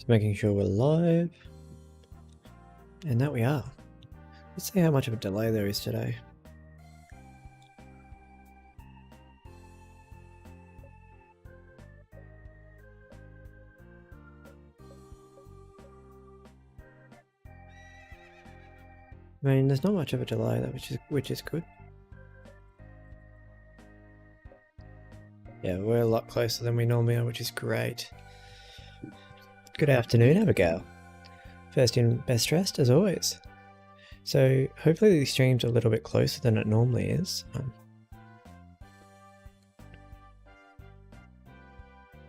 Just making sure we're live. And that we are. Let's see how much of a delay there is today. I mean, there's not much of a delay, which is good. Yeah, we're a lot closer than we normally are, which is great. Good afternoon, Abigail. First in, best dressed, as always. So, hopefully the stream's a little bit closer than it normally is.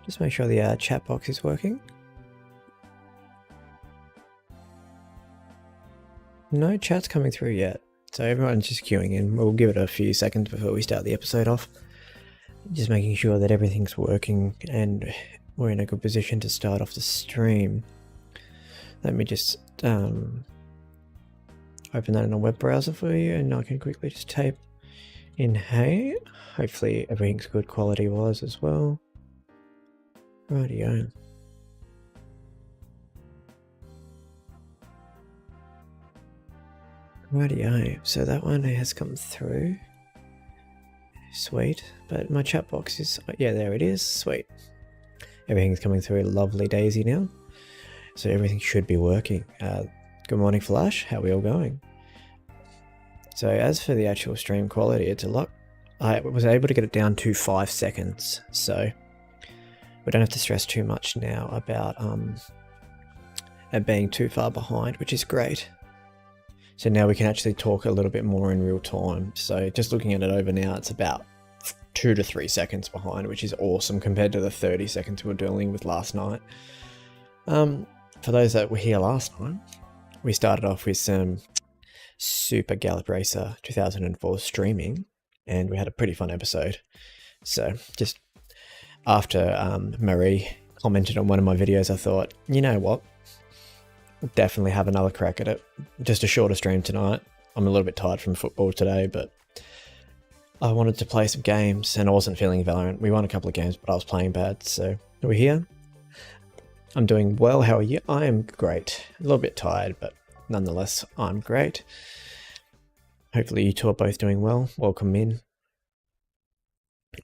Just make sure the chat box is working. No chat's coming through yet, so everyone's just queuing in. We'll give it a few seconds before we start the episode off. Just making sure that everything's working and we're in a good position to start off the stream. Let me just open that in a web browser for you, and I can quickly just type in hey. Hopefully everything's good quality-wise as well. Rightio. Rightio, so that one has come through. Sweet, but my chat box is, yeah, there it is, sweet. Everything's coming through lovely daisy now, so everything should be working. Good morning, Flash, how are we all going? So as for the actual stream quality, it's a lot. I was able to get it down to 5 seconds, so we don't have to stress too much now about it being too far behind, which is great. So now we can actually talk a little bit more in real time. So just looking at it over now, it's about 2 to 3 seconds behind, which is awesome compared to the 30 seconds we were dealing with last night. For those that were here last night, we started off with some Super Gallop Racer 2004 streaming, and we had a pretty fun episode. So just after Marie commented on one of my videos, I thought, you know what? Definitely have another crack at it. Just a shorter stream tonight. I'm a little bit tired from football today, but I wanted to play some games and I wasn't feeling Valorant. We won a couple of games, but I was playing bad, so we're here. I'm doing well. How are you? I am great. A little bit tired, but nonetheless, I'm great. Hopefully you two are both doing well. Welcome in.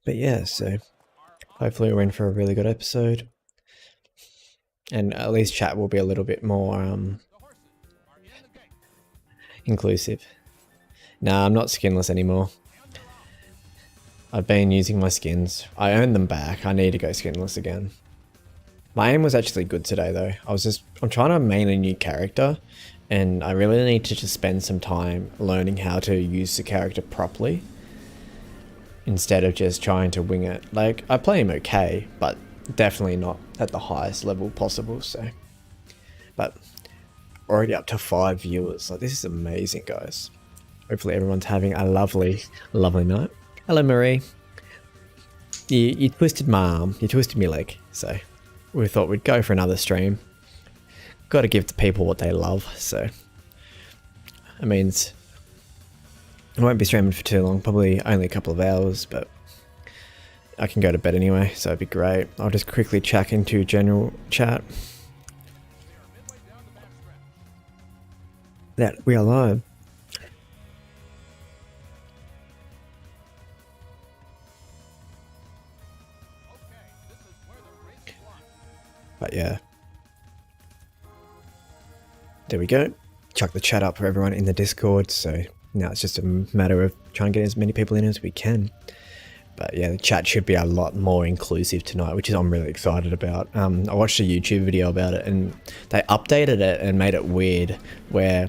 But yeah, so hopefully we're in for a really good episode. And at least chat will be a little bit more inclusive. Nah, I'm not skinless anymore. I've been using my skins. I earned them back. I need to go skinless again. My aim was actually good today though. I'm trying to main a new character, and I really need to just spend some time learning how to use the character properly instead of just trying to wing it. Like, I play him okay, but definitely not at the highest level possible, so. But already up to 5 viewers. Like, this is amazing, guys. Hopefully everyone's having a lovely, lovely night. Hello, Marie. You twisted my arm. You twisted my leg, so we thought we'd go for another stream. Got to give the people what they love, so it means I won't be streaming for too long, probably only a couple of hours, but I can go to bed anyway, so it'd be great. I'll just quickly check into general chat that we are live. But yeah, there we go. Chuck the chat up for everyone in the Discord, so now it's just a matter of trying to get as many people in as we can. But yeah, the chat should be a lot more inclusive tonight, which is I'm really excited about. I watched a YouTube video about it, and they updated it and made it weird where...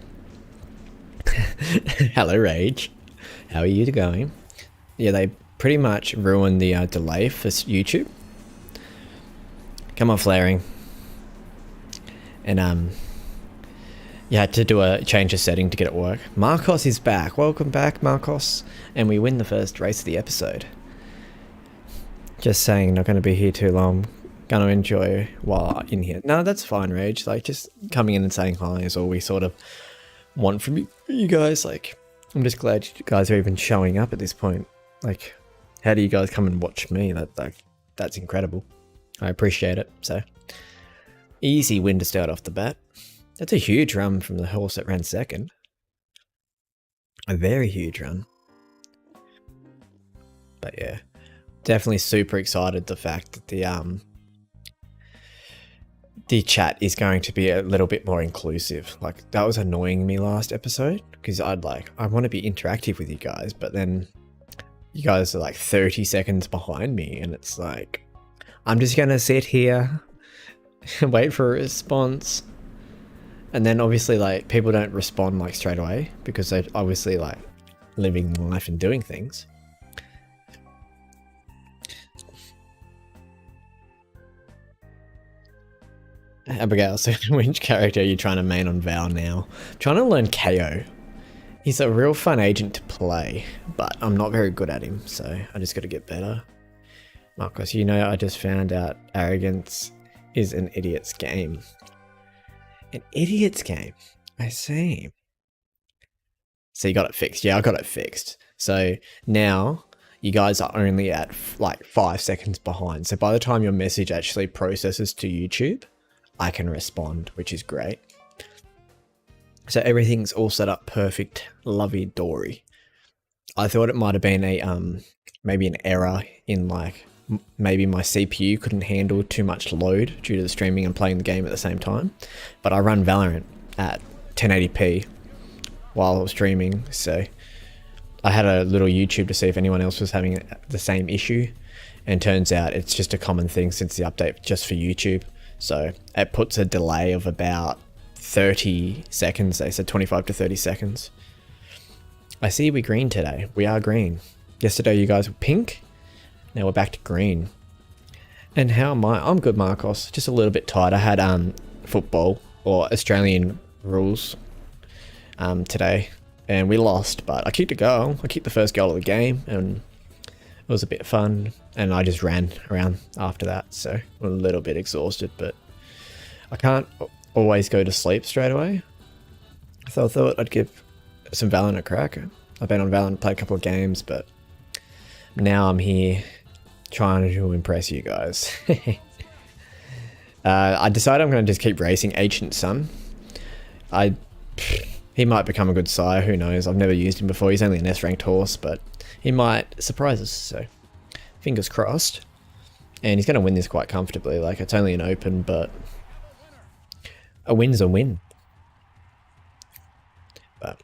Hello, Rage. How are you going? Yeah, they pretty much ruined the delay for YouTube. Come on, Flaring. And you had to change a setting to get it work. Marcos is back. Welcome back, Marcos. And we win the first race of the episode. Just saying, not going to be here too long. Going to enjoy while in here. No, that's fine, Rage. Like, just coming in and saying hi is all we sort of want from you guys. Like, I'm just glad you guys are even showing up at this point. Like, how do you guys come and watch me? That's incredible. I appreciate it. So, Easy win to start off the bat. That's a huge run from the horse that ran second. A very huge run. But yeah, definitely super excited the fact that the chat is going to be a little bit more inclusive. Like, that was annoying me last episode because I want to be interactive with you guys, but then you guys are like 30 seconds behind me and it's like, I'm just going to sit here and wait for a response. And then obviously like people don't respond like straight away because they're obviously like living life and doing things. Abigail, so which character are you trying to main on Val now? I'm trying to learn KO. He's a real fun agent to play, but I'm not very good at him, so I just got to get better. Marcos, you know, I just found out arrogance is an idiot's game. An idiot's game? I see. So you got it fixed. Yeah, I got it fixed. So now you guys are only at like 5 seconds behind. So by the time your message actually processes to YouTube, I can respond, which is great. So everything's all set up perfect, lovey-dory. I thought it might have been a maybe an error in like maybe my CPU couldn't handle too much load due to the streaming and playing the game at the same time. But I run Valorant at 1080p while I was streaming, so I had a little YouTube to see if anyone else was having the same issue, and turns out it's just a common thing since the update just for YouTube. So it puts a delay of about 30 seconds. They said 25 to 30 seconds. I see we're green today. We are green. Yesterday you guys were pink. Now we're back to green. And how am I? I'm good, Marcos. Just a little bit tired. I had football or Australian rules today, and we lost, but I kicked a goal. I kicked the first goal of the game, and it was a bit fun, and I just ran around after that, so I'm a little bit exhausted, but I can't always go to sleep straight away. So I thought I'd give some Valorant a crack. I've been on Valorant, played a couple of games, but now I'm here trying to impress you guys. I decided I'm going to just keep racing Ancient Sun. He might become a good sire, who knows. I've never used him before. He's only an S-ranked horse, but he might surprise us, so fingers crossed. And he's going to win this quite comfortably. Like, it's only an open, but a win's a win. But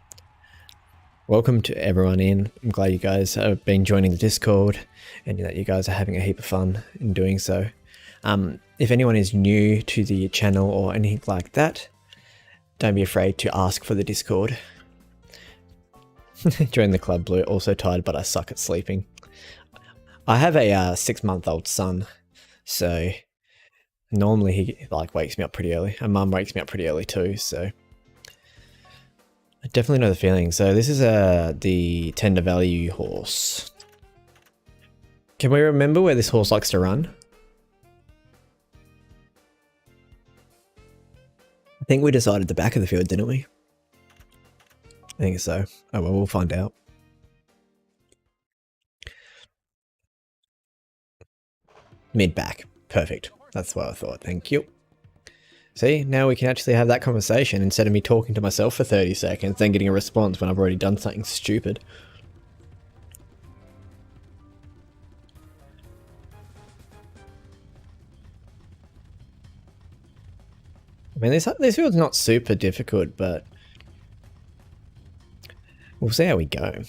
welcome to everyone in. I'm glad you guys have been joining the Discord and that you guys are having a heap of fun in doing so. If anyone is new to the channel or anything like that, don't be afraid to ask for the Discord. Join the club, Blue. Also tired, but I suck at sleeping. I have a 6-month-old son, so normally he like wakes me up pretty early. And Mum wakes me up pretty early too, so I definitely know the feeling. So this is the tender value horse. Can we remember where this horse likes to run? I think we decided the back of the field, didn't we? I think so. Oh well, we'll find out. Mid-back. Perfect. That's what I thought. Thank you. See, now we can actually have that conversation instead of me talking to myself for 30 seconds, then getting a response when I've already done something stupid. I mean, this field's not super difficult, but we'll see how we go.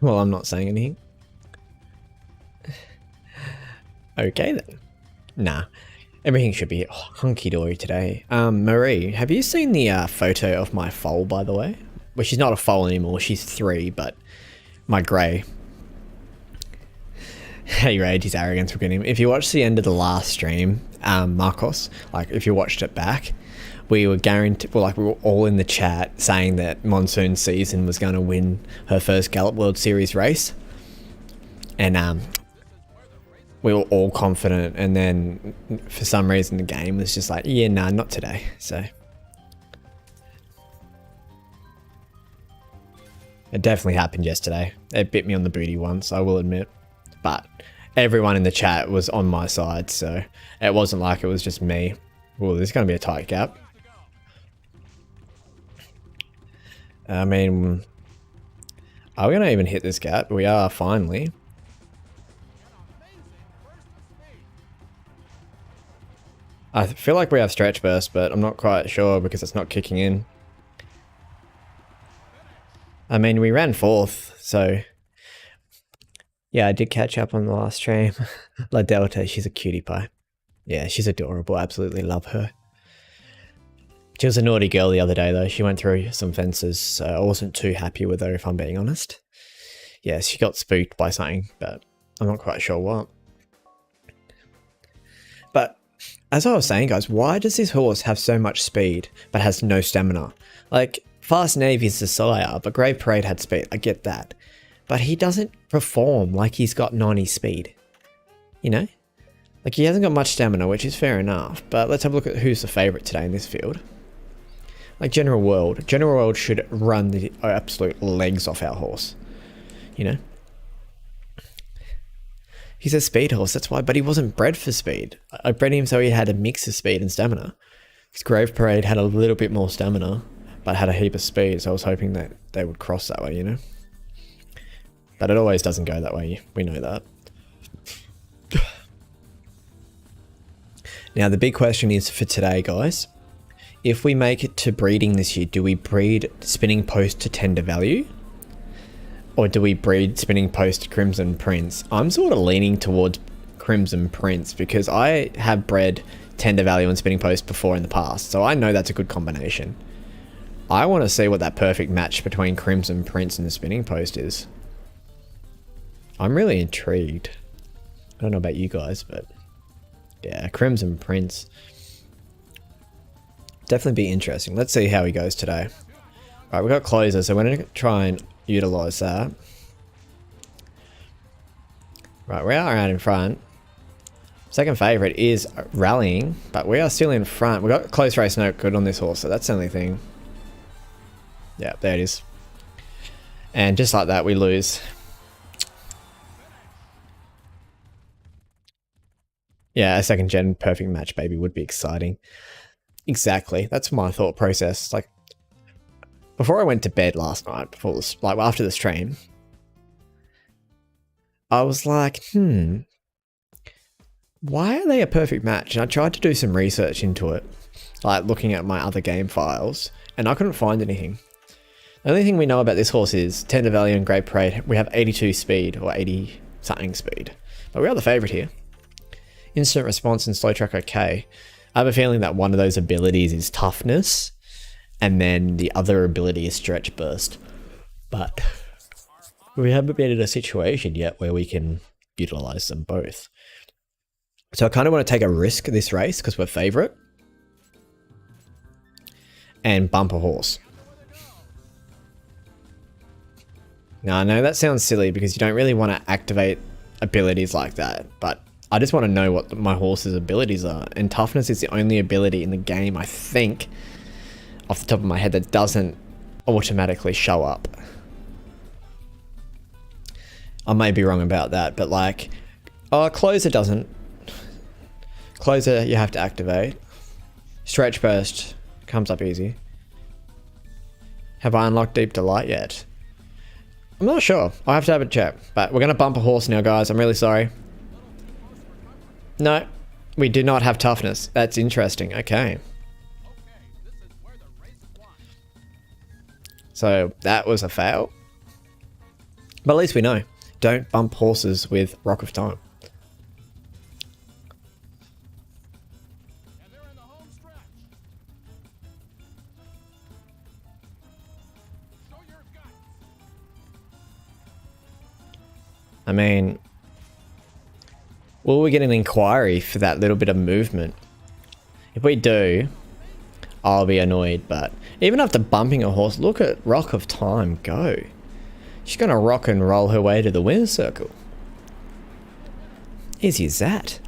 Well, I'm not saying anything. Okay then. Nah, everything should be hunky-dory today. Marie, have you seen the photo of my foal, by the way? Well, she's not a foal anymore, she's 3, but my grey. Hey, Rage, his arrogance will get him. If you watched the end of the last stream, Marcos, like if you watched it back, we were guaranteed, well, like we were all in the chat saying that Monsoon Season was going to win her first Gallop World Series race. And we were all confident, and then for some reason the game was just like, yeah, nah, not today. So it definitely happened yesterday. It bit me on the booty once, I will admit. But everyone in the chat was on my side, so it wasn't like it was just me. Oh, there's going to be a tight gap. I mean, are we going to even hit this gap? We are, finally. I feel like we have stretch burst, but I'm not quite sure because it's not kicking in. I mean, we ran 4th, so... Yeah, I did catch up on the last stream. La Delta, she's a cutie pie. Yeah, she's adorable. Absolutely love her. She was a naughty girl the other day, though. She went through some fences, so I wasn't too happy with her, if I'm being honest. Yeah, she got spooked by something, but I'm not quite sure what. But as I was saying, guys, why does this horse have so much speed but has no stamina? Like, Fast Navy's the sire, but Grave Parade had speed. I get that. But he doesn't perform like he's got 90 speed. You know? Like, he hasn't got much stamina, which is fair enough. But let's have a look at who's the favourite today in this field. Like General World. General World should run the absolute legs off our horse. You know? He's a speed horse, that's why. But he wasn't bred for speed. I bred him so he had a mix of speed and stamina. His Grave Parade had a little bit more stamina, but had a heap of speed. So I was hoping that they would cross that way, you know? But it always doesn't go that way. We know that. Now, the big question is for today, guys. If we make it to breeding this year, do we breed Spinning Post to tender value? Or do we breed Spinning Post to Crimson Prince? I'm sort of leaning towards Crimson Prince because I have bred tender value and Spinning Post before in the past. So I know that's a good combination. I want to see what that perfect match between Crimson Prince and the Spinning Post is. I'm really intrigued. I don't know about you guys, but yeah, Crimson Prince. Definitely be interesting. Let's see how he goes today. Alright, we've got closer, so we're going to try and utilise that. Right, we are out in front. Second favourite is rallying, but we are still in front. We've got close race no good on this horse, so that's the only thing. Yeah, there it is. And just like that, we lose. Yeah, a second gen perfect match, baby, would be exciting. Exactly. That's my thought process. Like, before I went to bed last night, before this, like after the stream, I was like, why are they a perfect match? And I tried to do some research into it, like looking at my other game files, and I couldn't find anything. The only thing we know about this horse is Tender Value and Great Parade. We have 82 speed, or 80 something speed. But we are the favourite here. Instant response and slow track okay. I have a feeling that one of those abilities is toughness, and then the other ability is stretch burst. But we haven't been in a situation yet where we can utilise them both. So I kind of want to take a risk this race because we're favourite. And bump a horse. Now I know that sounds silly because you don't really want to activate abilities like that, but I just want to know what my horse's abilities are. And toughness is the only ability in the game, I think, off the top of my head, that doesn't automatically show up. I may be wrong about that, but like, Closer doesn't. Closer you have to activate. Stretch burst comes up easy. Have I unlocked Deep Delight yet? I'm not sure. I'll have to have a check. But we're going to bump a horse now, guys. I'm really sorry. No, we do not have toughness. That's interesting. Okay. So that was a fail. But at least we know. Don't bump horses with Rock of Time. I mean, will we get an inquiry for that little bit of movement? If we do, I'll be annoyed, but even after bumping a horse, look at Rock of Time go. She's going to rock and roll her way to the winner's circle. Easy as that.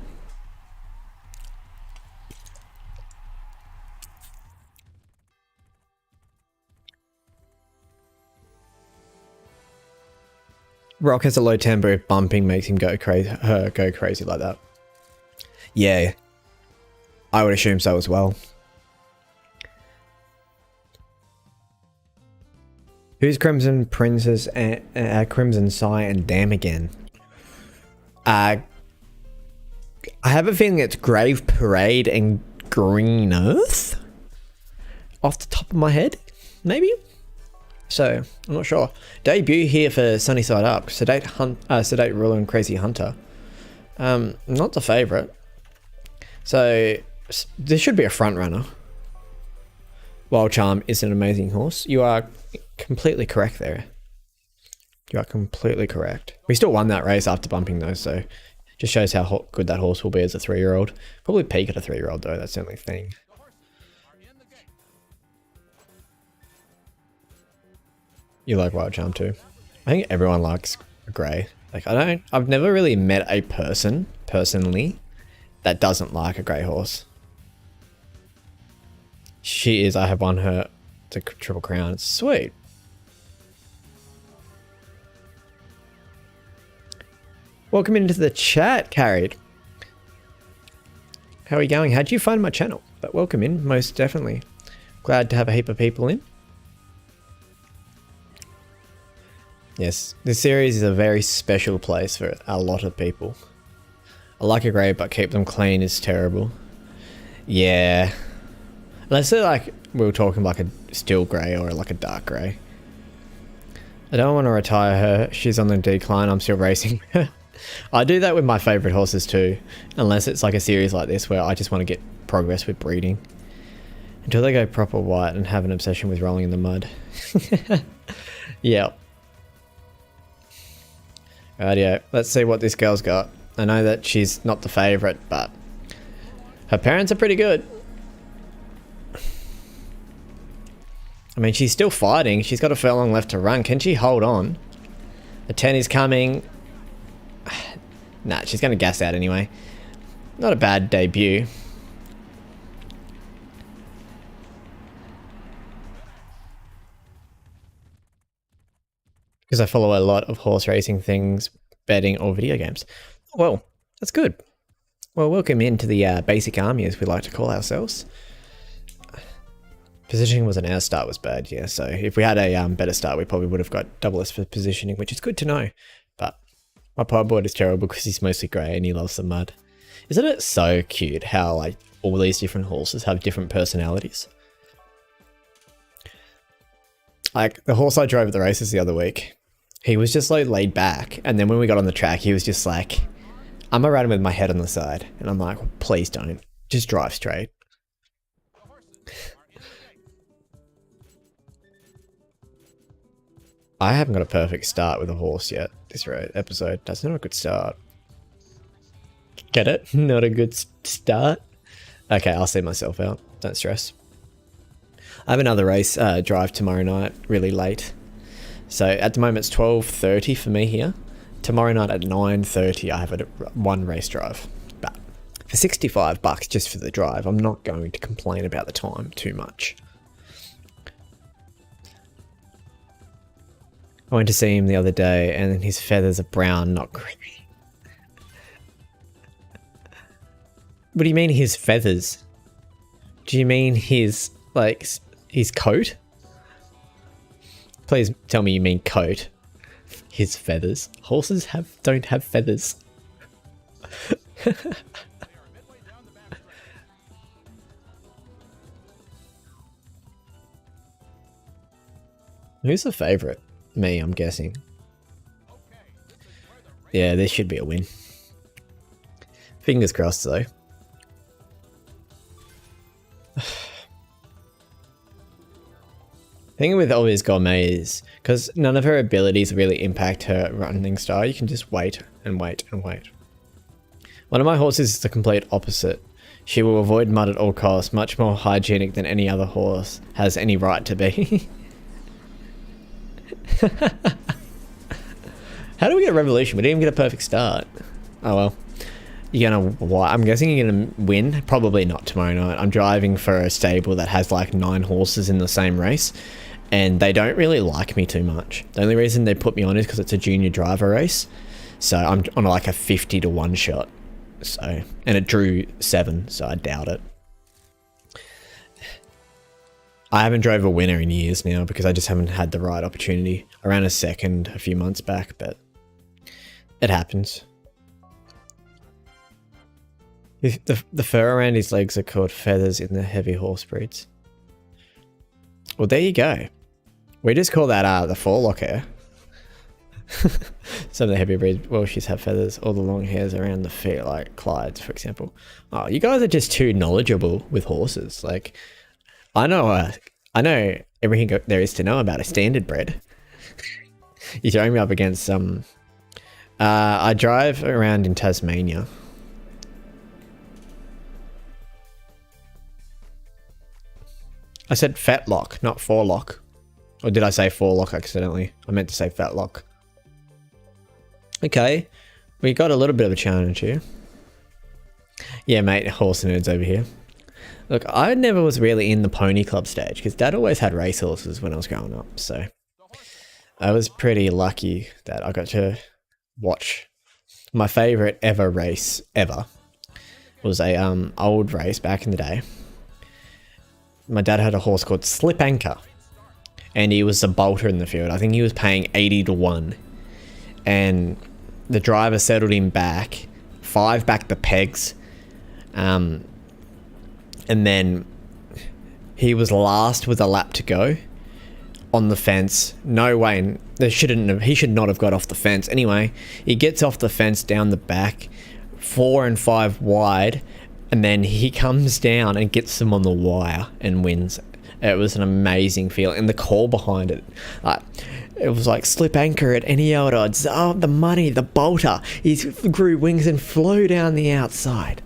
Rock has a low tempo if bumping makes him go crazy like that. Yeah, I would assume so as well. Who's Crimson Princess and Crimson Sigh and Damn Again? I have a feeling it's Grave Parade and Green Earth? Off the top of my head, maybe? So, I'm not sure. Debut here for Sunny Side Up. Sedate Ruler and Crazy Hunter. Not the favourite. So, this should be a front runner. Wild Charm is an amazing horse. You are completely correct there. You are completely correct. We still won that race after bumping though, so just shows how good that horse will be as a 3-year-old. Probably peak at a 3-year-old though, that's the only thing. You like Wild Charm too? I think everyone likes grey. Like I've never really met a person, personally, that doesn't like a grey horse. She is, I have won her the Triple Crown, it's sweet. Welcome into the chat, Carried. How are you going? How'd you find my channel? But welcome in, most definitely. Glad to have a heap of people in. Yes, this series is a very special place for a lot of people. I like a grey, but keep them clean is terrible. Yeah. Unless they're like, we were talking like a steel grey or like a dark grey. I don't want to retire her. She's on the decline. I'm still racing her. I do that with my favourite horses too. Unless it's like a series like this where I just want to get progress with breeding. Until they go proper white and have an obsession with rolling in the mud. Yeah. Rightio, let's see what this girl's got. I know that she's not the favourite, but her parents are pretty good. I mean, she's still fighting. She's got a furlong left to run. Can she hold on? The 10 is coming. Nah, she's going to gas out anyway. Not a bad debut. Because I follow a lot of horse racing things, betting or video games. Well, that's good. Well, welcome into the basic army, as we like to call ourselves. Positioning was an hour start was bad, yeah. So if we had a better start, we probably would have got double S for positioning, which is good to know. But my pieboard is terrible because he's mostly grey and he loves the mud. Isn't it so cute how like all these different horses have different personalities? Like the horse I drove at the races the other week, he was just like laid back, and then when we got on the track, he was just like, I'm gonna ride him with my head on the side, and I'm like, please don't, just drive straight. I haven't got a perfect start with a horse yet. This episode, that's not a good start. Get it? Not a good start? Okay, I'll see myself out. Don't stress. I have another race drive tomorrow night, really late. So at the moment it's 12:30 for me here. Tomorrow night at 9:30 I have one race drive. But for $65 just for the drive, I'm not going to complain about the time too much. I went to see him the other day and his feathers are brown, not green. What do you mean his feathers? Do you mean his, like, his coat? Please tell me you mean coat. His feathers. Horses don't have feathers. Who's the favourite? Me, I'm guessing. Yeah, this should be a win. Fingers crossed though. The thing with Obvious Gourmet is, because none of her abilities really impact her running style, you can just wait and wait and wait. One of my horses is the complete opposite. She will avoid mud at all costs, much more hygienic than any other horse has any right to be. How do we get a revolution? We didn't even get a perfect start. Oh well. You're gonna, I'm guessing you're gonna win. Probably not tomorrow night. I'm driving for a stable that has like 9 horses in the same race, and they don't really like me too much. The only reason they put me on is because it's a junior driver race, so I'm on like a 50 to 1 shot. So, and it drew 7, so I doubt it. I haven't drove a winner in years now because I just haven't had the right opportunity. I ran a second a few months back, but it happens. The fur around his legs are called feathers in the heavy horse breeds. Well, there you go. We just call that the forelock hair. Some of the heavy breeds, Welshies have feathers, all the long hairs around the feet, like Clyde's, for example. Oh, you guys are just too knowledgeable with horses. Like, I know everything there is to know about a standard bred. You're throwing me up against some. I drive around in Tasmania. I said fetlock, not forelock. Or did I say forelock accidentally? I meant to say fetlock. Okay, we got a little bit of a challenge here. Yeah, mate, horse nerds over here. Look, I never was really in the pony club stage because Dad always had race horses when I was growing up. So I was pretty lucky that I got to watch my favorite ever race ever. Was a old race back in the day. My dad had a horse called Slip Anchor, and he was a bolter in the field. I think he was paying 80 to 1, and the driver settled him back, 5 back the pegs, and then he was last with a lap to go on the fence. No way, he should not have got off the fence. Anyway, he gets off the fence down the back, 4 and 5 wide, and then he comes down and gets them on the wire and wins. It was an amazing feeling. And the call behind it, it was like Slip Anchor at any old odds. Oh, the money, the bolter. He grew wings and flew down the outside.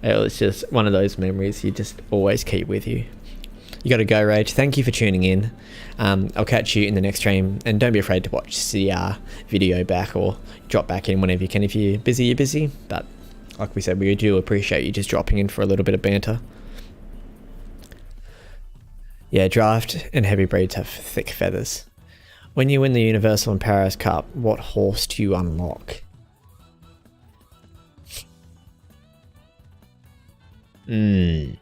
It was just one of those memories you just always keep with you. You got to go, Rage. Thank you for tuning in. I'll catch you in the next stream. And don't be afraid to watch the video back or drop back in whenever you can. If you're busy, you're busy. But like we said, we do appreciate you just dropping in for a little bit of banter. Yeah, draft and heavy breeds have thick feathers. When you win the Universal and Paris Cup, what horse do you unlock? My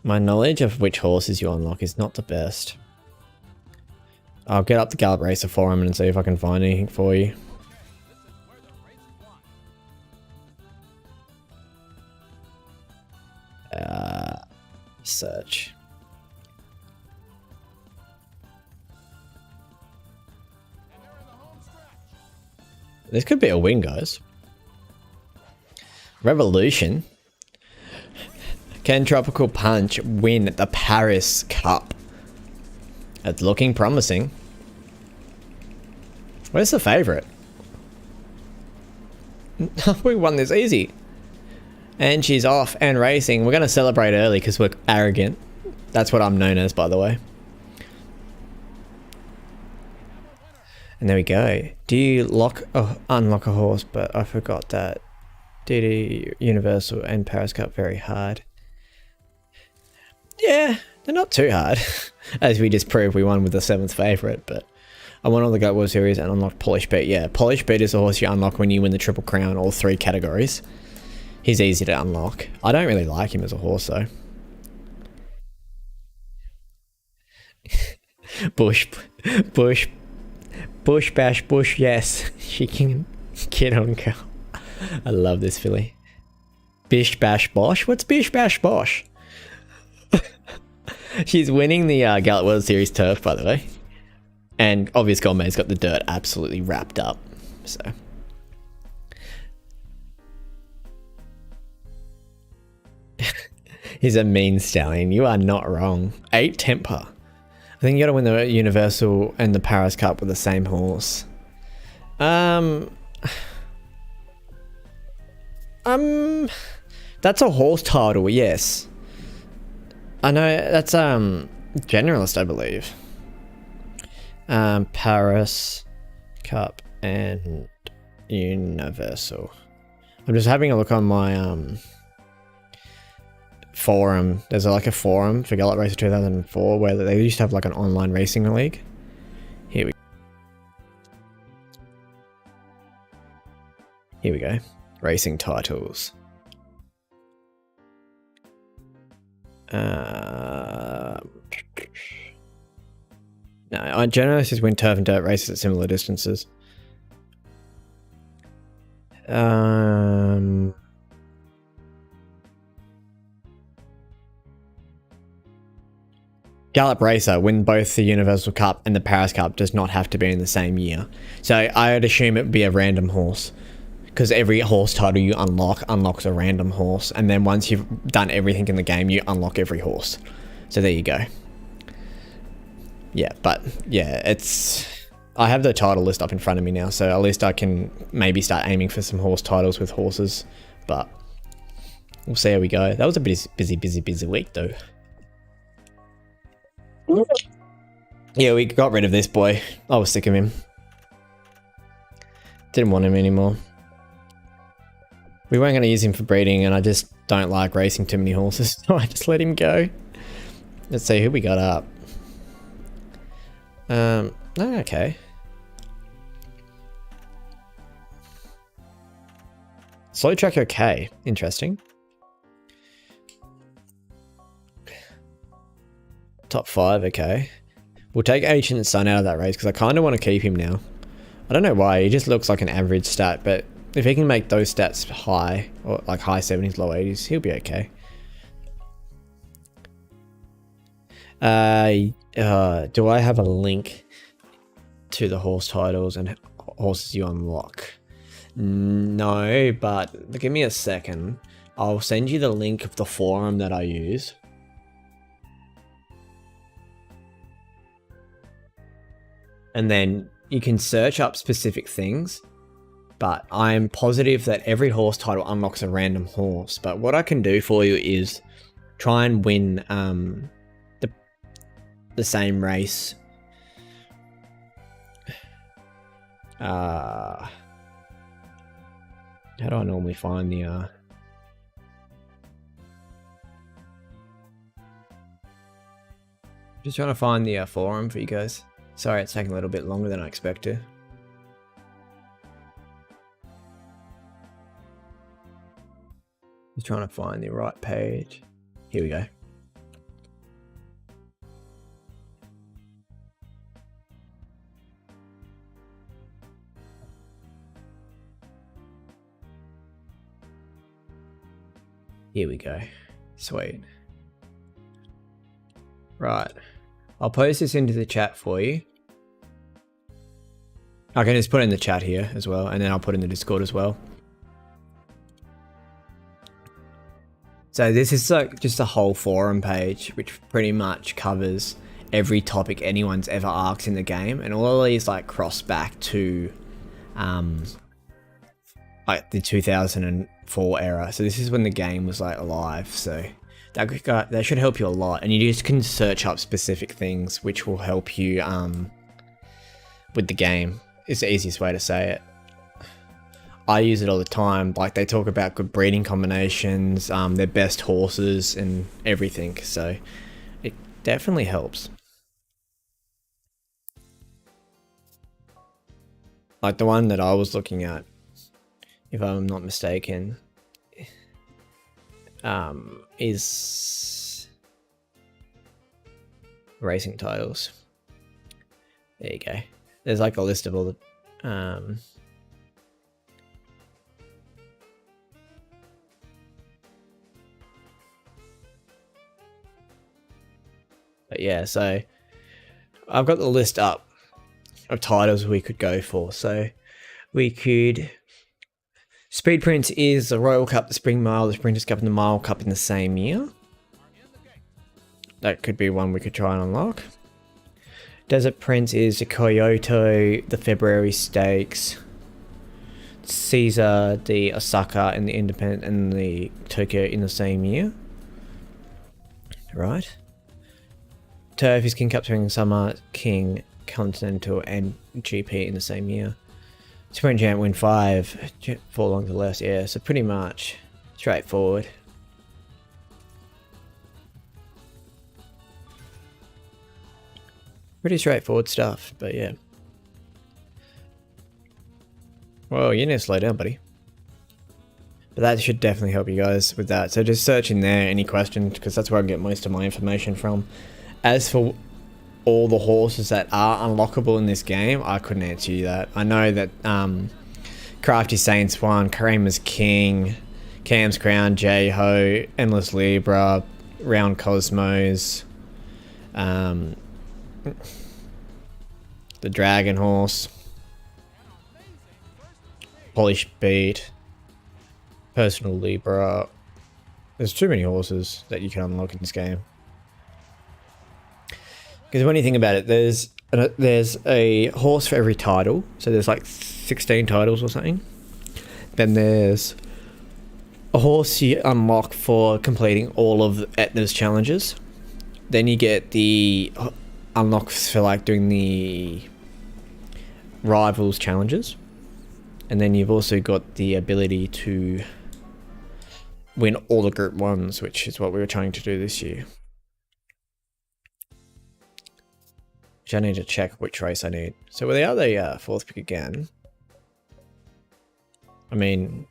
knowledge of which horses you unlock is not the best. I'll get up the Gallop Racer forum and see if I can find anything for you. Search. This could be a win, guys. Revolution. Can Tropical Punch win the Paris Cup? It's looking promising. Where's the favourite? We won this easy. And she's off and racing. We're going to celebrate early because we're arrogant. That's what I'm known as, by the way. And there we go. Do you unlock a horse? But I forgot that. DD Universal and Paris Cup very hard. Yeah, they're not too hard. As we just proved, we won with the 7th favourite. But I won all the Gallop series and unlocked Polish Beat. Yeah, Polish Beat is a horse you unlock when you win the Triple Crown, all 3 categories. He's easy to unlock. I don't really like him as a horse, though. Bush, bash, bush, yes. She can get on, girl. I love this filly. Bish, bash, bosh? What's bish, bash, bosh? She's winning the Gallop World Series turf, by the way. And Obvious Gourmet's got the dirt absolutely wrapped up. So... He's a mean stallion. You are not wrong. 8 temper. I think you got to win the Universal and the Paris Cup with the same horse. That's a horse title, yes. I know that's generalist, I believe. Paris Cup and Universal. I'm just having a look on my forum. There's like a forum for Gallop Racer 2004 where they used to have like an online racing league. Here we go. Racing titles. No, generally just win turf and dirt races at similar distances. Gallop Racer win both the Universal Cup and the Paris Cup does not have to be in the same year. So I would assume it would be a random horse. Because every horse title you unlocks a random horse. And then once you've done everything in the game, you unlock every horse. So there you go. Yeah, but yeah, I have the title list up in front of me now. So at least I can maybe start aiming for some horse titles with horses. But we'll see how we go. That was a busy week though. Yeah, we got rid of this boy. I was sick of him. Didn't want him anymore. We weren't going to use him for breeding, and I just don't like racing too many horses, so I just let him go. Let's see who we got up. Okay. Slow track okay. Interesting. Top 5, okay. We'll take Ancient Sun out of that race, because I kind of want to keep him now. I don't know why, he just looks like an average stat, but if he can make those stats high, or like high 70s, low 80s, he'll be okay. Do I have a link to the horse titles and horses you unlock? No, but give me a second. I'll send you the link of the forum that I use. And then you can search up specific things. But I'm positive that every horse title unlocks a random horse. But what I can do for you is try and win the same race. How do I normally find the... Just trying to find the forum for you guys. Sorry, it's taking a little bit longer than I expected. Just trying to find the right page. Here we go. Here we go. Sweet. Right. I'll post this into the chat for you. I can just put it in the chat here as well, and then I'll put it in the Discord as well. So this is like just a whole forum page, which pretty much covers every topic anyone's ever asked in the game, and all of these like cross back to like the 2004 era. So this is when the game was like alive. So that should help you a lot, and you just can search up specific things which will help you with the game. It's the easiest way to say it. I use it all the time. Like they talk about good breeding combinations, their best horses and everything. So it definitely helps. Like the one that I was looking at, if I'm not mistaken, is racing titles. There you go. There's like a list of all the but yeah, so I've got the list up of titles we could go for. So we could... Speed Prince is the Royal Cup, the Spring Mile, the Sprinters Cup, and the Mile Cup in the same year. That could be one we could try and unlock. Desert Prince is the Kyoto, the February Stakes, Caesar, the Osaka, and the Independent, and the Tokyo in the same year. Right. Turf is King Cup, Spring and Summer, King, Continental, and GP in the same year. Sprint Champ win 5, 4 long to less, yeah, so pretty much straightforward. Pretty straightforward stuff, but yeah. Whoa, you need to slow down, buddy. But that should definitely help you guys with that. So just search in there any questions, because that's where I get most of my information from. As for all the horses that are unlockable in this game, I couldn't answer you that. I know that Crafty Saints won, Karema's King, Cam's Crown, J-Ho, Endless Libra, Round Cosmos, the Dragon Horse, Polish Beat, Personal Libra. There's too many horses that you can unlock in this game. Because when you think about it, there's a horse for every title. So there's like 16 titles or something. Then there's a horse you unlock for completing all of Etna's challenges. Then you get the unlocks for like doing the rivals challenges. And then you've also got the ability to win all the group ones, which is what we were trying to do this year. Which I need to check which race I need. So they are the fourth pick again. I mean,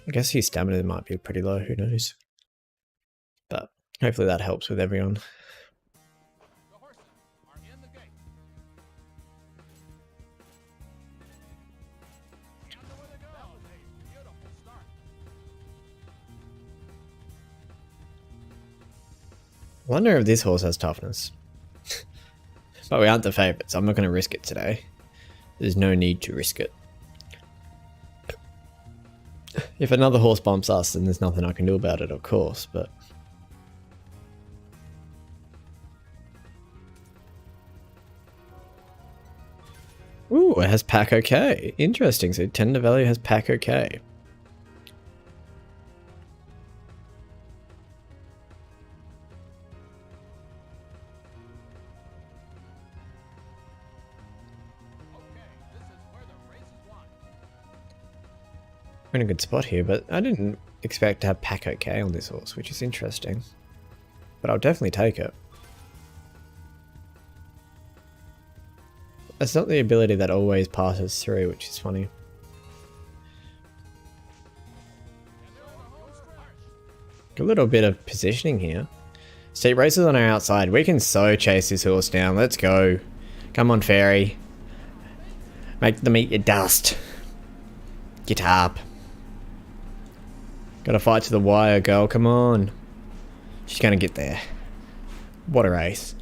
I guess his stamina might be pretty low, who knows. But hopefully that helps with everyone. I wonder if this horse has toughness. But we aren't the favourites, so I'm not going to risk it today. There's no need to risk it. If another horse bumps us, then there's nothing I can do about it, of course, but... Ooh, it has pack okay. Interesting, so tender value has pack okay. We're in a good spot here, but I didn't expect to have pack okay on this horse, which is interesting. But I'll definitely take it. That's not the ability that always passes through, which is funny. A little bit of positioning here. State races on our outside. We can so chase this horse down. Let's go. Come on, Fairy. Make them eat your dust. Get up. Gotta fight to the wire, girl. Come on. She's gonna get there. What a race.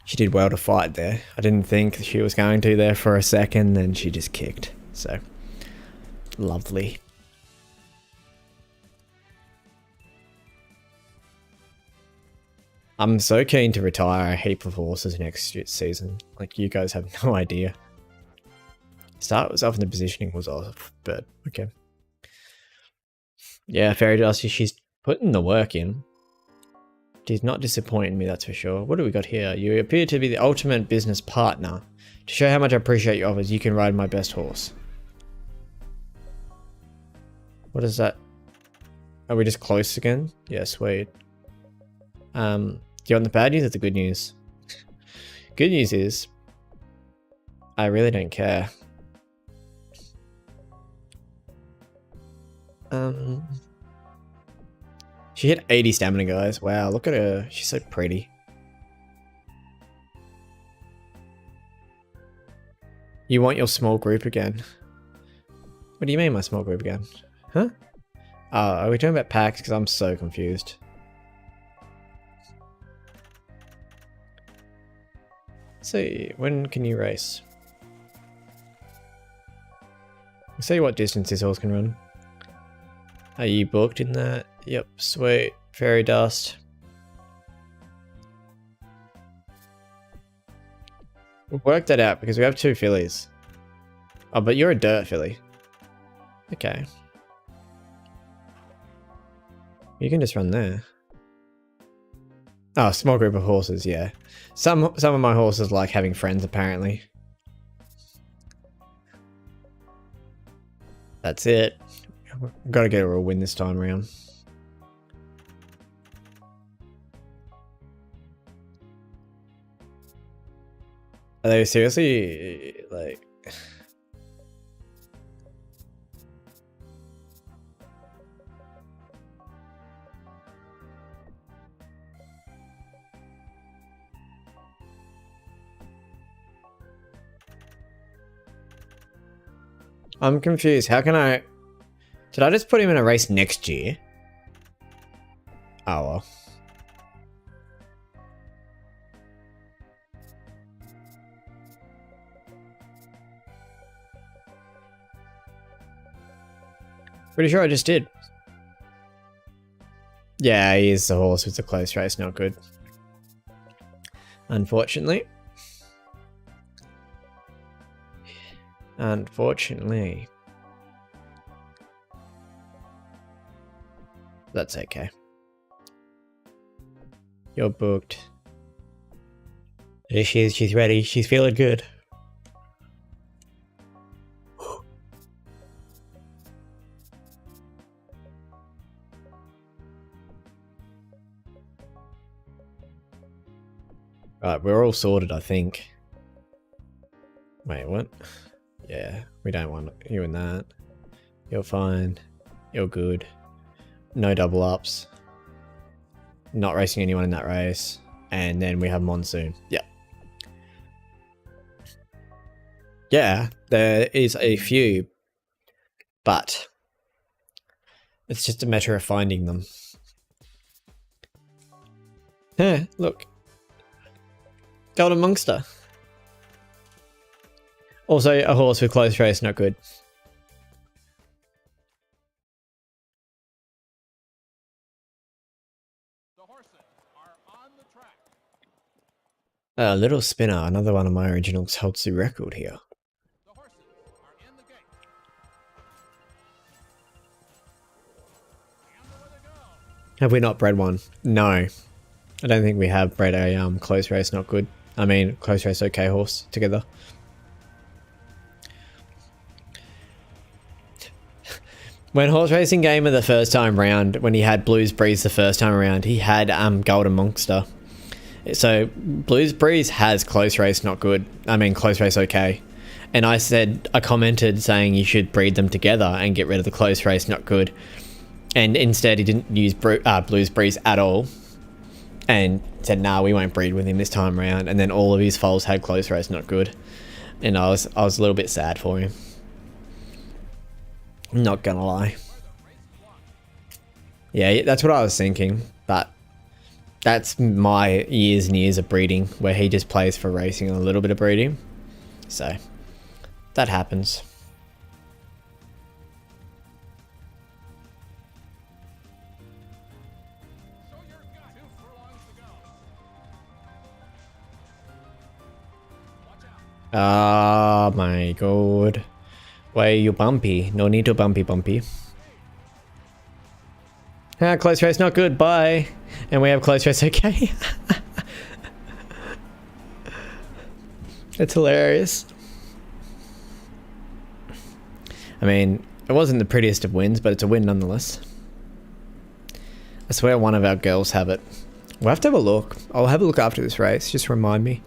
She did well to fight there. I didn't think she was going to there for a second, then she just kicked. So, lovely. I'm so keen to retire a heap of horses next season. Like, you guys have no idea. Start was off and the positioning was off, but okay. Yeah, Fairy Dusty, she's putting the work in. She's not disappointing me, that's for sure. What do we got here? You appear to be the ultimate business partner. To show how much I appreciate your offers, you can ride my best horse. What is that? Are we just close again? Yeah, sweet. Do you want the bad news or the good news? Good news is, I really don't care. She hit 80 stamina, guys. Wow, look at her. She's so pretty. You want your small group again? What do you mean my small group again? Huh? Are we talking about packs? Because I'm so confused. Let's see, when can you race? Let's see what distance this horse can run. Are you booked in that? Yep, sweet. Fairy dust. We'll work that out because we have 2 fillies. Oh, but you're a dirt filly. Okay. You can just run there. Oh, small group of horses, yeah. Some of my horses like having friends, apparently. That's it. Got to get her a win this time around. Are they seriously like? I'm confused. How can I? Did I just put him in a race next year? Oh well. Pretty sure I just did. Yeah, he is the horse with the close race, not good. Unfortunately. Unfortunately. That's okay. You're booked. There she is, she's ready, she's feeling good. Right, we're all sorted, I think. Wait, what? Yeah, we don't want you in that. You're fine. You're good. No double ups. Not racing anyone in that race. And then we have Monsoon. Yep. Yeah, there is a few. But it's just a matter of finding them. Yeah, look. Golden Monster. Also, a horse with close race, not good. The horses are on the track. Little Spinner, another one of my originals, holds the record here. The horses are in the gate. And away they go. Have we not bred one? No. I don't think we have bred a close race, not good. I mean, close race, okay horse together. When horse racing gamer the first time round, when he had Blues Breeze the first time around, he had Golden Monster. So Blues Breeze has close race, not good. I mean, close race, okay. And I commented saying you should breed them together and get rid of the close race, not good. And instead he didn't use Blues Breeze at all. And said, nah, we won't breed with him this time around. And then all of his foals had close race, not good. And I was a little bit sad for him. Not gonna lie. Yeah, that's what I was thinking. But that's my years and years of breeding, where he just plays for racing and a little bit of breeding. So, that happens. Oh my god. Why are you bumpy? No need to bumpy. Ah, close race not good, bye. And we have close race okay. It's hilarious. I mean, it wasn't the prettiest of wins, but it's a win nonetheless. I swear one of our girls have it. We'll have to have a look. I'll have a look after this race, just remind me.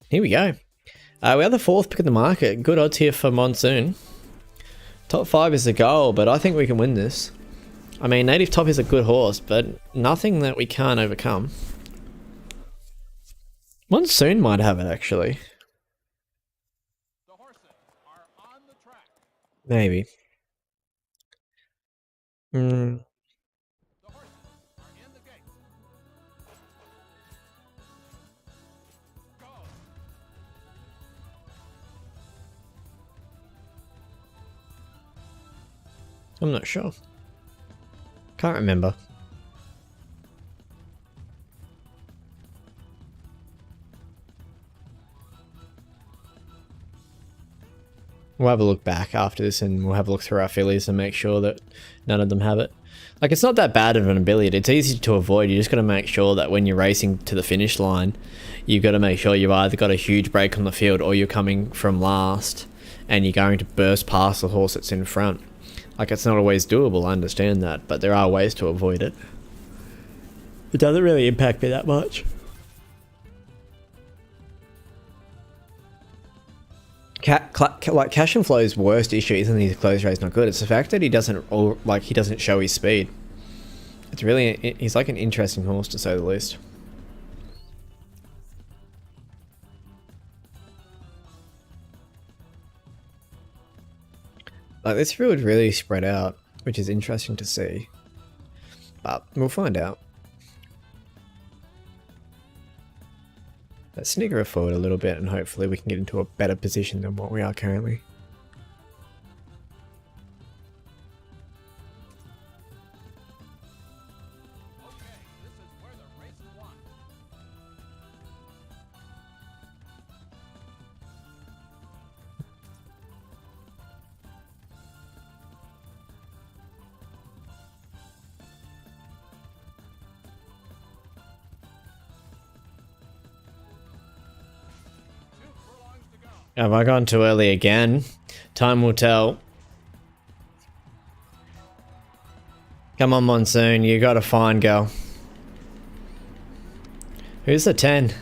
Here we go. We are the 4th pick of the market. Good odds here for Monsoon. Top 5 is the goal, but I think we can win this. I mean, Native Top is a good horse, but nothing that we can't overcome. Monsoon might have it, actually. The horses are on the track. Maybe. The horses are in the gate. Go. I'm not sure. Can't remember. We'll have a look back after this and we'll have a look through our fillies and make sure that none of them have it. Like, it's not that bad of an ability. It's easy to avoid. You just got to make sure that when you're racing to the finish line, you've got to make sure you've either got a huge break on the field or you're coming from last and you're going to burst past the horse that's in front. Like, it's not always doable, I understand that, but there are ways to avoid it. It doesn't really impact me that much. Like Cash and Flow's worst issue isn't his close rate's not good. It's the fact that he doesn't show his speed. It's really, he's like an interesting horse to say the least. Like, this field's really spread out, which is interesting to see. But we'll find out. Let's snigger forward a little bit and hopefully we can get into a better position than what we are currently. Have I gone too early again? Time will tell. Come on, Monsoon, you got a fine girl. Who's the 10?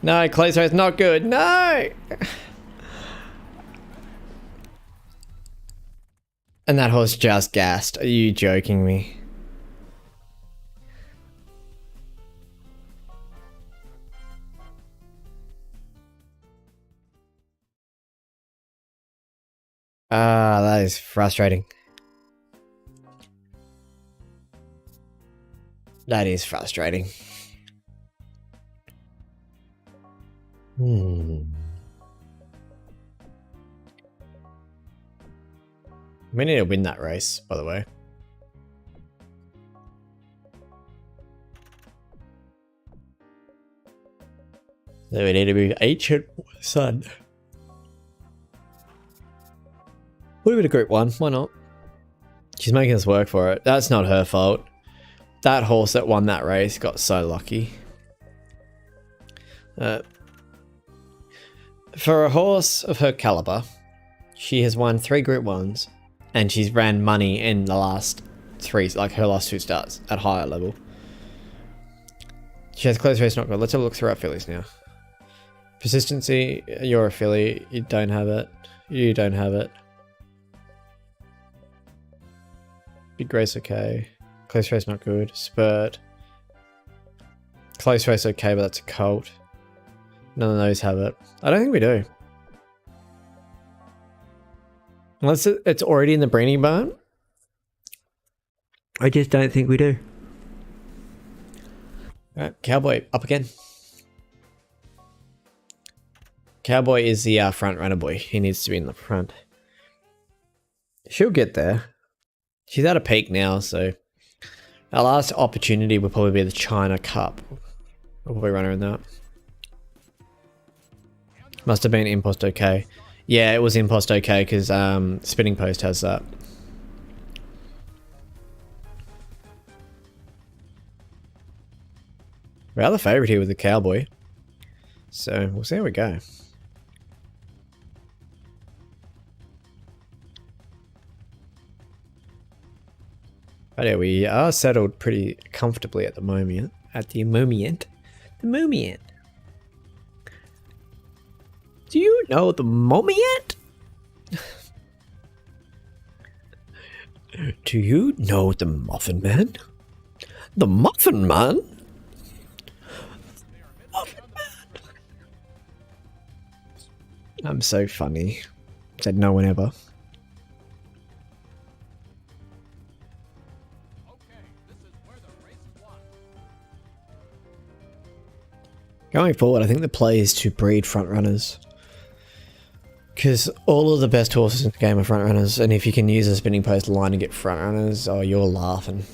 No, close race not good. No! And that horse just gassed. Are you joking me? Ah, that is frustrating. That is frustrating. We need to win that race, by the way. So we need to move Ancient Sun. Would have been a group 1, why not? She's making us work for it. That's not her fault. That horse that won that race got so lucky. For a horse of her caliber, she has won 3 group 1s and she's ran money in the last 3, like her last 2 starts at higher level. She has close race not good. Let's have a look through our fillies now. Persistency, you're a filly, you don't have it. You don't have it. Big race okay. Close race not good. Spurt. Close race okay, but that's a colt. None of those have it. I don't think we do. Unless it's already in the breeding barn. I just don't think we do. Alright, Cowboy, up again. Cowboy is the front runner boy. He needs to be in the front. She'll get there. She's at a peak now, so our last opportunity will probably be the China Cup. We'll probably run her in that. Must have been impost okay. Yeah, it was impost okay because Spinning Post has that. We are the favourite here with the Cowboy, so we'll see how we go. But yeah, we are settled pretty comfortably at the moment. The moment. Do you know the moment? Do you know the Muffin Man? The Muffin Man? Muffin Man. I'm so funny. Said no one ever. Going forward, I think the play is to breed front runners. Because all of the best horses in the game are front runners, and if you can use a Spinning Post line to get front runners, oh, you're laughing.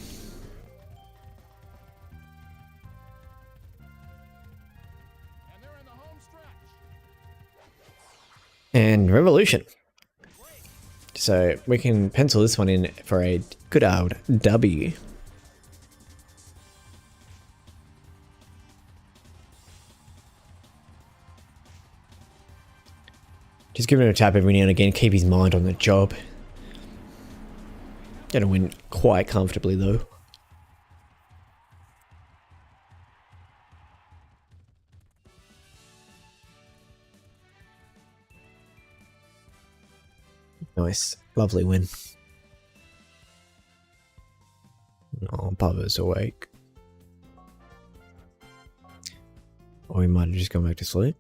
And Revolution. So we can pencil this one in for a good old W. Just give him a tap every now and again, keep his mind on the job. Gonna win quite comfortably though. Nice. Lovely win. Oh, Bubba's awake. Or he might have just gone back to sleep.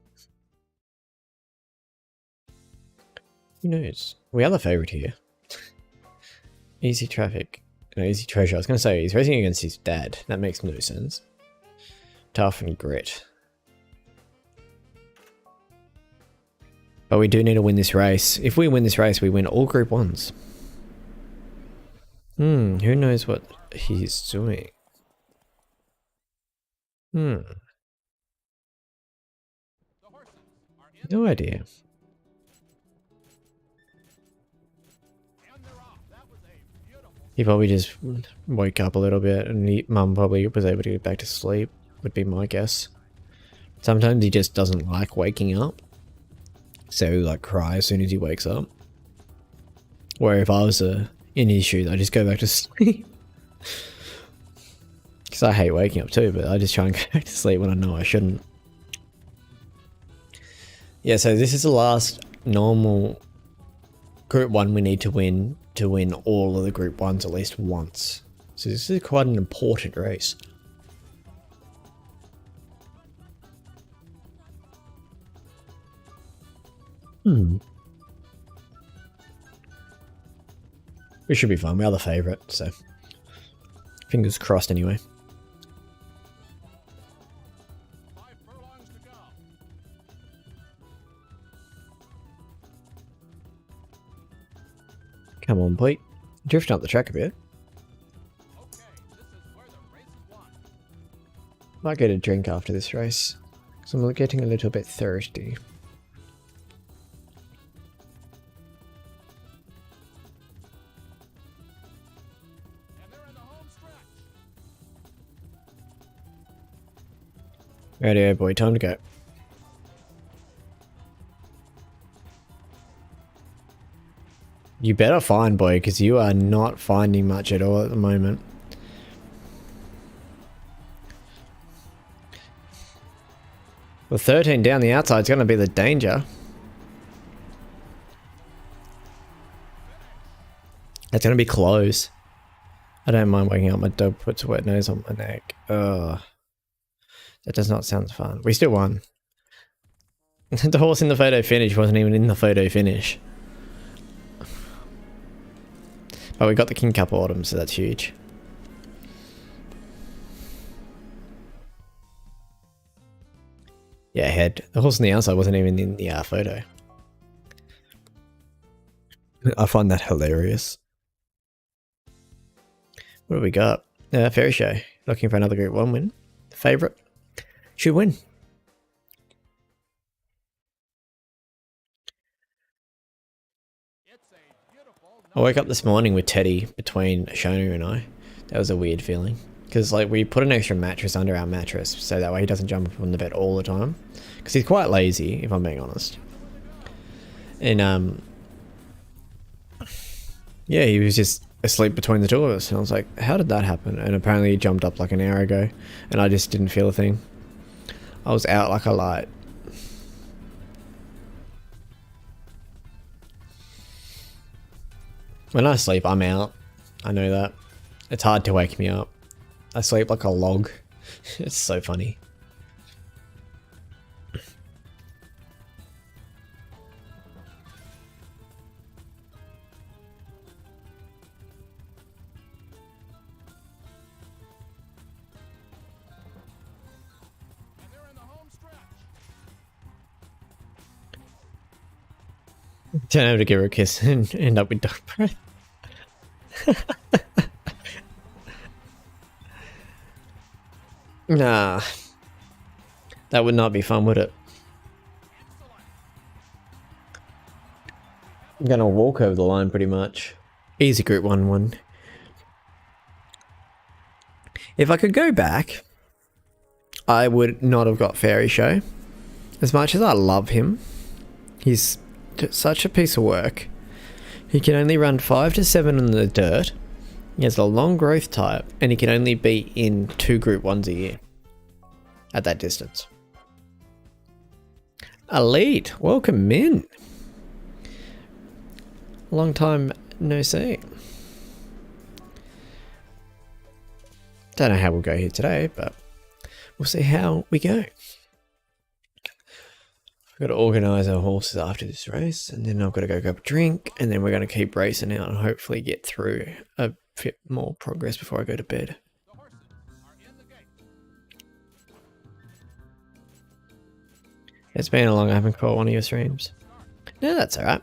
Who knows? We are the favourite here. Easy traffic. No, easy treasure. I was going to say, he's racing against his dad. That makes no sense. Tough and grit. But we do need to win this race. If we win this race, we win all Group 1s. Who knows what he's doing? No idea. He probably just woke up a little bit and Mum probably was able to get back to sleep, would be my guess. Sometimes he just doesn't like waking up. So he'll like cry as soon as he wakes up. Where if I was in his shoes, I just go back to sleep. Because I hate waking up too, but I just try and go back to sleep when I know I shouldn't. Yeah, so this is the last normal Group 1 we need to win all of the Group 1s at least once. So this is quite an important race. We should be fine. We are the favourite, so fingers crossed anyway. 5 furlongs to go. Come on, Pete. Drifting up the track a bit. Okay, this is where the race is won. Might get a drink after this race, because I'm getting a little bit thirsty. And they're in the home stretch. Rightio, boy, time to go. You better find, boy, because you are not finding much at all at the moment. Well, 13 down the outside is going to be the danger. It's going to be close. I don't mind waking up. My dog puts a wet nose on my neck. Ugh. That does not sound fun. We still won. The horse in the photo finish wasn't even in the photo finish. But we got the King Cup Autumn, so that's huge. Yeah, head. The horse on the outside wasn't even in the photo. I find that hilarious. What do we got? Fairy Show. Looking for another Group 1 win. Favourite. Should win. It's a beautiful I woke up this morning with Teddy between Shona and I. That was a weird feeling. Because like we put an extra mattress under our mattress so that way he doesn't jump up on the bed all the time. Because he's quite lazy, if I'm being honest. And yeah, he was just asleep between the two of us. And I was like, how did that happen? And apparently he jumped up like an hour ago. And I just didn't feel a thing. I was out like a light. When I sleep, I'm out. I know that. It's hard to wake me up. I sleep like a log. It's so funny. and they're in the home stretch. Turn over to give her a kiss and end up with dog breath. Nah. That would not be fun, would it? I'm gonna walk over the line pretty much. Easy Group 1 one. If I could go back, I would not have got Fairy Show. As much as I love him, he's such a piece of work. He can only run 5 to 7 in the dirt. He has a long growth type, and he can only be in 2 Group 1s a year at that distance. Elite, welcome in. Long time no see. Don't know how we'll go here today, but we'll see how we go. I've got to organise our horses after this race, and then I've got to go grab a drink, and then we're going to keep racing out and hopefully get through a bit more progress before I go to bed. The horses are in the gate. It's been a long I haven't caught one of your streams. No, that's alright.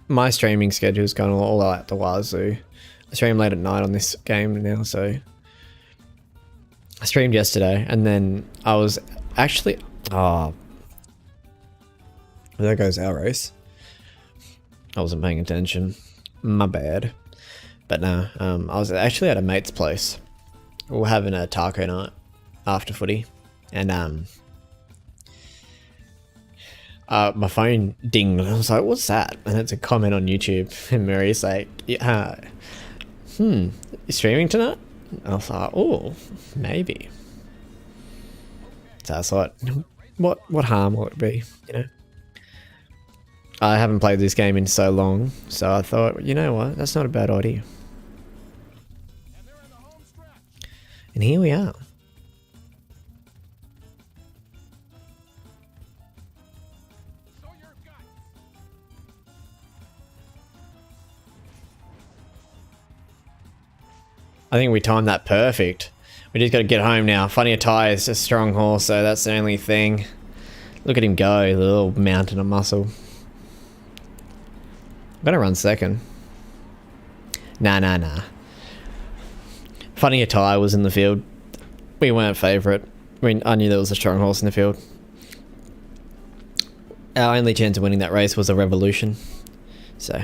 My streaming schedule's gone all out the wazoo. I stream late at night on this game now, so I streamed yesterday, and then I was actually... Oh, there goes our race. I wasn't paying attention. My bad. But no, I was actually at a mate's place. We were having a taco night after footy, and my phone dinged, and I was like, "What's that?" And it's a comment on YouTube, and Mary's like, "Yeah, you streaming tonight?" And I was like, "Oh, maybe." So I thought, what harm will it be, you know? I haven't played this game in so long, so I thought, you know what, that's not a bad idea. And they're in the home stretch. And here we are. Show your guts. I think we timed that perfect. We just got to get home now. Funny Attire is a strong horse, so that's the only thing. Look at him go, the little mountain of muscle. I'm gonna run second. Nah. Funny Attire was in the field. We weren't favourite. I mean, I knew there was a strong horse in the field. Our only chance of winning that race was a Revolution. So...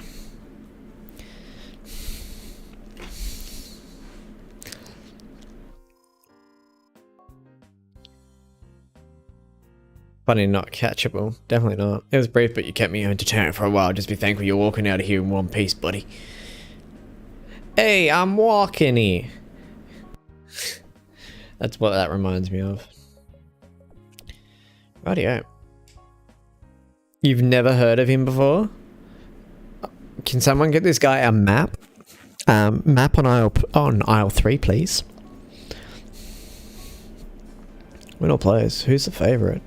funny, not catchable. Definitely not. It was brief, but you kept me entertained for a while. Just be thankful you're walking out of here in one piece, buddy. Hey, I'm walking here. That's what that reminds me of. Rightio. You've never heard of him before? Can someone get this guy a map? Map on aisle 3, please. We're not players. Who's the favourite?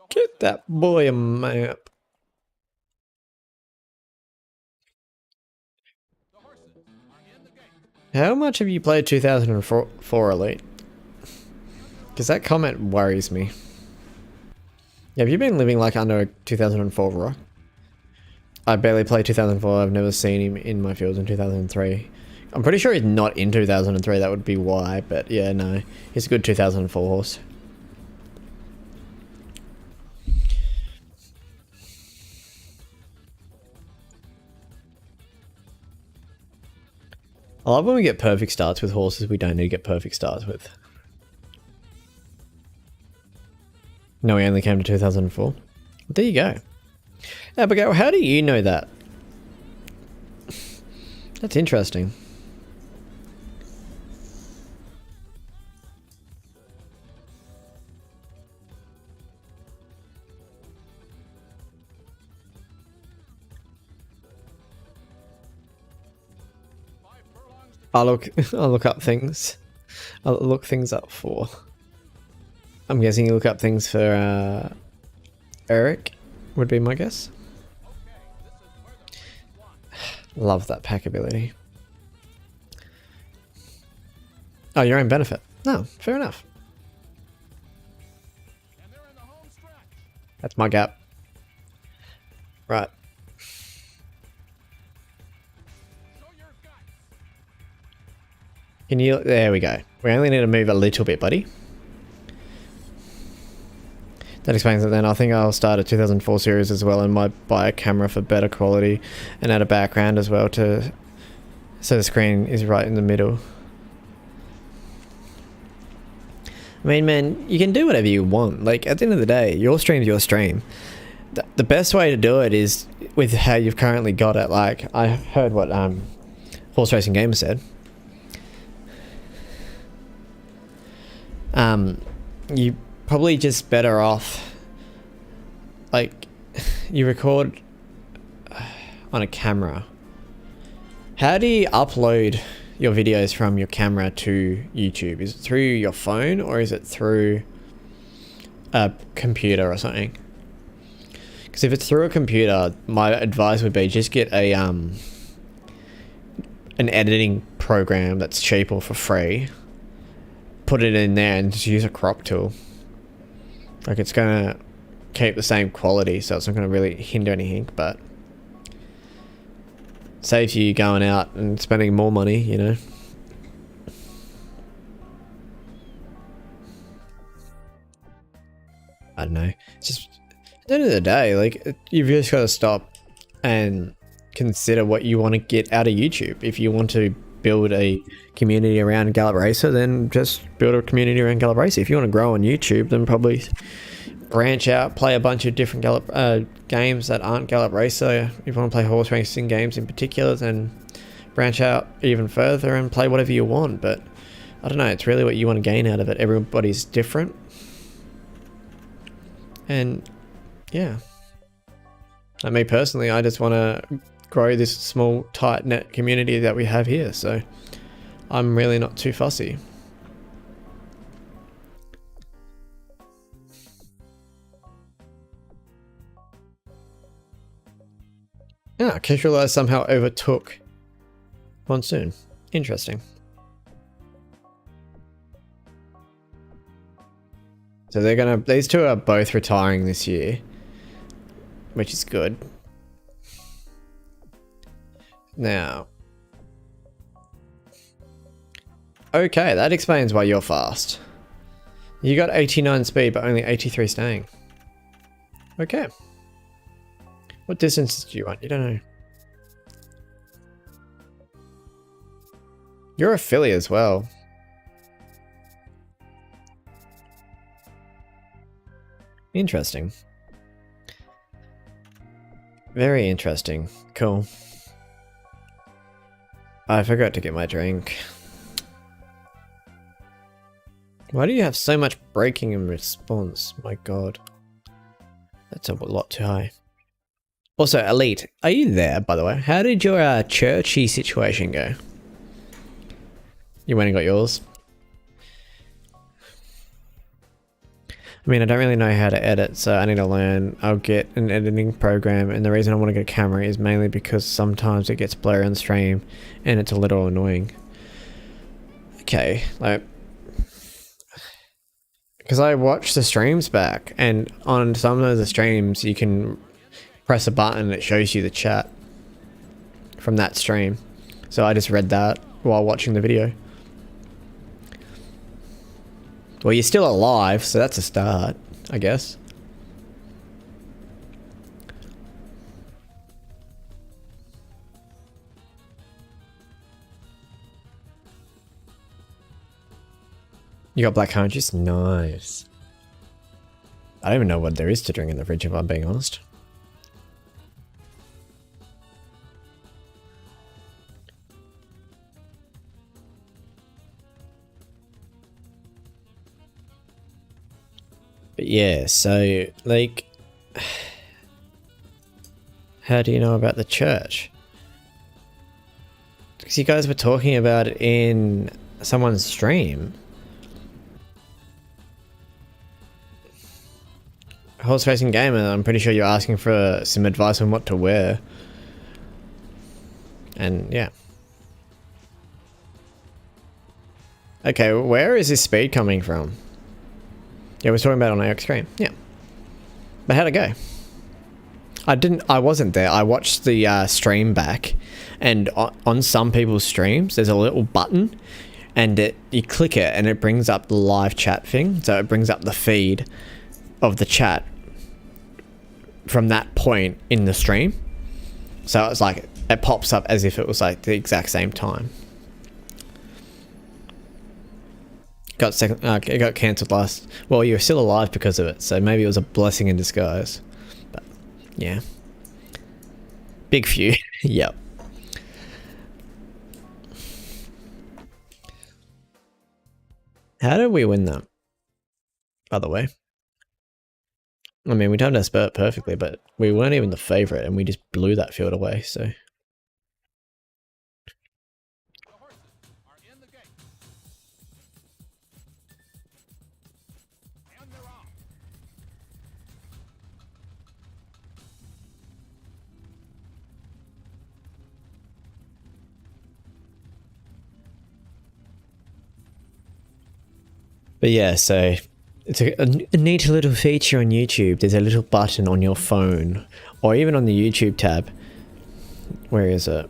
Get that boy a map. The horses are in the gate. How much have you played 2004 Elite? Because that comment worries me. Yeah, have you been living like under a 2004 rock? I barely played 2004. I've never seen him in my fields in 2003. I'm pretty sure he's not in 2003. That would be why. But yeah, no. He's a good 2004 horse. I love when we get perfect starts with horses we don't need to get perfect starts with. No, we only came to 2004. There you go. Abigail, how do you know that? That's interesting. I'll look up things. I'll look things up for. I'm guessing you look up things for Eric, would be my guess. Love that pack ability. Oh, your own benefit. No, fair enough. And they're in the home stretch. That's my gap. Right. Show your guts. Can you... There we go. We only need to move a little bit, buddy. That explains it then. I think I'll start a 2004 series as well and might buy a camera for better quality and add a background as well to... So the screen is right in the middle. I mean, man, you can do whatever you want. Like, at the end of the day, your stream's your stream. The best way to do it is with how you've currently got it. Like, I heard what Horse Racing Gamer said. You probably just better off, like, you record on a camera. How do you upload your videos from your camera to YouTube? Is it through your phone or is it through a computer or something? Because if it's through a computer, my advice would be just get a an editing program that's cheap or for free. Put it in there and just use a crop tool. Like, it's gonna keep the same quality, so it's not gonna really hinder anything, but saves you going out and spending more money, you know. I don't know. It's just, at the end of the day, like, you've just got to stop and consider what you want to get out of YouTube. If you want to build a community around Gallop Racer, then just build a community around Gallop Racer. If you want to grow on YouTube, then probably branch out, play a bunch of different Gallop games that aren't Gallop Racer. If you want to play horse racing games in particular, then branch out even further and play whatever you want. But I don't know, it's really what you want to gain out of it. Everybody's different. And yeah, like me personally, I just want to grow this small tight net community that we have here, so I'm really not too fussy. Yeah, Casualize somehow overtook Monsoon. Interesting. So these two are both retiring this year, which is good. Now, okay, that explains why you're fast. You got 89 speed, but only 83 staying. Okay. What distances do you want? You don't know. You're a filly as well. Interesting. Very interesting. Cool. I forgot to get my drink. Why do you have so much braking in response? My god. That's a lot too high. Also, Elite, are you there, by the way? How did your churchy situation go? You went and got yours? I mean, I don't really know how to edit, so I need to learn. I'll get an editing program, and the reason I want to get a camera is mainly because sometimes it gets blurry on stream, and it's a little annoying. Okay, like, because I watch the streams back, and on some of the streams, you can press a button that shows you the chat from that stream. So I just read that while watching the video. Well, you're still alive, so that's a start, I guess. You got black currant juice? Nice. I don't even know what there is to drink in the fridge, if I'm being honest. But yeah, so, like, how do you know about the church? Because you guys were talking about it in someone's stream. Horse Racing Gamer, I'm pretty sure you're asking for some advice on what to wear. And, yeah. Okay, where is this speed coming from? Yeah, we're talking about it on AX screen. Yeah. But how'd it go? I wasn't there. I watched the stream back, and on some people's streams, there's a little button, and you click it, and it brings up the live chat thing. So it brings up the feed of the chat from that point in the stream. So it's like, it pops up as if it was like the exact same time. Got second. It got cancelled last. Well, you were still alive because of it, so maybe it was a blessing in disguise. But yeah, big few. Yep. How did we win that? By the way, I mean we timed our spurt perfectly, but we weren't even the favorite, and we just blew that field away. So. The horses are in the gate. And they're off. But yeah, so it's a neat little feature on YouTube. There's a little button on your phone, or even on the YouTube tab. Where is it?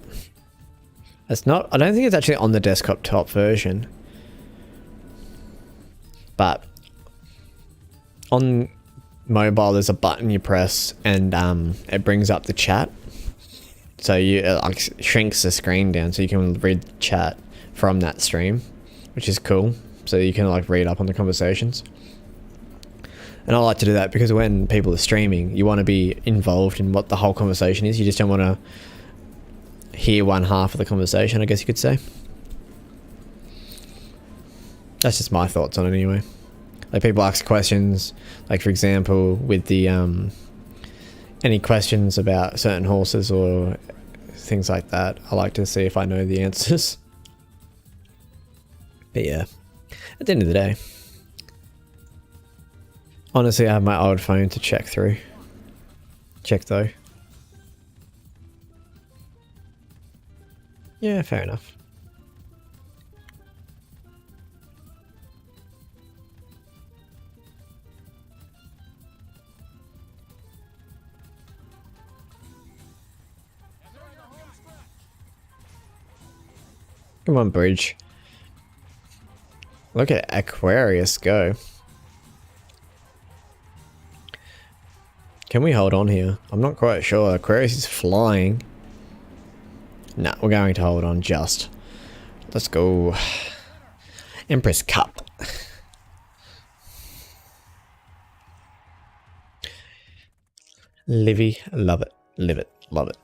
It's not. I don't think it's actually on the desktop top version. But on mobile, there's a button you press, and it brings up the chat. So it like shrinks the screen down, so you can read the chat from that stream, which is cool. So you can like read up on the conversations. And I like to do that because when people are streaming, you want to be involved in what the whole conversation is. You just don't want to hear one half of the conversation, I guess you could say. That's just my thoughts on it anyway. Like people ask questions, like for example, with the any questions about certain horses or things like that, I like to see if I know the answers. But yeah. At the end of the day, honestly, I have my old phone to check through. Check though. Yeah, fair enough. Come on, Bridge. Look at Aquarius go. Can we hold on here? I'm not quite sure. Aquarius is flying. Nah, we're going to hold on just. Let's go. Empress Cup. Livy, love it. Live it, love it.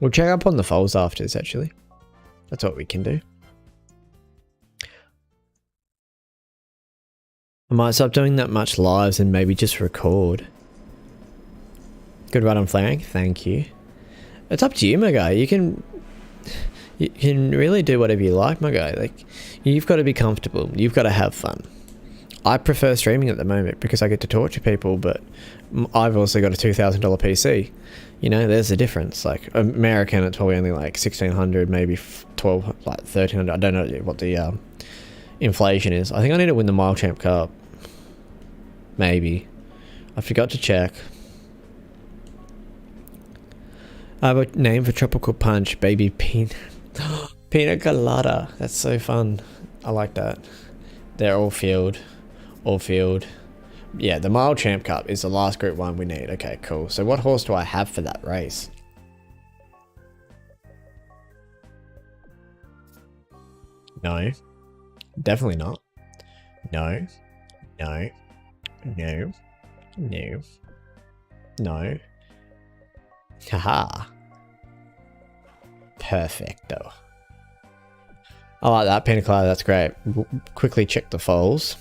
We'll check up on the foals after this, actually. That's what we can do. I might stop doing that much lives and maybe just record. Good run on flank, thank you. It's up to you, my guy. You can really do whatever you like, my guy. Like, you've got to be comfortable. You've got to have fun. I prefer streaming at the moment because I get to torture people, but I've also got a $2,000 PC. You know, there's a difference. Like American, it's probably only like 1,600, maybe 12, like 1,300. I don't know what the inflation is. I think I need to win the Mile Champ Cup. Maybe. I forgot to check. I have a name for Tropical Punch, baby Pina Colada. That's so fun. I like that. They're all field. All field. Yeah, the Mile Champ Cup is the last Group 1 we need. Okay, cool. So what horse do I have for that race? No. Definitely not. No. No. No. No. No. Haha. Perfecto. I like that. Pina Colada, that's great. We'll quickly check the foals.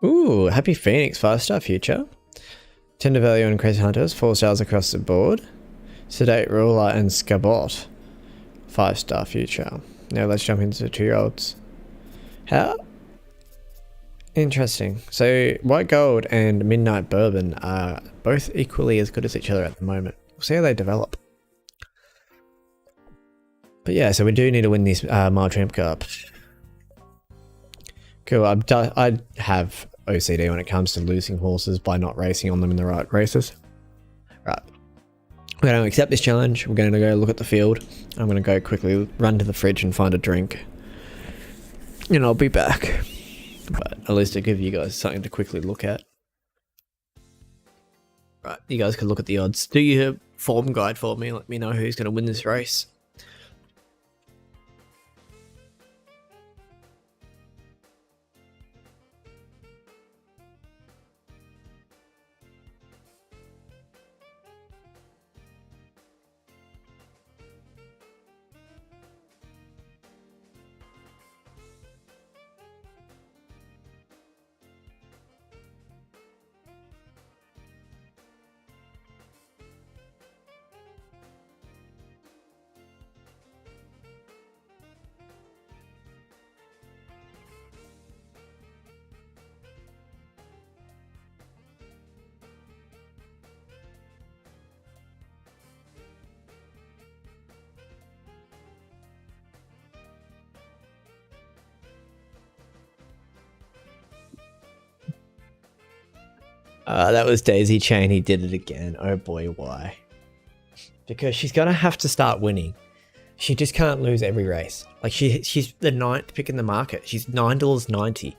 Ooh, Happy Phoenix, 5-star future. Tender Value and Crazy Hunters, 4 stars across the board. Sedate Ruler and Scabot, 5-star future. Now let's jump into the 2-year-olds. How? Interesting. So White Gold and Midnight Bourbon are both equally as good as each other at the moment. We'll see how they develop. But yeah, so we do need to win this Mile Champ Cup. Cool. I have OCD when it comes to losing horses by not racing on them in the right races. Right. We're going to accept this challenge. We're going to go look at the field. I'm going to go quickly run to the fridge and find a drink. and I'll be back. But at least I give you guys something to quickly look at. Right, you guys can look at the odds. Do your form guide for me. Let me know who's going to win this race. That was Daisy Chain. He did it again. Oh boy, why? Because she's gonna have to start winning. She just can't lose every race. Like she's the 9th pick in the market. She's $9.90.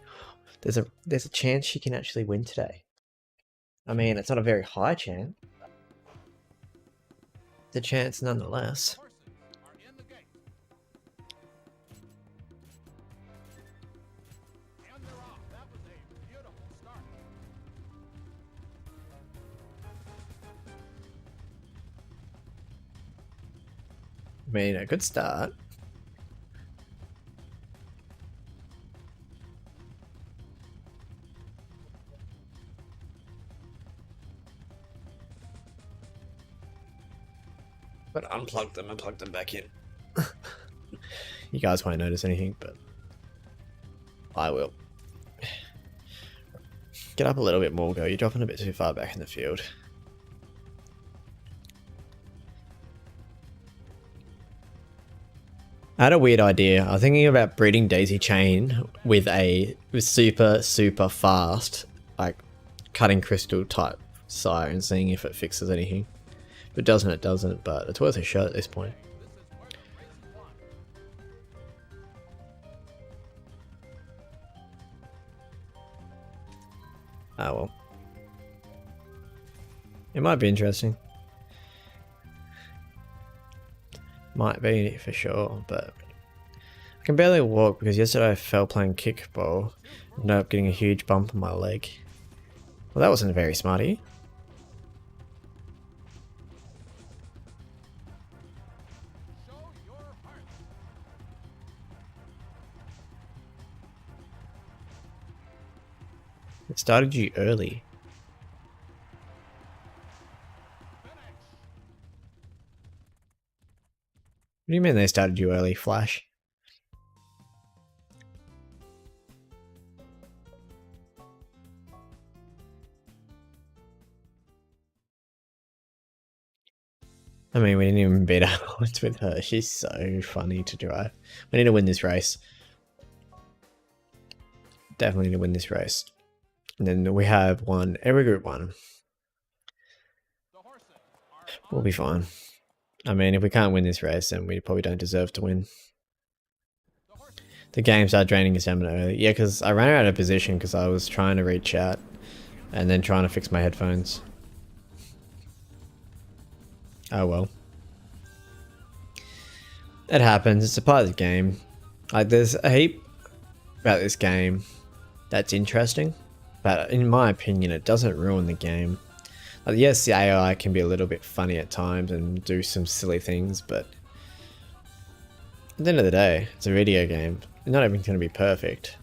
There's a chance she can actually win today. I mean, it's not a very high chance. The chance nonetheless. I mean, a good start. But unplug them and plug them back in. You guys won't notice anything, but I will. Get up a little bit more, Go. You're dropping a bit too far back in the field. I had a weird idea. I was thinking about breeding Daisy Chain with super fast, like cutting crystal type sire and seeing if it fixes anything. If it doesn't, it doesn't, but it's worth a shot at this point. Ah well. It might be interesting. Might be for sure, but I can barely walk because yesterday I fell playing kickball. Ended up getting a huge bump on my leg. Well, that wasn't very smart of you. It started you early. What do you mean they started you early, Flash? I mean, we didn't even beat our odds with her. She's so funny to drive. We need to win this race. Definitely need to win this race. And then we have one, every group one. We'll be fine. I mean, if we can't win this race, then we probably don't deserve to win. The game started draining your stamina early. Yeah, because I ran out of position because I was trying to read chat and then trying to fix my headphones. Oh well. It happens. It's a part of the game. Like, there's a heap about this game that's interesting, but in my opinion, it doesn't ruin the game. Like, yes, the AI can be a little bit funny at times and do some silly things, but at the end of the day, it's a video game. Not everything's going to be perfect.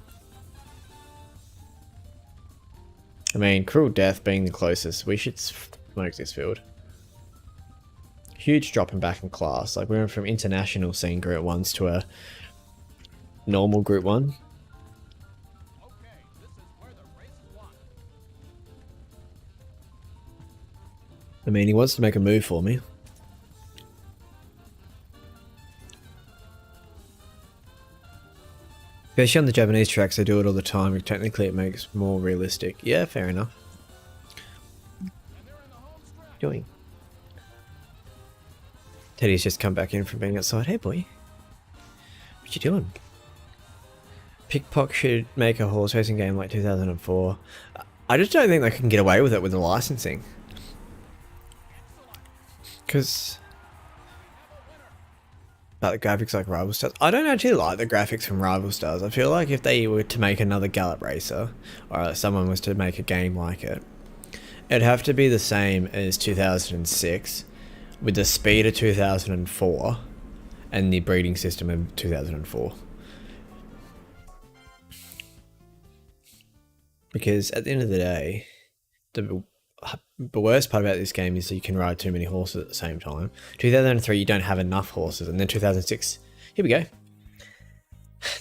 I mean, Cruel Death being the closest, we should smoke this field. Huge dropping back in class. Like, we went from international scene group 1s to a normal group 1. I mean, he wants to make a move for me. Especially on the Japanese tracks, they do it all the time. Technically, it makes more realistic. Yeah, fair enough. What are you doing? Teddy's just come back in from being outside. Hey, boy. What you doing? Pickpock should make a horse racing game like 2004. I just don't think they can get away with it with the licensing. Because the graphics like Rival Stars. I don't actually like the graphics from Rival Stars. I feel like if they were to make another Gallop racer, or someone was to make a game like it, it'd have to be the same as 2006, with the speed of 2004, and the breeding system of 2004. Because at the end of the day, the worst part about this game is that you can ride too many horses at the same time. 2003, you don't have enough horses, and then 2006, here we go.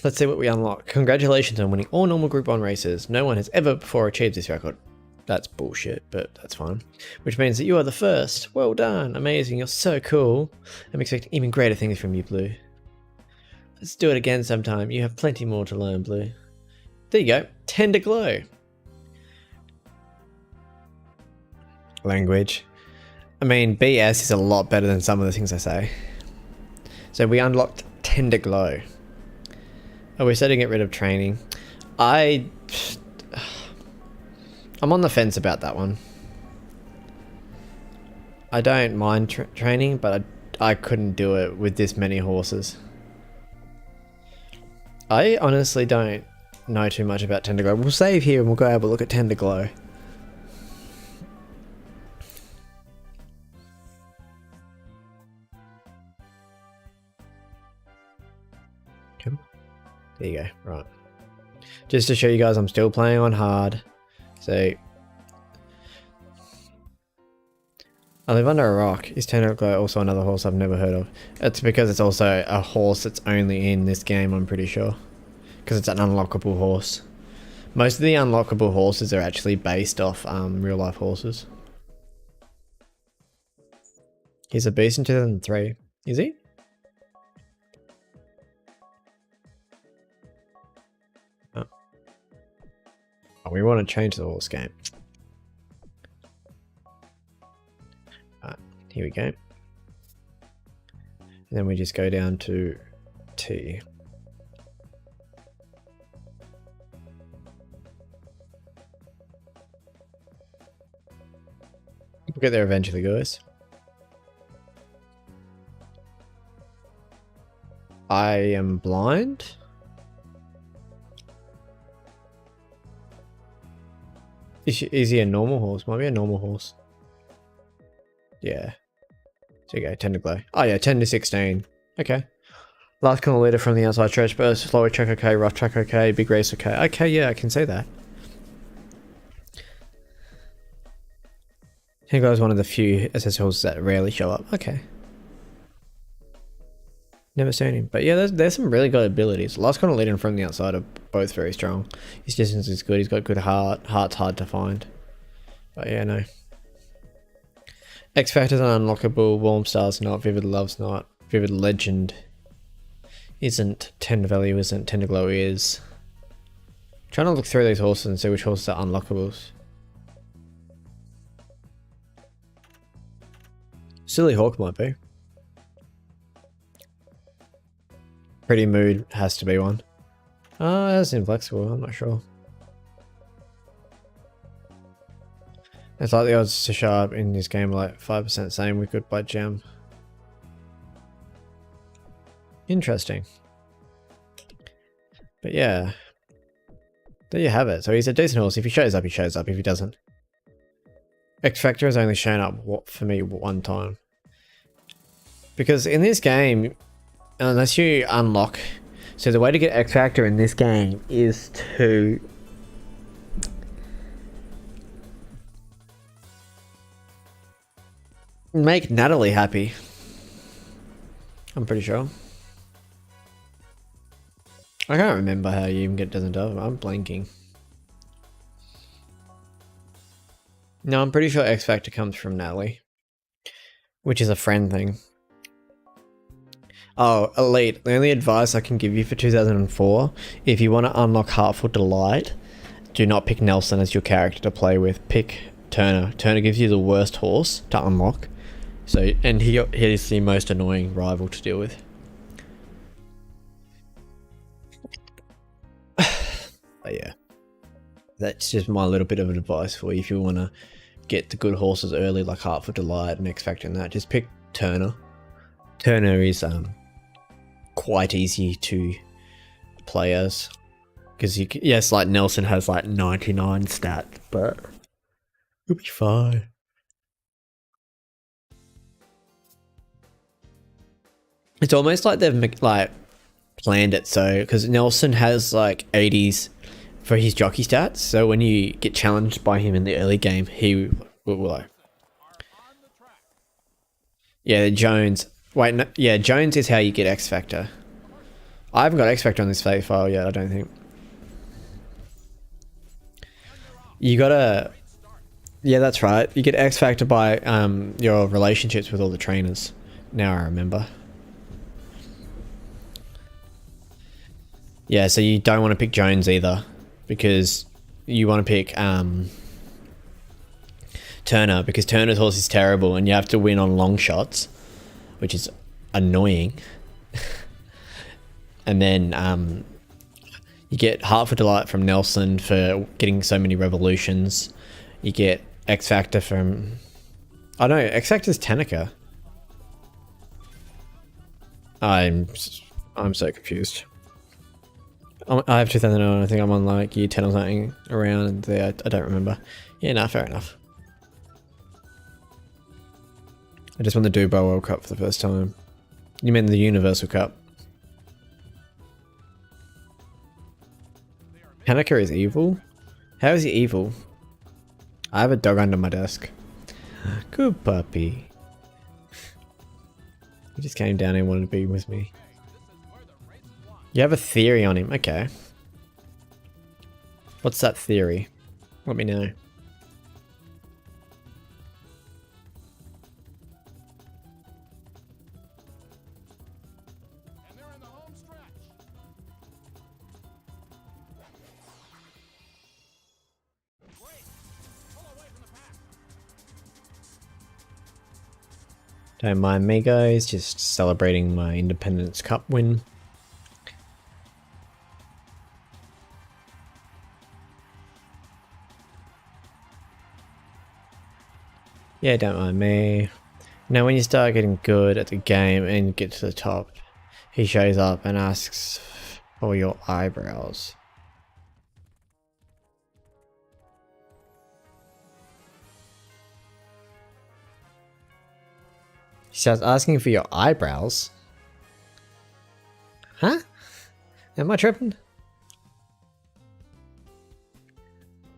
Let's see what we unlock. Congratulations on winning all normal Group 1 races. No one has ever before achieved this record. That's bullshit, but that's fine. Which means that you are the first. Well done. Amazing. You're so cool. I'm expecting even greater things from you, Blue. Let's do it again sometime. You have plenty more to learn, Blue. There you go. Tender Glow. Language. I mean, BS is a lot better than some of the things I say. So we unlocked Tender Glow. Oh, we're starting to get rid of training. I'm on the fence about that one. I don't mind training, but I couldn't do it with this many horses. I honestly don't know too much about Tender Glow. We'll save here and we'll go have a look at Tender Glow. There you go, right. Just to show you guys I'm still playing on hard. So I live under a rock. Is Tender Glow also another horse I've never heard of? It's because it's also a horse that's only in this game, I'm pretty sure. Because it's an unlockable horse. Most of the unlockable horses are actually based off real life horses. He's a beast in 2003. Is he? We want to change the horse game. Alright, here we go. And then we just go down to T. We'll get there eventually, guys. I am blind. Is he a normal horse? Might be a normal horse. Yeah. So you go, Tender Glow. Oh yeah, 10 to 16. Okay. Last corner leader from the outside stretch burst, slower track okay, rough track okay, big race okay. Okay, yeah, I can see that. Here goes one of the few SS horses that rarely show up. Okay. Never seen him. But yeah, there's some really good abilities. Last corner leader and from the outside are both very strong. His distance is good. He's got good heart. Heart's hard to find. But yeah, no. X Factor's unlockable. Warm Star's not. Vivid Love's not. Vivid Legend isn't. Tender Value isn't. Tender Glow is. Trying to look through these horses and see which horses are unlockables. Silly Hawk might be. Pretty Mood has to be one. Oh, that's inflexible, I'm not sure. It's like the odds to show up in this game like 5% same with good blood gem. Interesting. But yeah. There you have it. So he's a decent horse. If he shows up, he shows up. If he doesn't. X Factor has only shown up for me one time. Because in this game, unless you unlock... So the way to get X Factor in this game is to... make Natalie happy. I'm pretty sure. I can't remember how you even get doesn't do. I'm blanking. No, I'm pretty sure X Factor comes from Natalie. Which is a friend thing. Oh, Elite. The only advice I can give you for 2004, if you want to unlock Heartful Delight, do not pick Nelson as your character to play with. Pick Turner. Turner gives you the worst horse to unlock. So, and he is the most annoying rival to deal with. But yeah, that's just my little bit of advice for you if you want to get the good horses early, like Heart for Delight and X Factor and that. Just pick Turner. Turner is quite easy to play as, because yes, like Nelson has like 99 stat, but you'll be fine. It's almost like they've like planned it so, because Nelson has like 80s for his jockey stats, so when you get challenged by him in the early game, he will like, yeah, Jones. Wait, no, yeah, Jones is how you get X Factor. I haven't got X Factor on this save file yet, I don't think. You gotta, yeah, that's right. You get X Factor by your relationships with all the trainers. Now I remember. Yeah, so you don't want to pick Jones either, because you want to pick Turner, because Turner's horse is terrible and you have to win on long shots, which is annoying. And then you get Heart for Delight from Nelson for getting so many revolutions. You get X Factor from, I don't know, X Factor's Tanaka. I'm so confused. I have 2009, I think I'm on like year 10 or something around there, I don't remember. Yeah, nah, fair enough. I just won the Dubai World Cup for the first time. You mean the Universal Cup? Tanaka is evil? How is he evil? I have a dog under my desk. Good puppy. He just came down and wanted to be with me. You have a theory on him, okay. What's that theory? Let me know. And they're in the home stretch. Great. Pull away from the pack. Don't mind me, guys, just celebrating my Independence Cup win. Yeah, don't mind me. Now when you start getting good at the game and get to the top, he shows up and asks for your eyebrows. He starts asking for your eyebrows? Huh? Am I tripping?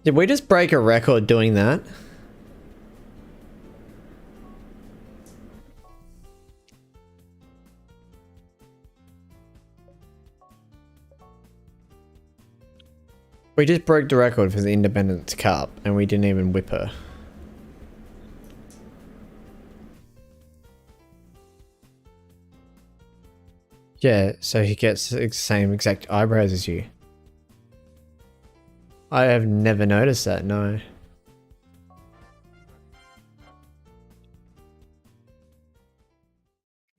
Did we just break a record doing that? We just broke the record for the Independence Cup and we didn't even whip her. Yeah, so he gets the same exact eyebrows as you. I have never noticed that, no.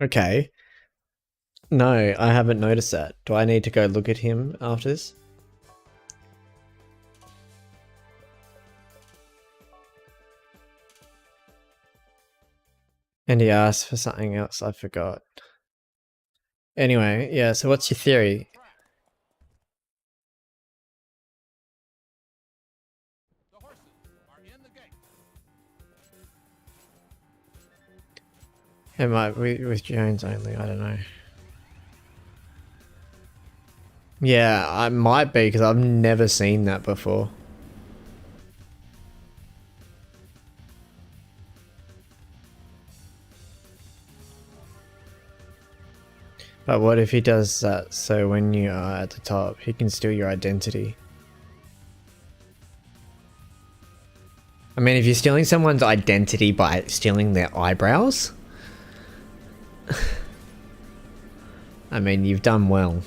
Okay. No, I haven't noticed that. Do I need to go look at him after this? And he asked for something else, I forgot. Anyway, yeah, so what's your theory? The horses are in the gate. It might be with Jones only, I don't know. Yeah, I might be, because I've never seen that before. But what if he does that so when you are at the top, he can steal your identity? I mean, if you're stealing someone's identity by stealing their eyebrows, I mean, you've done well.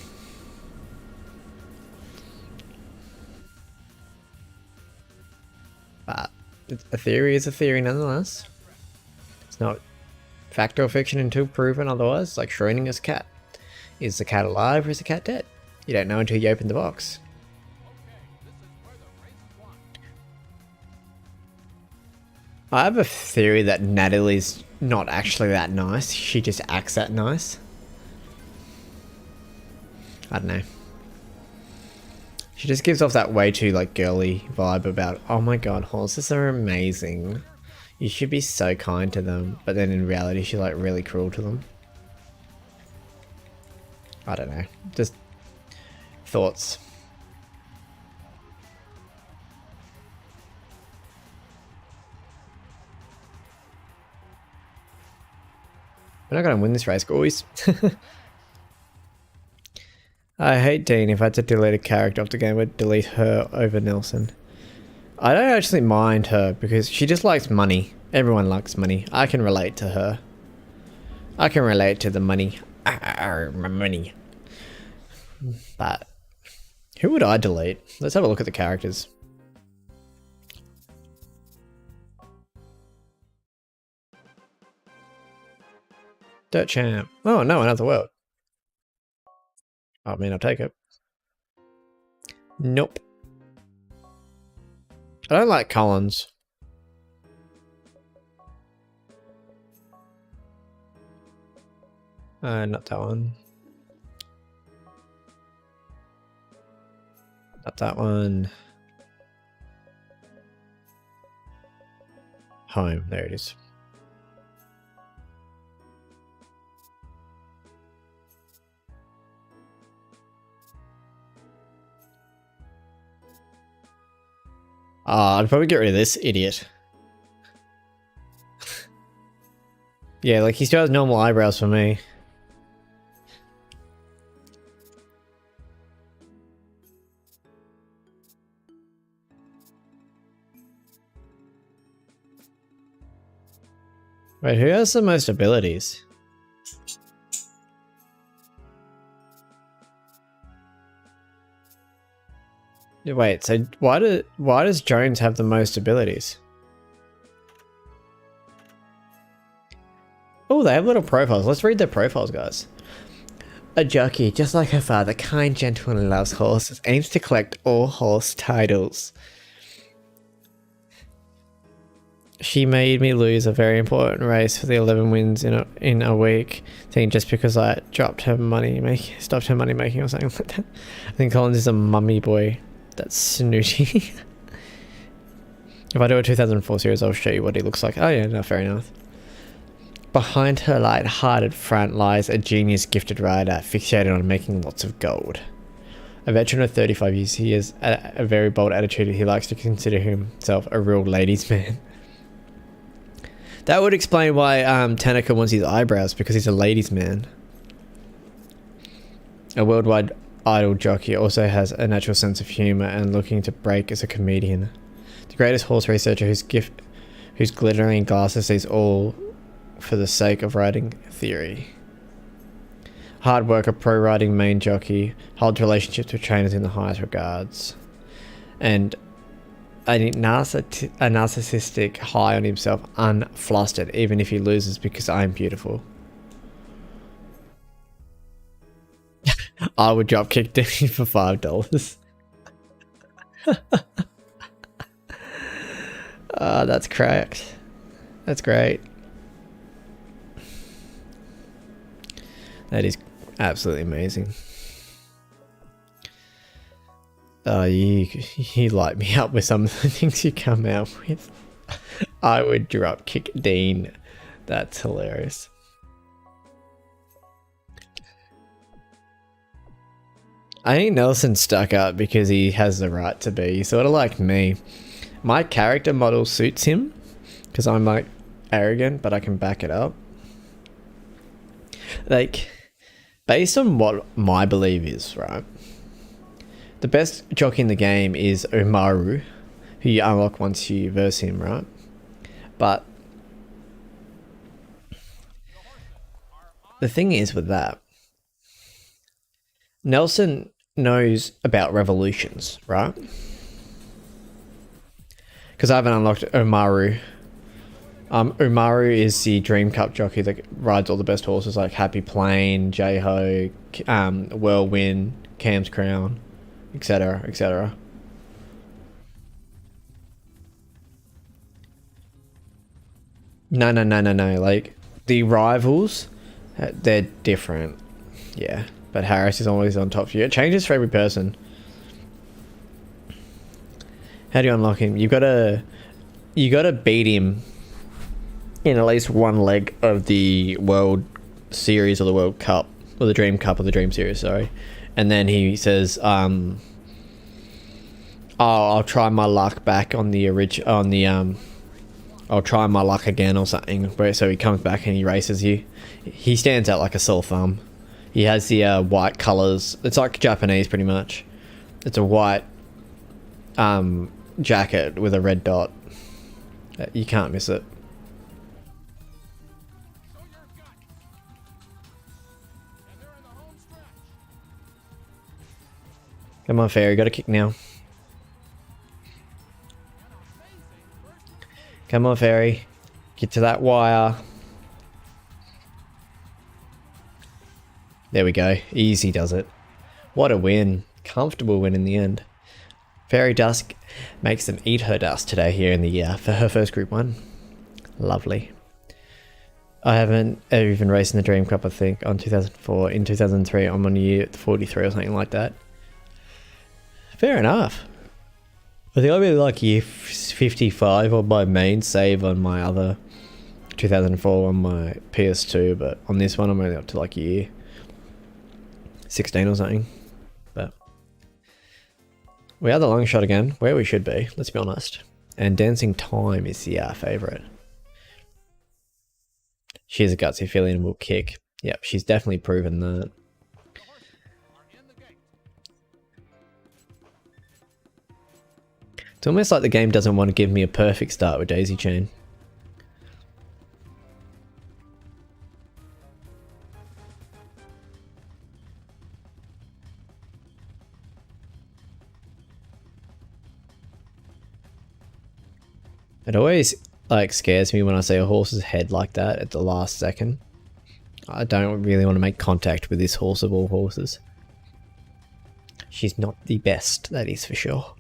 But a theory is a theory nonetheless. It's not fact or fiction until proven otherwise, like Schrodinger's cat. Is the cat alive or is the cat dead? You don't know until you open the box. I have a theory that Natalie's not actually that nice. She just acts that nice. I don't know. She just gives off that way too like girly vibe about, oh my god, horses are amazing. You should be so kind to them. But then in reality, she's like really cruel to them. I don't know. Just thoughts. We're not going to win this race, boys. I hate Dean. If I had to delete a character off the game, I'd delete her over Nelson. I don't actually mind her because she just likes money. Everyone likes money. I can relate to her. I can relate to the money. My money. But who would I delete? Let's have a look at the characters. Dirt Champ. Oh no, another world. I mean, I'll take it. Nope. I don't like Collins. Not that one. Not that one. Home. There it is. I'd probably get rid of this idiot. Yeah, like he still has normal eyebrows for me. Wait, who has the most abilities? Wait, so why does Jones have the most abilities? Oh, they have little profiles. Let's read their profiles, guys. A jockey, just like her father, kind, gentle, and loves horses, aims to collect all horse titles. She made me lose a very important race for the 11 wins in a week. I think just because I stopped her money making or something like that. I think Collins is a mummy boy. That's snooty. If I do a 2004 series, I'll show you what he looks like. Oh yeah, no, fair enough. Behind her light-hearted front lies a genius gifted rider, fixated on making lots of gold. A veteran of 35 years, he has a very bold attitude. He likes to consider himself a real ladies' man. That would explain why Tanaka wants his eyebrows, because he's a ladies' man. A worldwide idol jockey, also has a natural sense of humour and looking to break as a comedian. The greatest horse researcher whose glittering glasses sees all for the sake of riding theory. Hard worker, pro riding main jockey, holds relationships with trainers in the highest regards. And a narcissistic, high on himself, unflustered, even if he loses, because I'm beautiful. I would drop kick Dean for $5. That's correct. That's great. That is absolutely amazing. You light me up with some of the things you come out with. I would drop kick Dean. That's hilarious. I think Nelson stuck up because he has the right to be. Sort of like me. My character model suits him because I'm like arrogant, but I can back it up. Like, based on what my belief is, right? The best jockey in the game is Umaru, who you unlock once you verse him, right? But the thing is with that, Nelson knows about revolutions, right? Because I haven't unlocked Umaru. Umaru is the Dream Cup jockey that rides all the best horses like Happy Plain, J-Ho, Whirlwind, Cam's Crown, etc, etc. No. Like, the rivals, they're different. Yeah, but Harris is always on top of you. It changes for every person. How do you unlock him? You gotta beat him in at least one leg of the World Series or the World Cup or the Dream Cup or the Dream Series. Sorry, and then he says, I'll try my luck back on the I'll try my luck again or something. So he comes back and he races you. He stands out like a sore thumb. He has the white colors. It's like Japanese pretty much. It's a white jacket with a red dot. You can't miss it. Show your guts. And they're in the home stretch. Come on, Fairy, got a kick now. Come on, Fairy. Get to that wire. There we go. Easy does it. What a win. Comfortable win in the end. Fairy Dusk makes them eat her dust today here in the year for her first Group 1. Lovely. I haven't even raced in the Dream Cup, I think, on 2004. In 2003, I'm on year 43 or something like that. Fair enough. I think I'll be like year 55 on my main save on my other 2004 on my PS2, but on this one I'm only up to like year 16 or something. But we are the long shot again, where we should be, let's be honest. And Dancing Time is the favourite. She has a gutsy feeling and will kick. Yep, she's definitely proven that. It's almost like the game doesn't want to give me a perfect start with Daisy Chain. It always like scares me when I see a horse's head like that at the last second. I don't really want to make contact with this horse of all horses. She's not the best, that is for sure.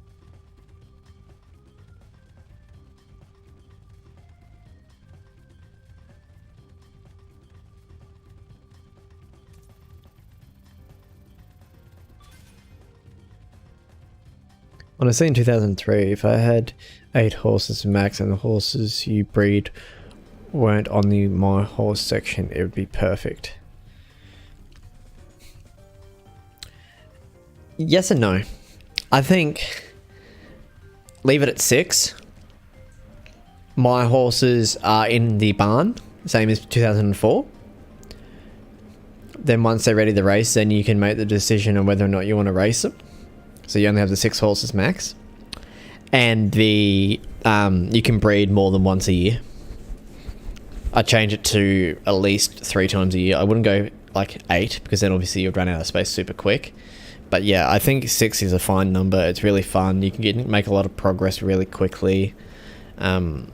Honestly, in 2003, if I had 8 horses max and the horses you breed weren't on the My Horse section, it would be perfect. Yes and no. I think leave it at 6. My horses are in the barn, same as 2004. Then once they're ready to race, then you can make the decision on whether or not you want to race them. So you only have the 6 horses max, and the you can breed more than once a year. I change it to at least 3 times a year. I wouldn't go like 8 because then obviously you'd run out of space super quick. But yeah, I think 6 is a fine number. It's really fun. You can make a lot of progress really quickly. For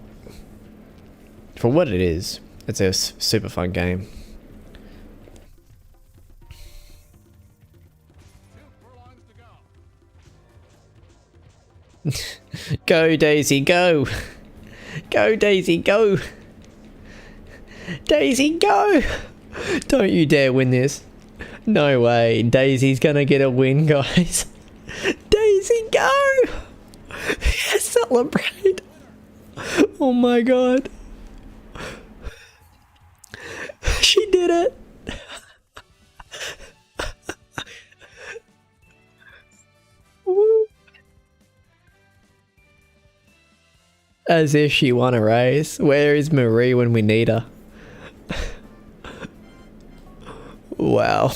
what it is, it's a super fun game. Go, Daisy, go! Go, Daisy, go! Daisy, go! Don't you dare win this. No way. Daisy's gonna get a win, guys. Daisy, go! Yes, celebrate! Oh my god. She did it! Woo. As if she won a race. Where is Marie when we need her? Wow.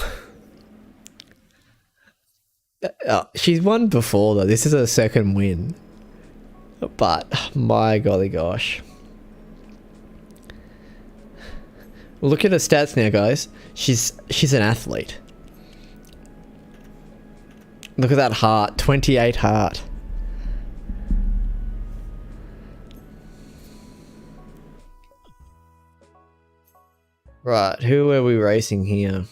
She's won before though. This is her second win. But my golly gosh. Look at her stats now, guys. She's an athlete. Look at that heart. 28 heart. Right, who are we racing here?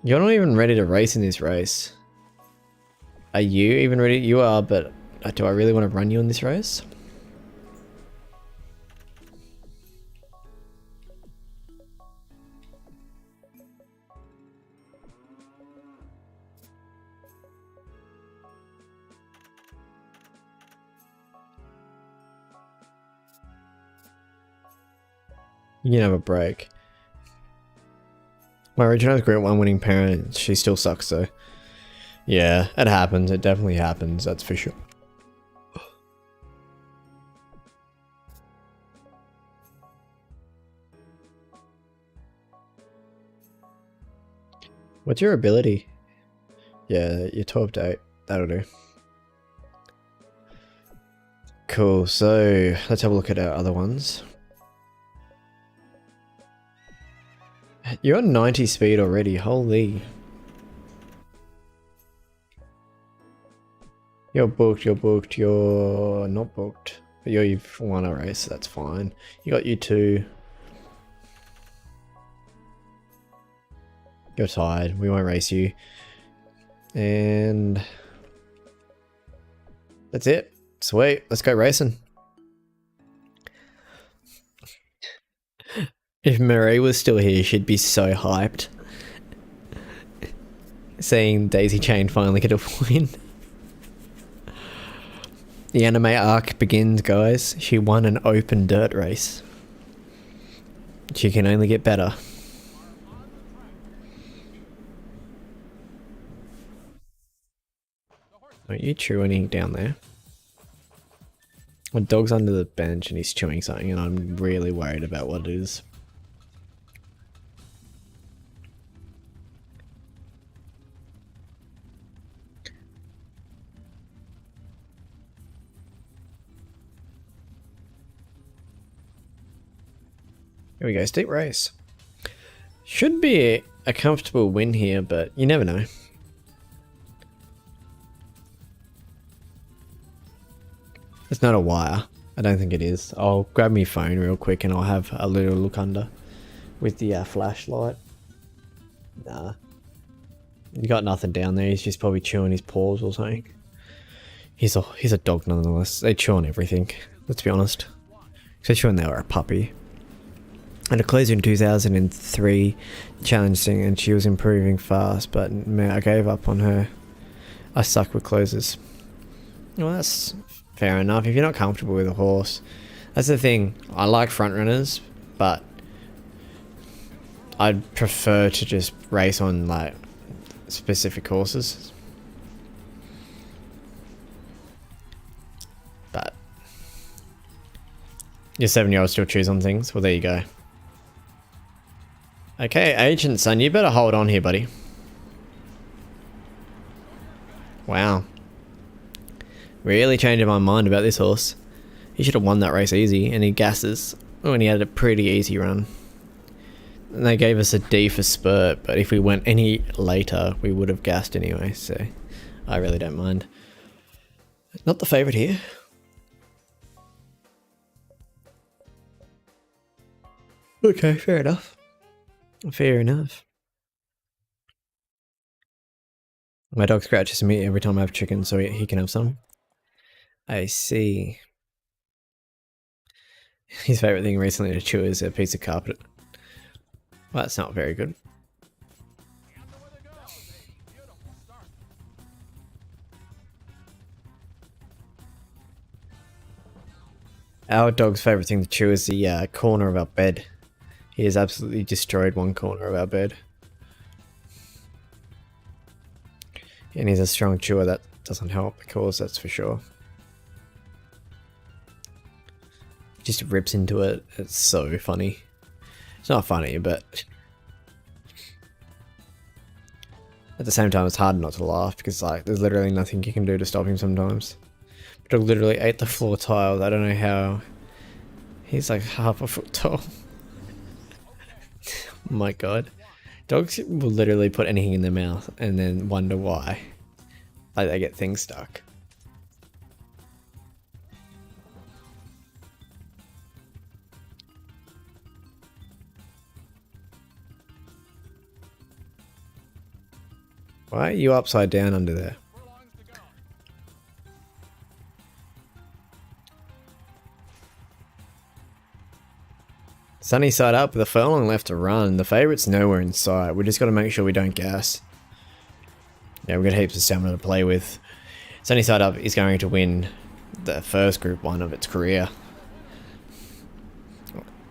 You're not even ready to race in this race. Are you even ready? You are, but do I really want to run you in this race? You can have a break. My original Group 1 winning parent, she still sucks though. Yeah, it happens. It definitely happens. That's for sure. What's your ability? Yeah, you're 12 to 8. That'll do. Cool, so let's have a look at our other ones. You're on 90 speed already, holy. You're booked, you're not booked. But you've won a race, that's fine. You got U2. You're tired, we won't race you. And that's it. Sweet, let's go racing. If Marie was still here, she'd be so hyped. Seeing Daisy Chain finally get a win. The anime arc begins, guys. She won an open dirt race. She can only get better. Don't you chew anything down there? My dog's under the bench and he's chewing something and I'm really worried about what it is. Here we go, steep race. Should be a comfortable win here, but you never know. It's not a wire. I don't think it is. I'll grab my phone real quick and I'll have a little look under with the flashlight. Nah. You got nothing down there. He's just probably chewing his paws or something. He's a dog nonetheless. They chew on everything. Let's be honest. Especially when they were a puppy. And a closer in 2003 challenged thing and she was improving fast, but man, I gave up on her. I suck with closers. Well, that's fair enough. If you're not comfortable with a horse, that's the thing. I like front runners, but I'd prefer to just race on like specific horses. But your 7-year-old still chews on things. Well, there you go. Okay, Agent Son, you better hold on here, buddy. Wow. Really changing my mind about this horse. He should have won that race easy, and he gasses when he had a pretty easy run. And they gave us a D for spurt, but if we went any later, we would have gassed anyway, so I really don't mind. Not the favourite here. Okay, fair enough. Fair enough. My dog scratches me every time I have chicken, so he can have some. I see. His favourite thing recently to chew is a piece of carpet. Well, that's not very good. Our dog's favourite thing to chew is the corner of our bed. He has absolutely destroyed one corner of our bed. And he's a strong chewer, that doesn't help the cause, that's for sure. Just rips into it, it's so funny. It's not funny, but at the same time it's hard not to laugh because like there's literally nothing you can do to stop him sometimes. Dog literally ate the floor tiles, I don't know how. He's like half a foot tall. Oh my god. Dogs will literally put anything in their mouth and then wonder why. Like they get things stuck. Why are you upside down under there? Sunny side up with a furlong left to run. The favourite's nowhere in sight. We just got to make sure we don't gas. Yeah, we've got heaps of stamina to play with. Sunny side up is going to win the first Group 1 of its career.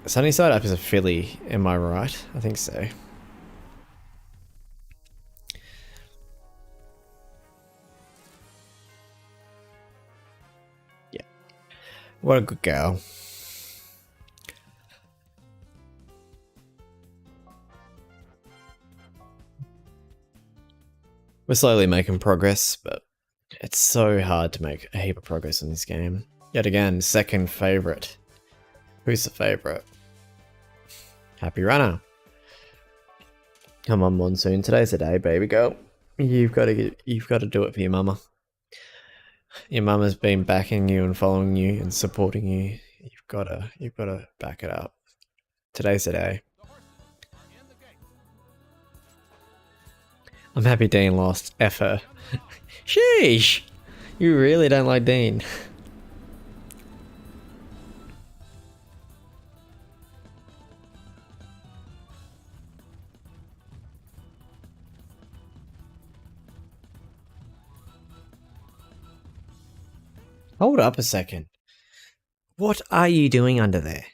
Sunny side up is a filly, am I right? I think so. Yeah. What a good girl. We're slowly making progress, but it's so hard to make a heap of progress in this game. Yet again, second favourite. Who's the favourite? Happy Runner. Come on, Monsoon. Today's the day, baby girl. You've got to do it for your mama. Your mama's been backing you and following you and supporting you. You've got to back it up. Today's the day. I'm happy Dean lost. F her. Sheesh! You really don't like Dean. Hold up a second. What are you doing under there?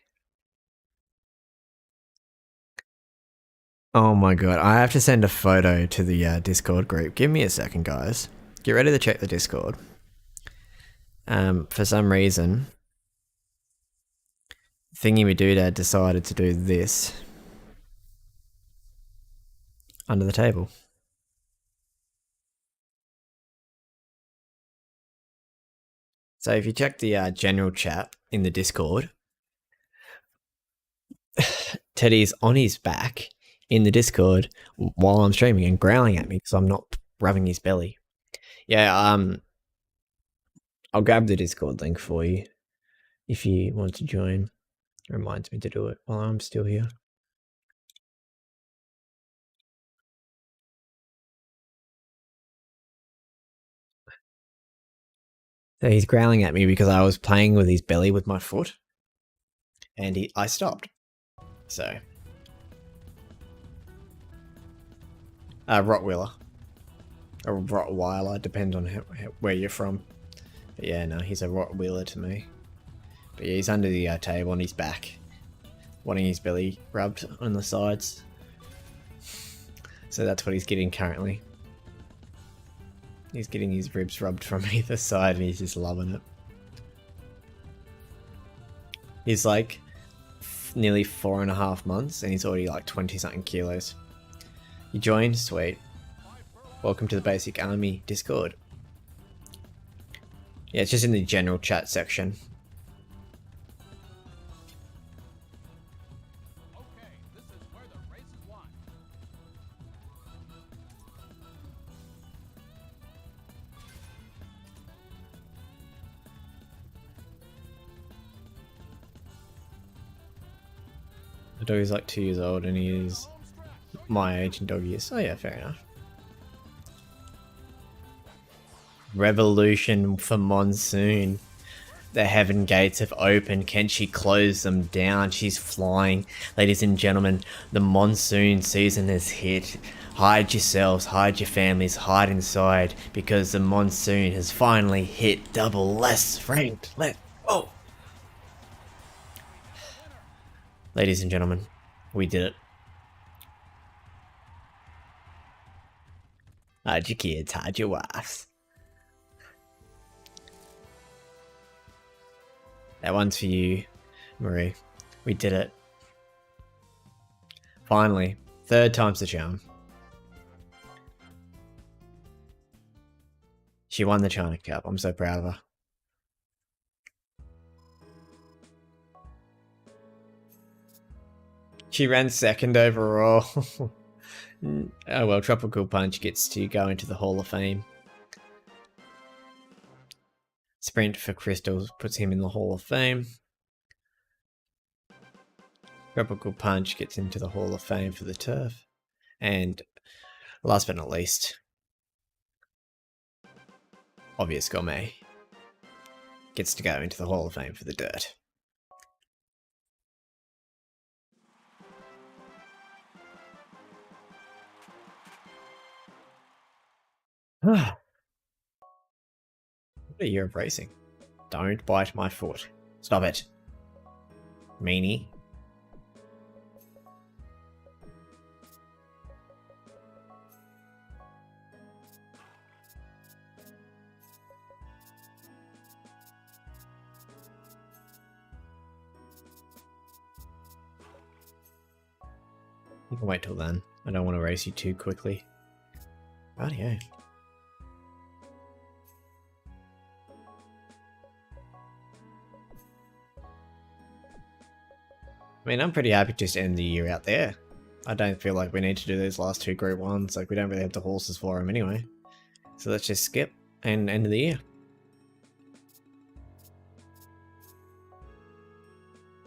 Oh my god, I have to send a photo to the Discord group. Give me a second, guys. Get ready to check the Discord. For some reason, Thingy-me-doodad decided to do this under the table. So if you check the general chat in the Discord, Teddy's on his back in the Discord while I'm streaming and growling at me because I'm not rubbing his belly. Yeah, I'll grab the Discord link for you if you want to join. It reminds me to do it while I'm still here. So he's growling at me because I was playing with his belly with my foot, and I stopped. So, Rockwheeler or Rottweiler, depends on where you're from. But yeah, no, he's a Rottwheeler to me. But yeah, he's under the table on his back, wanting his belly rubbed on the sides. So that's what he's getting currently. He's getting his ribs rubbed from either side and he's just loving it. He's like nearly 4.5 months and he's already like 20 something kilos. You joined? Sweet. Welcome to the Basic Army Discord. Yeah, it's just in the general chat section. The doggy's like 2 years old and he is my age and doggy is. Oh yeah, fair enough. Revolution for Monsoon. The heaven gates have opened. Can she close them down? She's flying. Ladies and gentlemen, the monsoon season has hit. Hide yourselves, hide your families, hide inside because the monsoon has finally hit. Double less ranked. Let's go. Ladies and gentlemen, we did it. Hide your kids, hide your wives. That one's for you, Marie. We did it. Finally, third time's the charm. She won the China Cup. I'm so proud of her. She ran second overall. Oh well, Tropical Punch gets to go into the Hall of Fame. Sprint for Crystals puts him in the Hall of Fame. Tropical Punch gets into the Hall of Fame for the turf. And last but not least, Obvious Gourmet gets to go into the Hall of Fame for the dirt. What a year of racing. Don't bite my foot. Stop it. Meanie. You can wait till then. I don't want to race you too quickly. Rightio. I mean, I'm pretty happy to just end the year out there. I don't feel like we need to do these last two Group 1s, like we don't really have the horses for them anyway. So let's just skip and end of the year.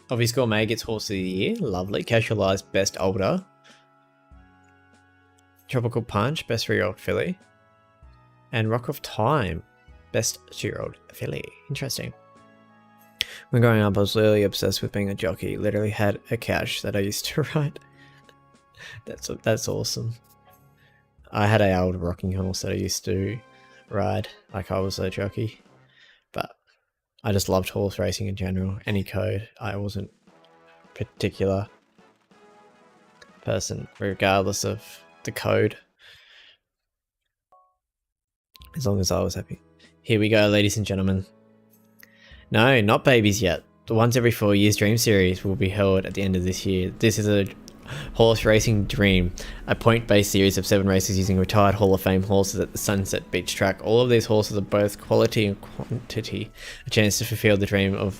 Obvious Gourmet gets Horse of the Year, lovely. Casualized, Best Older. Tropical Punch, Best 3-year-old filly. And Rock of Time, Best 2-year-old filly. Interesting. When growing up, I was literally obsessed with being a jockey. Literally had a couch that I used to ride. That's awesome. I had an old rocking horse that I used to ride, like I was a jockey. But I just loved horse racing in general. Any code, I wasn't a particular person, regardless of the code. As long as I was happy. Here we go, ladies and gentlemen. No, not babies yet. The Once Every 4 Years Dream Series will be held at the end of this year. This is a horse racing dream, a point-based series of 7 races using retired Hall of Fame horses at the Sunset Beach track. All of these horses are both quality and quantity, a chance to fulfill the dream of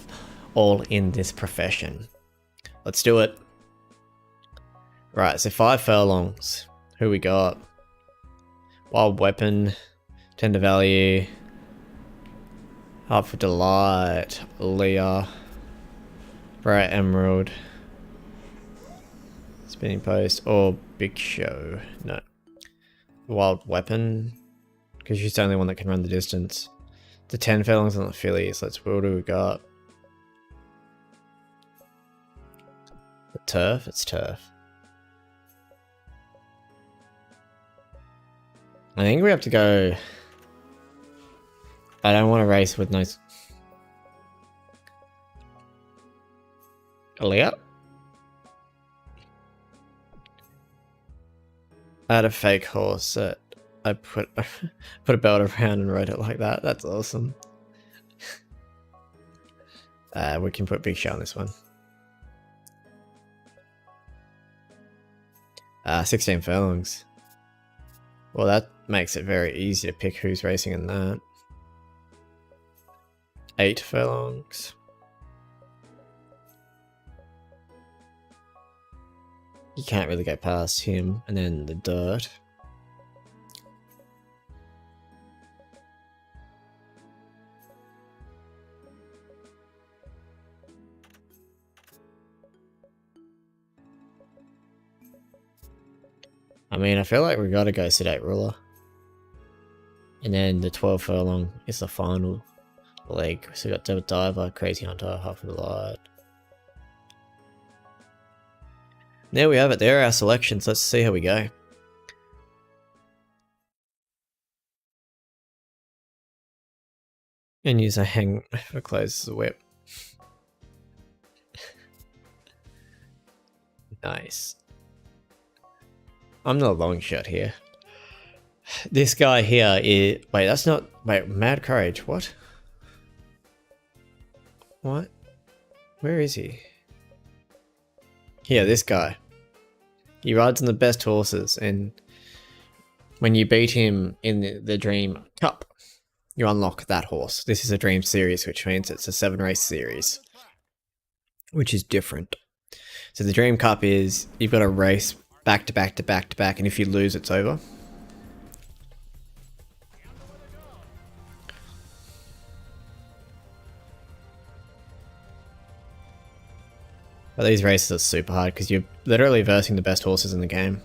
all in this profession. Let's do it. Right, so 5 furlongs. Who we got? Wild Weapon, Tender Value, Heart for Delight, Leah, Bright Emerald, Spinning Post, or Big Show. No. Wild Weapon, because she's the only one that can run the distance. The 10 furlongs on the fillies. What do we got? The turf? It's turf. I think we have to go... I don't want to race with no... Leah? I had a fake horse that I put a belt around and rode it like that. That's awesome. We can put Big Show on this one. 16 furlongs. Well, that makes it very easy to pick who's racing in that. 8 furlongs. You can't really go past him, and then the dirt. I mean, I feel like we gotta go Sedate Ruler. And then the 12 furlong is the final leg. So we got Devil Diver, Crazy Hunter, Half of the Light. There we have it. There are our selections. Let's see how we go. And use a hang for clothes as a whip. Nice. I'm not a long shot here. This guy here is... Wait, that's not... Wait, Mad Courage. What? What? Where is he? Here, this guy. He rides on the best horses, and when you beat him in the Dream Cup, you unlock that horse. This is a Dream Series, which means it's a 7-race series, which is different. So the Dream Cup is, you've got to race back to back to back to back, and if you lose, it's over. But these races are super hard because you're literally versing the best horses in the game.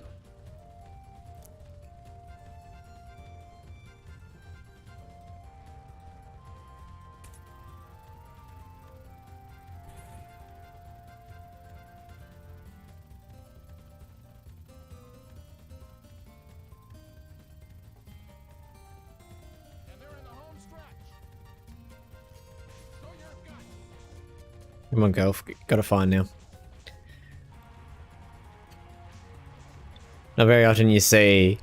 Come on, Gallop. Got to find now. Not very often you see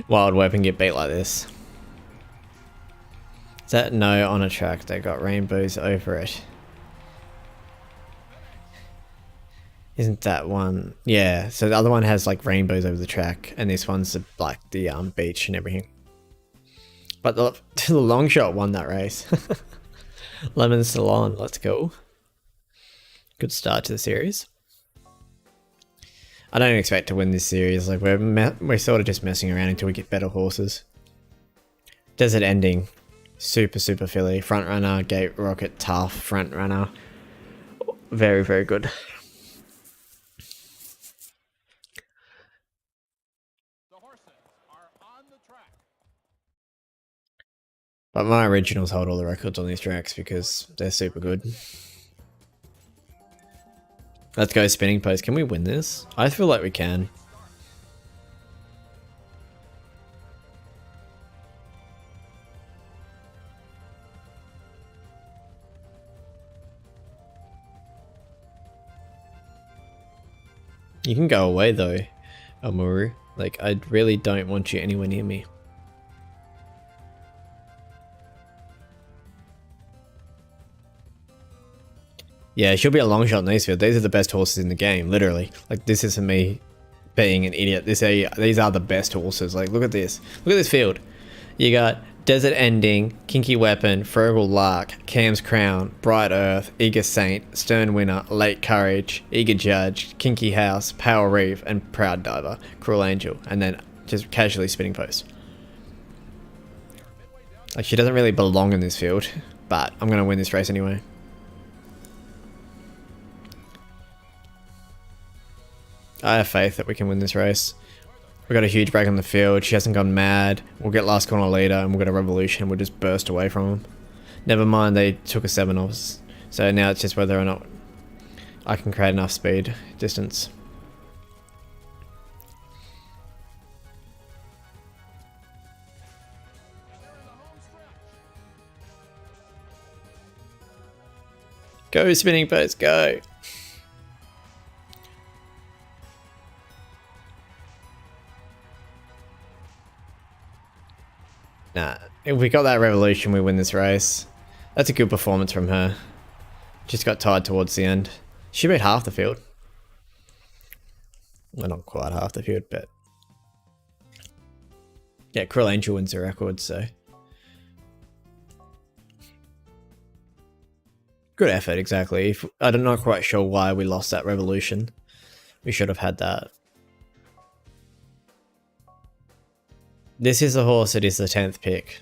Wild Weapon get beat like this. Is that no on a track? They got rainbows over it. Isn't that one? Yeah, so the other one has like rainbows over the track, and this one's like the beach and everything. But the long shot won that race. Lemon Salon, let's go. Good start to the series. I don't expect to win this series. Like we're sort of just messing around until we get better horses. Desert Ending, super filly. Front runner, Gate Rocket, tough. Front runner, very good. The horses are on the track. But my originals hold all the records on these tracks because they're super good. Let's go spinning post. Can we win this? I feel like we can. You can go away though, Amuru. Like, I really don't want you anywhere near me. Yeah, she'll be a long shot in these field. These are the best horses in the game, literally. Like, this isn't me being an idiot. These are the best horses. Like, look at this. Look at this field. You got Desert Ending, Kinky Weapon, Frugal Lark, Cam's Crown, Bright Earth, Eager Saint, Stern Winner, Late Courage, Eager Judge, Kinky House, Power Reef, and Proud Diver, Cruel Angel, and then just casually spinning post. Like, she doesn't really belong in this field, but I'm going to win this race anyway. I have faith that we can win this race. We got a huge break on the field. She hasn't gone mad. We'll get last corner leader and we'll get a revolution. We'll just burst away from them. Never mind, they took a 7 off us. So now it's just whether or not I can create enough speed distance. Go spinning post, go. Nah, if we got that revolution, we win this race. That's a good performance from her. Just got tired towards the end. She made half the field. Well, not quite half the field, but... yeah, Cruel Angel wins the record, so... good effort, exactly. I'm not quite sure why we lost that revolution. We should have had that. This is the horse that is the 10th pick.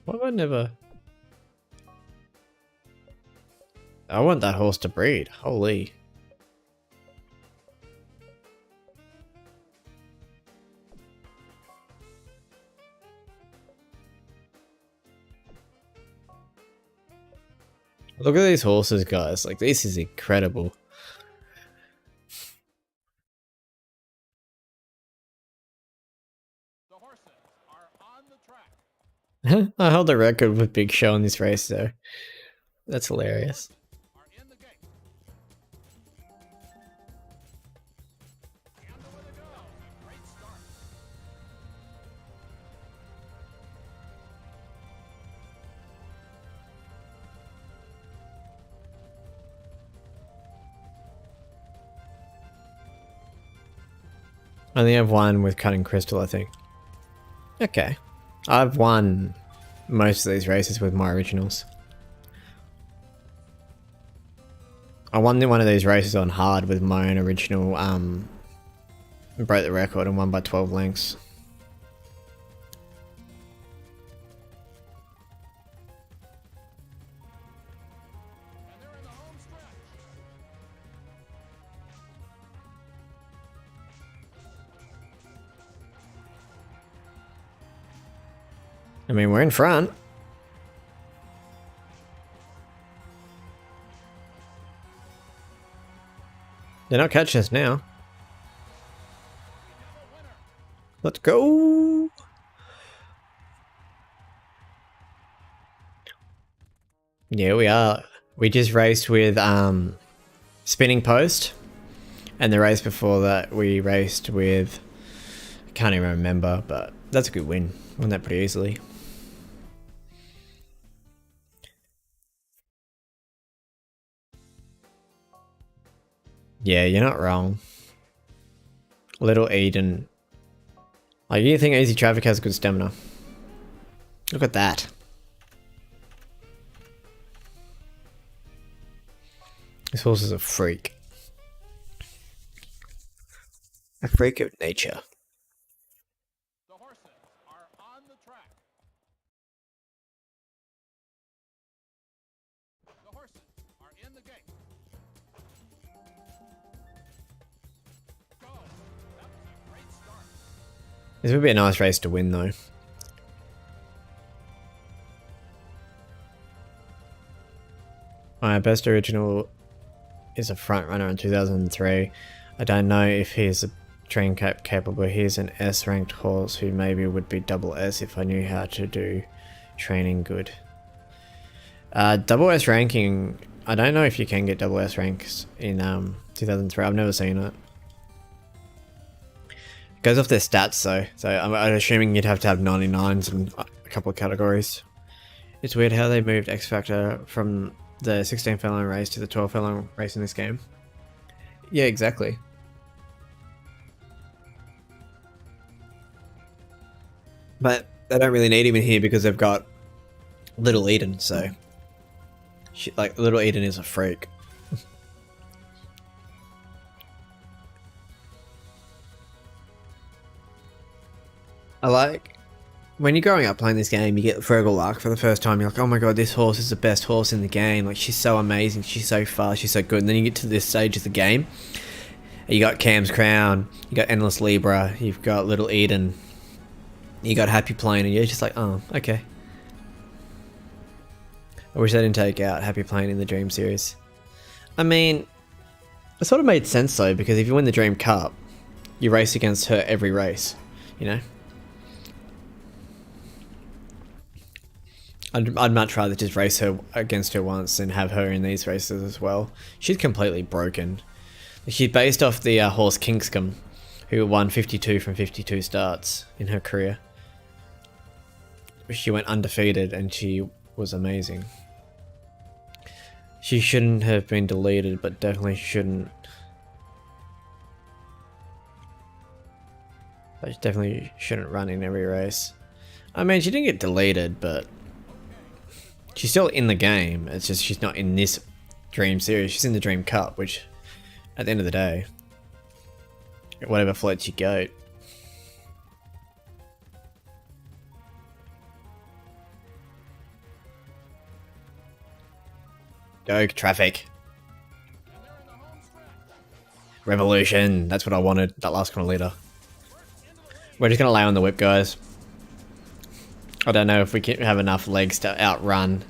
Why have I never... I want that horse to breed. Holy. Look at these horses, guys. Like, this is incredible. The horses are on the track. I held the record with Big Show in this race, though. That's hilarious. Are in the gate. And away they go. A great start. I only have one with Cutting Crystal, I think. Okay. I've won most of these races with my originals. I won one of these races on hard with my own original, broke the record and won by 12 lengths. And they're in the home stretch. I mean, we're in front. They're not catching us now. Let's go. Yeah, we are. We just raced with Spinning Post, and the race before that we raced with, I can't even remember, but that's a good win. Won that pretty easily. Yeah, you're not wrong. Little Eden. Like, you think Easy Traffic has good stamina? Look at that. This horse is a freak. A freak of nature. The horses are on the track. The horses are in the gate. Go. That was a great start. This would be a nice race to win, though. My best original is a front runner in 2003. I don't know if he's a train cap capable. He's an S ranked horse who maybe would be double S if I knew how to do training good. Double S ranking, I don't know if you can get double S ranks in 2003. I've never seen it. It goes off their stats though, so I'm assuming you'd have to have 99s in a couple of categories. It's weird how they moved X Factor from the 16 furlong race to the 12 furlong race in this game. Yeah, exactly. But they don't really need him in here because they've got Little Eden, so... like, Little Eden is a freak. I like... when you're growing up playing this game, you get Fergal Luck for the first time, you're like, oh my god, this horse is the best horse in the game, like, she's so amazing, she's so fast, she's so good, and then you get to this stage of the game, you got Cam's Crown, you got Endless Libra, you've got Little Eden, you got Happy Plane, and you're just like, oh, okay. I wish they didn't take out Happy Plane in the Dream Series. I mean, it sort of made sense though, because if you win the Dream Cup, you race against her every race, you know? I'd much rather just race her against her once and have her in these races as well. She's completely broken. She's based off the horse Kingscombe, who won 52 from 52 starts in her career. She went undefeated and she was amazing. She shouldn't have been deleted, but definitely shouldn't. But she definitely shouldn't run in every race. I mean, she didn't get deleted, but she's still in the game. It's just she's not in this Dream Series. She's in the Dream Cup, which, at the end of the day, whatever floats your goat. Go traffic. Revolution. That's what I wanted. That last corner leader. We're just gonna lay on the whip, guys. I don't know if we can have enough legs to outrun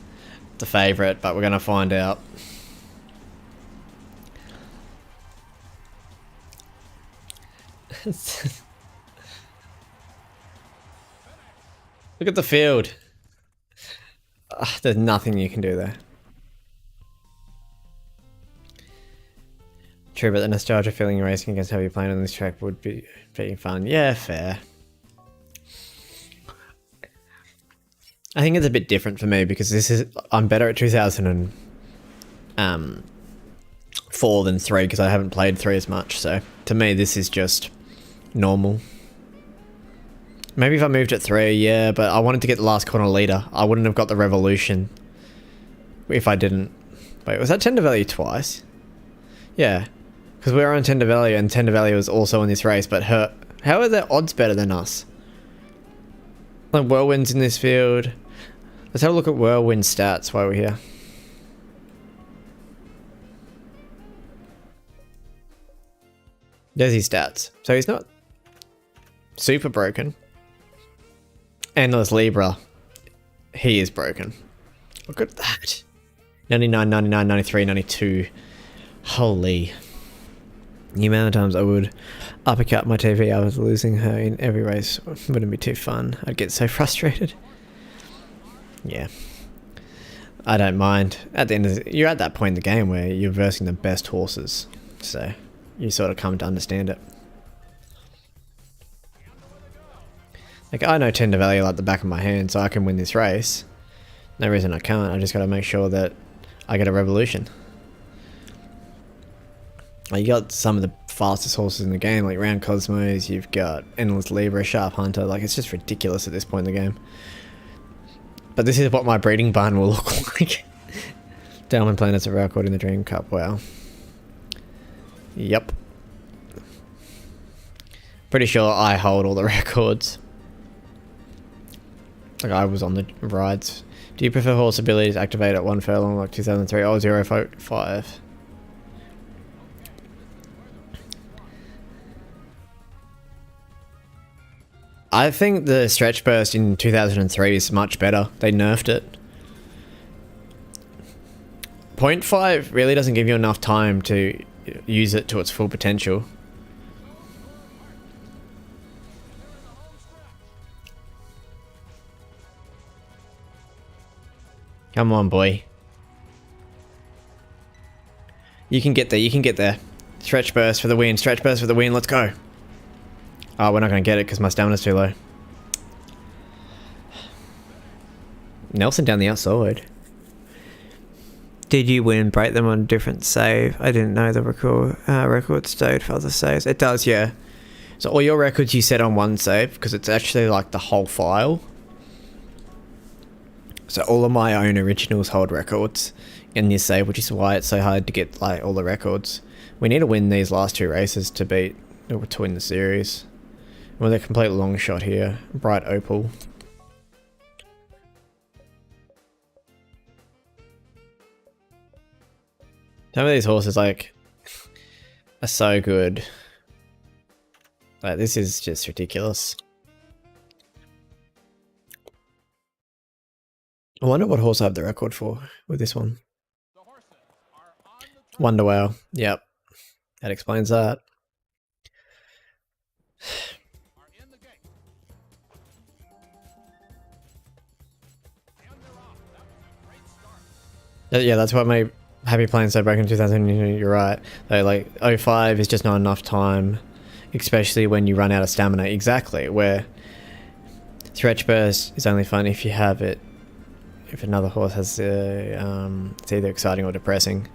the favourite, but we're gonna find out. Look at the field. There's nothing you can do there. True, but the nostalgia feeling racing against heavy plane on this track would be pretty fun. Yeah, fair. I think it's a bit different for me because I'm better at 2004 than 3 because I haven't played 3 as much. So to me, this is just normal. Maybe if I moved at 3, yeah, but I wanted to get the last corner leader. I wouldn't have got the revolution if I didn't. Wait, was that Tender Valley twice? Yeah, because we were on Tender Valley and Tender Valley was also in this race, but how are their odds better than us? Like Whirlwind's in this field. Let's have a look at Whirlwind stats while we're here. There's his stats. So he's not super broken. Endless Libra. He is broken. Look at that. 99, 99, 93, 92. Holy. The amount of times I would uppercut my TV, I was losing her in every race. Wouldn't be too fun. I'd get so frustrated. Yeah. I don't mind. At the end of you're at that point in the game where you're versing the best horses, so you sort of come to understand it. Like, I know Tender Valley like the back of my hand, so I can win this race. No reason I can't. I just got to make sure that I get a revolution. Like, you got some of the fastest horses in the game, like Round Cosmos. You've got Endless Libra, Sharp Hunter. Like, it's just ridiculous at this point in the game. But this is what my breeding barn will look like. Diamond Planet's a record in the Dream Cup. Wow. Yep. Pretty sure I hold all the records. Like, I was on the rides. Do you prefer horse abilities activate at 1 furlong like 2003? Oh, 0.5. I think the stretch burst in 2003 is much better. They nerfed it. 0.5 really doesn't give you enough time to use it to its full potential. Come on, boy. You can get there, you can get there. Stretch burst for the win, stretch burst for the win, let's go. Oh, we're not going to get it because my stamina's too low. Nelson down the outside. Did you win? Break them on a different save? I didn't know the record stayed for other saves. It does, yeah. So all your records you set on one save because it's actually like the whole file. So all of my own originals hold records in this save, which is why it's so hard to get like all the records. We need to win these last two races to beat or to win the series. Well, they're complete long shot here. Bright Opal. Some of these horses like are so good. Like, this is just ridiculous. I wonder what horse I have the record for with this one. Wonder Wow. Yep. That explains that. Yeah, that's what made Happy Playing so broken in 2000. You're right. Though, like, 05 is just not enough time, especially when you run out of stamina. Exactly. Where Stretch Burst is only fun if you have it. If another horse has it's either exciting or depressing.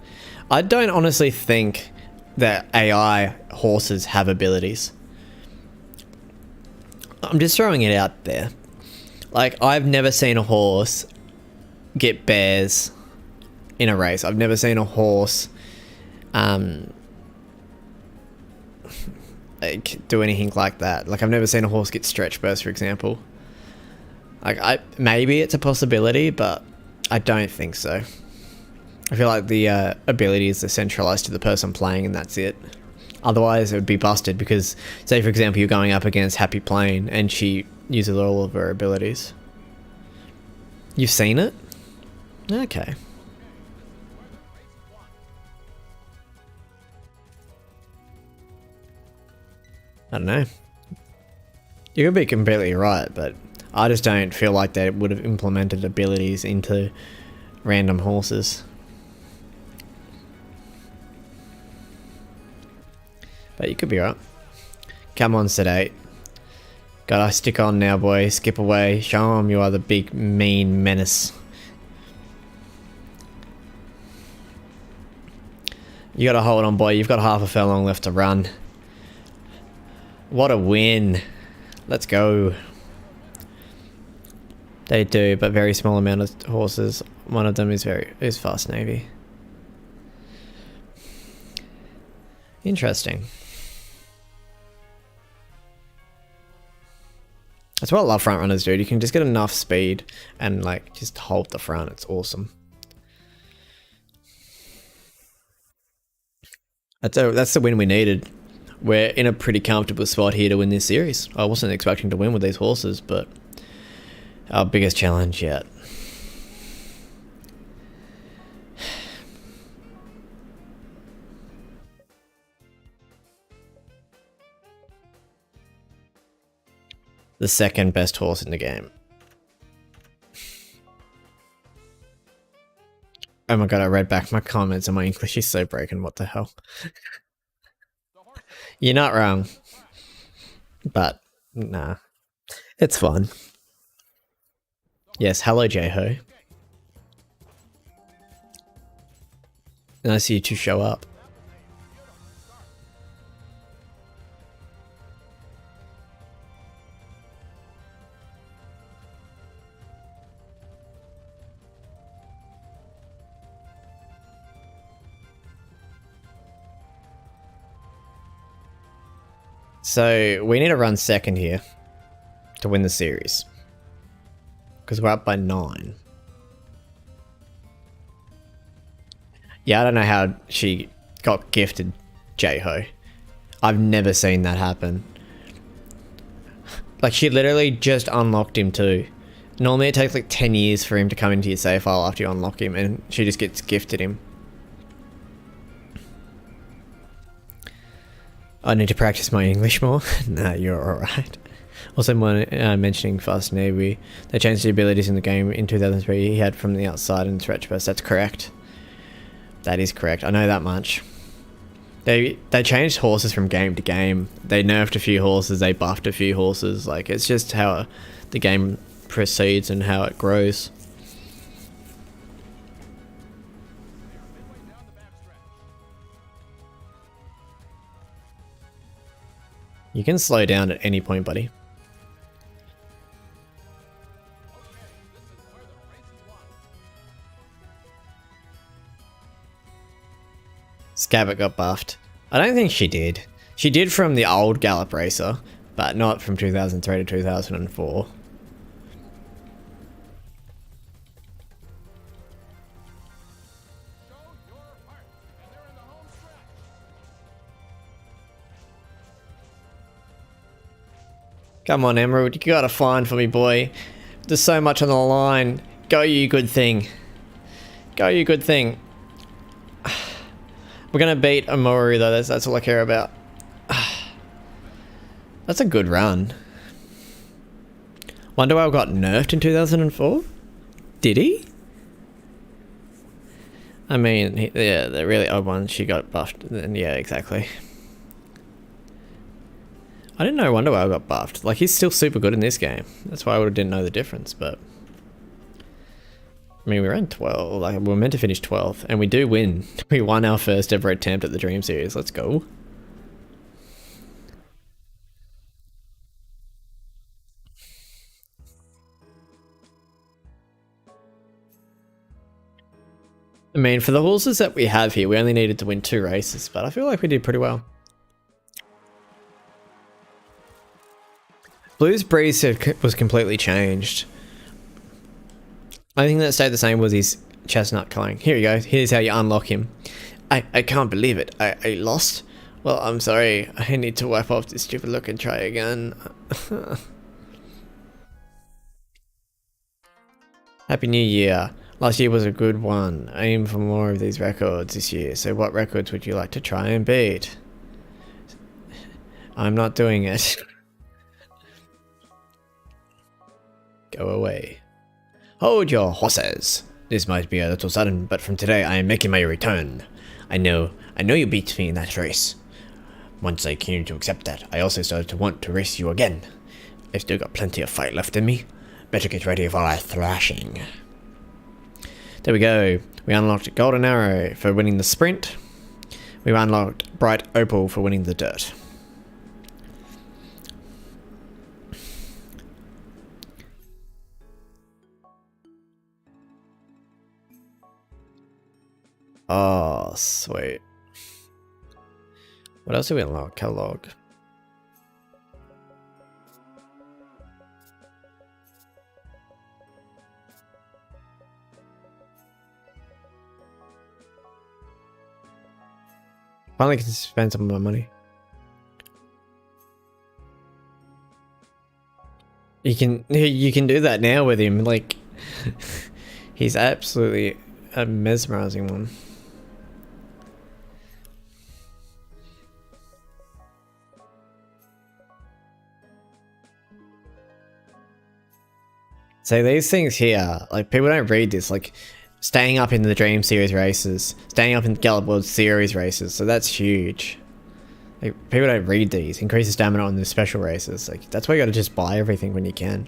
I don't honestly think that AI horses have abilities. I'm just throwing it out there. Like, I've never seen a horse get bears in a race. I've never seen a horse like, do anything like that. Like, I've never seen a horse get stretch burst, for example. Like, maybe it's a possibility, but I don't think so. I feel like the abilities are centralized to the person playing, and that's it. Otherwise, it would be busted because, say, for example, you're going up against Happy Plane and she uses all of her abilities. You've seen it? Okay. I don't know. You could be completely right, but I just don't feel like they would have implemented abilities into random horses. But you could be right. Come on, Sedate. Gotta stick on now, boy. Skip away. Show them you are the big, mean menace. You gotta hold on, boy. You've got half a furlong left to run. What a win. Let's go. They do, but very small amount of horses. One of them is Fast Navy. Interesting. That's what I love front runners, dude. You can just get enough speed and like just hold the front. It's awesome. That's the win we needed. We're in a pretty comfortable spot here to win this series. I wasn't expecting to win with these horses, but our biggest challenge yet. The second best horse in the game. Oh my god, I read back my comments and my English is so broken. What the hell? You're not wrong. But, nah. It's fun. Yes, hello J-Ho. Nice of you to show up. So, we need to run second here to win the series. Because we're up by 9. Yeah, I don't know how she got gifted J-Ho. I've never seen that happen. Like, she literally just unlocked him too. Normally it takes like 10 years for him to come into your save file after you unlock him, and she just gets gifted him. I need to practice my English more. Nah, you're alright. Also, mentioning Fast Navy, they changed the abilities in the game in 2003 he had from the outside and stretch burst. That's correct. That is correct. I know that much. They changed horses from game to game. They nerfed a few horses, they buffed a few horses. Like, it's just how the game proceeds and how it grows. You can slow down at any point, buddy. Scabbit got buffed. I don't think she did. She did from the old Gallop racer, but not from 2003 to 2004. Come on, Emerald, you gotta find for me, boy. There's so much on the line. Go, you good thing. Go, you good thing. We're gonna beat Amori though, that's all I care about. That's a good run. Wonderwell got nerfed in 2004? Did he? I mean, yeah, the really odd one, she got buffed. Then yeah, exactly. I didn't know Wonderwell got buffed. Like, he's still super good in this game. That's why I didn't know the difference, but... I mean, we ran 12. Like, we're meant to finish 12th, and we do win. We won our first ever attempt at the Dream Series. Let's go. I mean, for the horses that we have here, we only needed to win 2 races, but I feel like we did pretty well. Blue's breeze was completely changed. Only thing that stayed the same was his chestnut colouring. Here you go. Here's how you unlock him. I can't believe it. I lost? Well, I'm sorry. I need to wipe off this stupid look and try again. Happy New Year. Last year was a good one. Aim for more of these records this year. So what records would you like to try and beat? I'm not doing it. Go away. Hold your horses. This might be a little sudden, but from today I am making my return. I know you beat me in that race. Once I came to accept that, I also started to want to race you again. I've still got plenty of fight left in me. Better get ready for a thrashing. There we go. We unlocked Golden Arrow for winning the sprint. We unlocked Bright Opal for winning the dirt. Oh, sweet. What else did we unlock? Catalog. Finally get to spend some of my money. You can do that now with him, like he's absolutely a mesmerizing one. So these things here, like, people don't read this, like, staying up in the Dream Series races, staying up in Gallop World Series races. So that's huge. Like, people don't read these. Increases stamina on the special races. Like, that's why you gotta just buy everything when you can.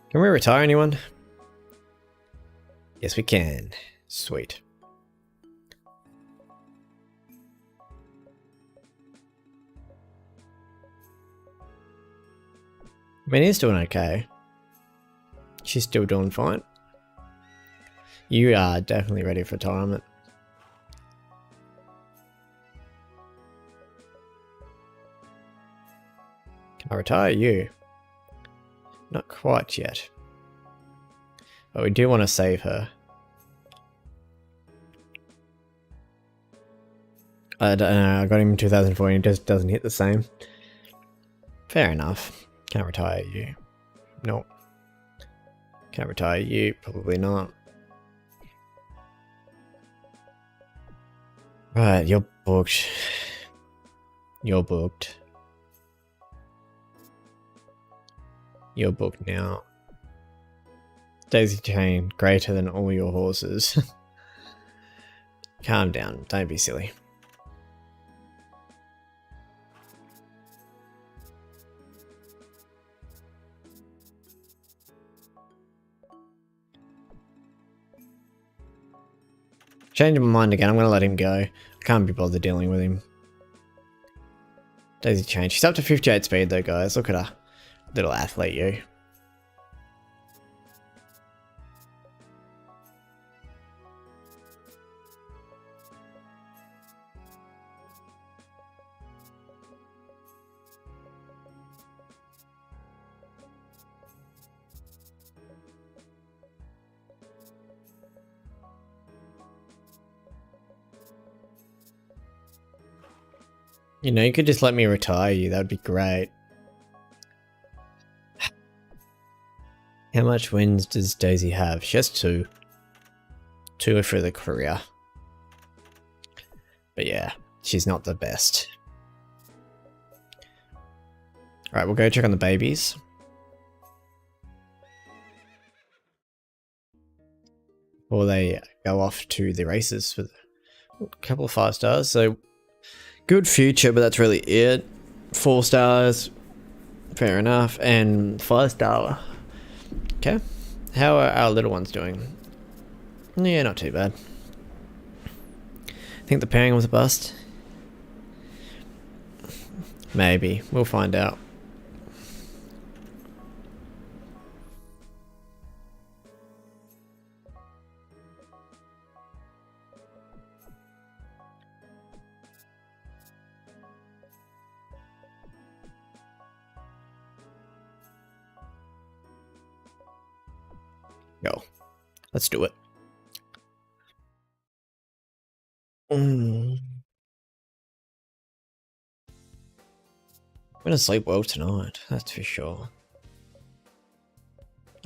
Can we retire anyone? Yes, we can. Sweet. I mean, he's doing okay. She's still doing fine. You are definitely ready for retirement. Can I retire you? Not quite yet. But we do want to save her. I don't know, I got him in 2014, it just doesn't hit the same. Fair enough. Can't retire you. Nope. Can't retire you, probably not. Right, you're booked. You're booked. You're booked now. Daisy chain greater than all your horses. Calm down, don't be silly. Changing my mind again, I'm gonna let him go. I can't be bothered dealing with him. Daisy chain. She's up to 58 speed though, guys. Look at her. Little athlete, you. You know, you could just let me retire you. That would be great. How much wins does Daisy have? She has 2. 2 for the career. But yeah, she's not the best. Alright, we'll go check on the babies. Or they go off to the races with a couple of 5 stars. So, good future, but that's really it. 4 stars. Fair enough. And 5 star. Okay. How are our little ones doing? Yeah, not too bad. I think the pairing was a bust. Maybe. We'll find out. Go. Let's do it. I'm gonna sleep well tonight, that's for sure.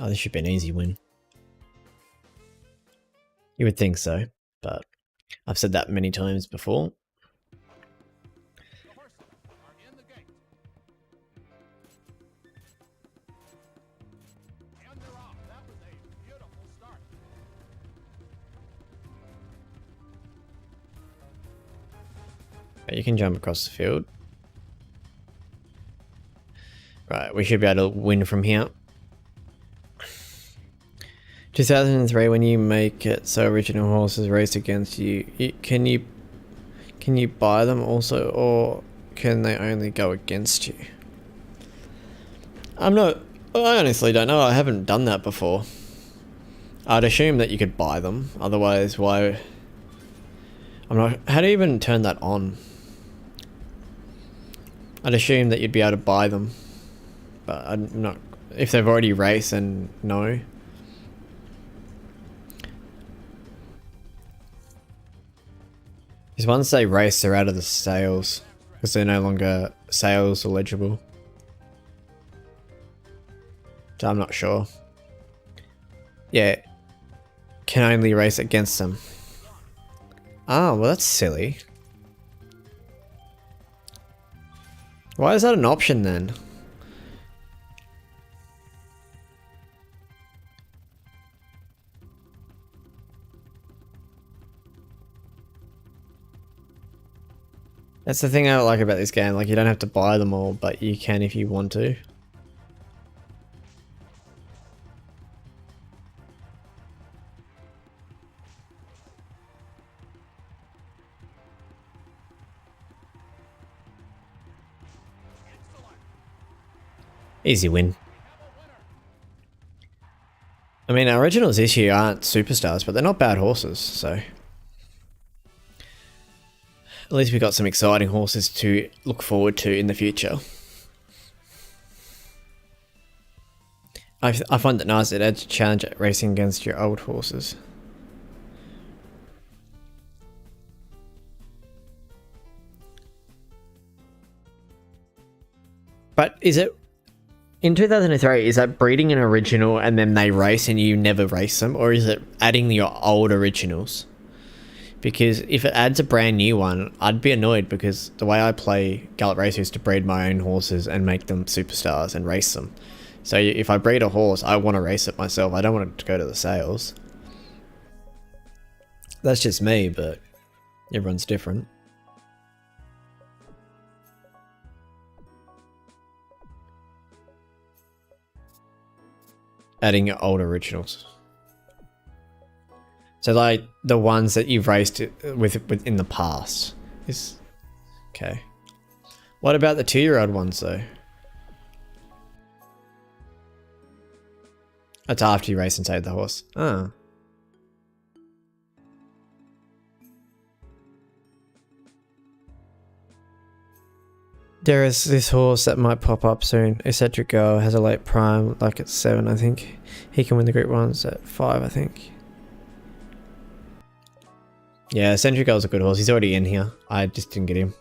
Oh, this should be an easy win. You would think so, but I've said that many times before. The horses are in the gate. And they're off. That was a beautiful start. You can jump across the field. Right, we should be able to win from here. 2003, when you make it so original horses race against you, can you buy them also, or can they only go against you? I honestly don't know. I haven't done that before. I'd assume that you could buy them. Otherwise, why? How do you even turn that on? I'd assume that you'd be able to buy them. But I'm not. If they've already raced, then no. Because once they race, they're out of the sales. Because they're no longer sales eligible. So I'm not sure. Yeah. Can only race against them. Oh, well that's silly. Why is that an option then? That's the thing I like about this game, like you don't have to buy them all, but you can if you want to. Easy win. I mean, our originals this year aren't superstars, but they're not bad horses, so... At least we got some exciting horses to look forward to in the future. I find it nice, it adds a challenge at racing against your old horses. But is it... In 2003, is that breeding an original and then they race and you never race them? Or is it adding your old originals? Because if it adds a brand new one, I'd be annoyed because the way I play Gallop Racer is to breed my own horses and make them superstars and race them. So if I breed a horse, I want to race it myself. I don't want it to go to the sales. That's just me, but everyone's different. Adding your old originals. So like the ones that you've raced with in the past is okay. What about the 2-year-old ones though? That's after you race and save the horse. Ah. There is this horse that might pop up soon. Eccentric Girl has a late prime, like at 7, I think. He can win the Group 1s at 5, I think. Yeah, Eccentric Girl's a good horse. He's already in here. I just didn't get him.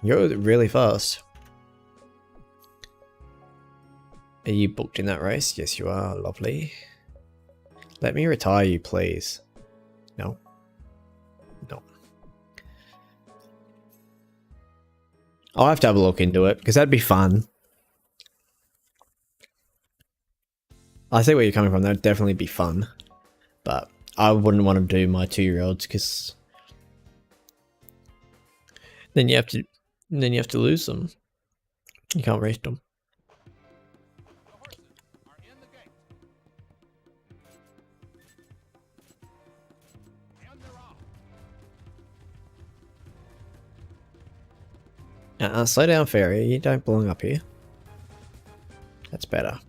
You're really fast. Are you booked in that race? Yes, you are. Lovely. Let me retire you, please. No. No. I'll have to have a look into it, because that'd be fun. I see where you're coming from. That'd definitely be fun. But I wouldn't want to do my 2-year-olds, because then you have to lose them. You can't race them. Slow down, Fairy. You don't belong up here. That's better.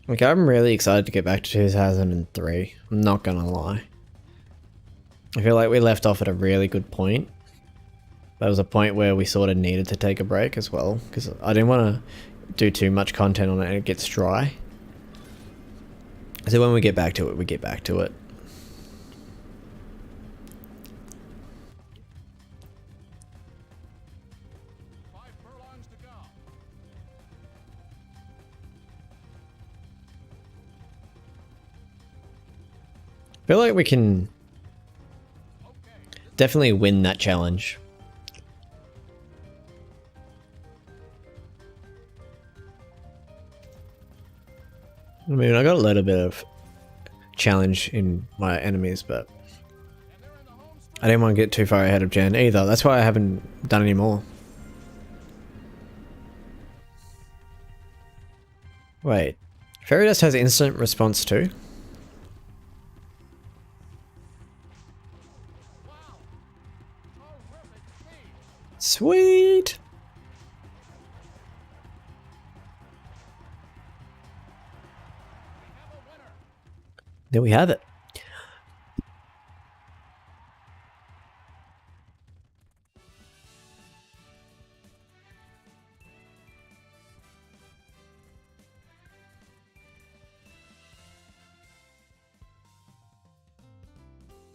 Okay, I'm really excited to get back to 2003. I'm not gonna lie. I feel like we left off at a really good point. There was a point where we sort of needed to take a break as well, because I didn't want to do too much content on it and it gets dry. So when we get back to it, we get back to it. I feel like we can definitely win that challenge. I mean, I got a little bit of challenge in my enemies, but I didn't want to get too far ahead of Jen either. That's why I haven't done any more. Wait, Fairy Dust has instant response too? Sweet! There we have it.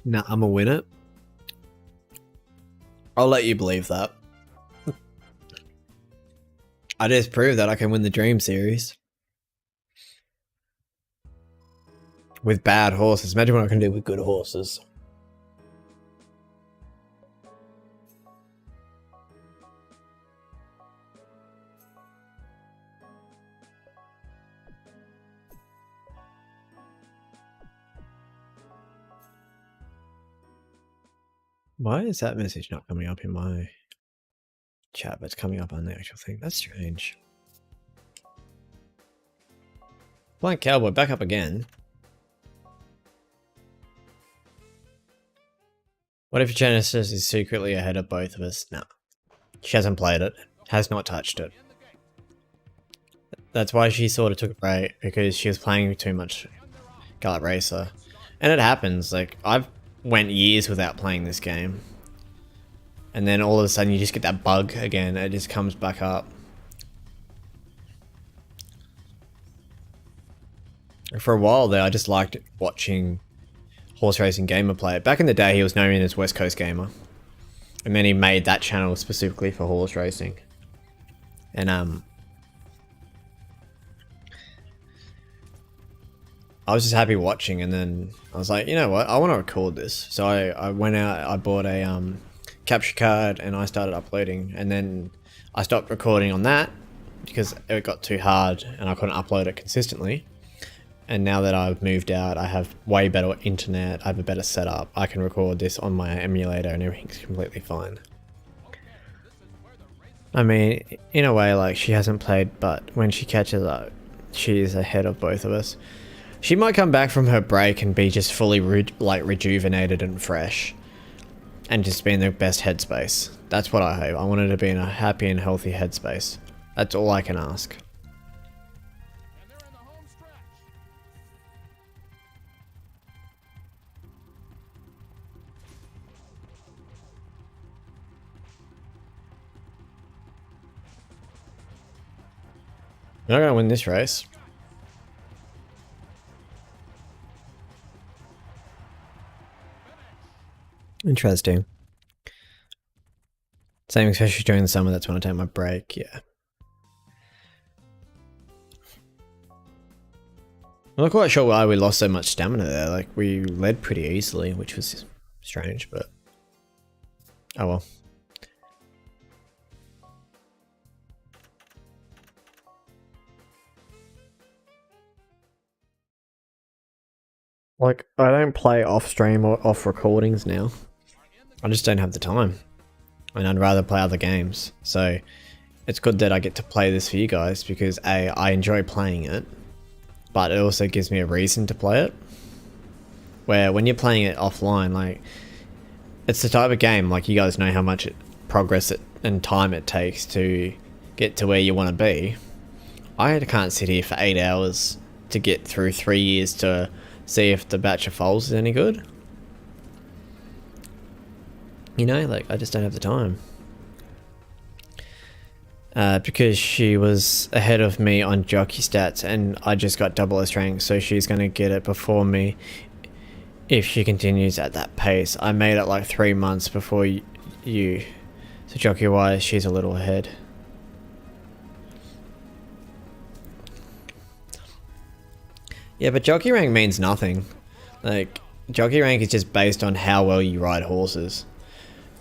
Nah, I'm a winner. I'll let you believe that. I just proved that I can win the Dream Series. with bad horses. Imagine what I can do with good horses. Why is that message not coming up in my chat, but it's coming up on the actual thing? That's strange. Blind Cowboy, back up again. What if Genesis is secretly ahead of both of us? No. She hasn't played it. Has not touched it. That's why she sort of took a break, because she was playing too much Gallop Racer. And it happens, like, I've went years without playing this game. And then all of a sudden you just get that bug again, it just comes back up. For a while there, I just liked watching Horse Racing Gamer play it. Back in the day, he was known as West Coast Gamer. And then he made that channel specifically for horse racing. And, I was just happy watching, and then I was like, you know what, I want to record this. So I went out, I bought a capture card, and I started uploading. And then I stopped recording on that because it got too hard and I couldn't upload it consistently. And now that I've moved out, I have way better internet, I have a better setup. I can record this on my emulator and everything's completely fine. I mean, in a way, like, she hasn't played, but when she catches up, she is ahead of both of us. She might come back from her break and be just fully rejuvenated and fresh. And just be in the best headspace. That's what I hope. I want her to be in a happy and healthy headspace. That's all I can ask. You're not going to win this race. Interesting. Same, especially during the summer, that's when I take my break, yeah. I'm not quite sure why we lost so much stamina there. Like, we led pretty easily, which was strange, but oh well. Like, I don't play off stream or off recordings now. I just don't have the time. And I'd rather play other games. So it's good that I get to play this for you guys, because A, I enjoy playing it, but it also gives me a reason to play it. Where when you're playing it offline, like, it's the type of game, like, you guys know how much progress and time it takes to get to where you want to be. I can't sit here for 8 hours to get through 3 years to see if the batch of foals is any good. You know, like, I just don't have the time. Because she was ahead of me on jockey stats, and I just got double her strength, so she's going to get it before me if she continues at that pace. I made it like 3 months before you. So jockey wise, she's a little ahead. Yeah, but jockey rank means nothing. Like, jockey rank is just based on how well you ride horses.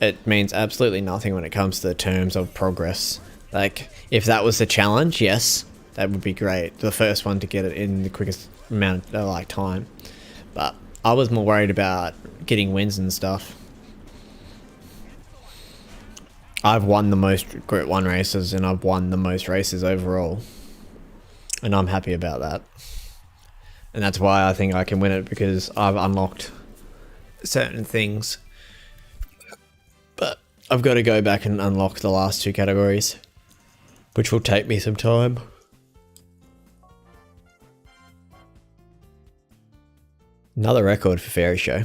It means absolutely nothing when it comes to the terms of progress. Like, if that was the challenge, yes, that would be great. The first one to get it in the quickest amount of, like, time. But I was more worried about getting wins and stuff. I've won the most Group 1 races, and I've won the most races overall. And I'm happy about that. And that's why I think I can win it, because I've unlocked certain things. But I've got to go back and unlock the last 2 categories, which will take me some time. Another record for Fairy Show.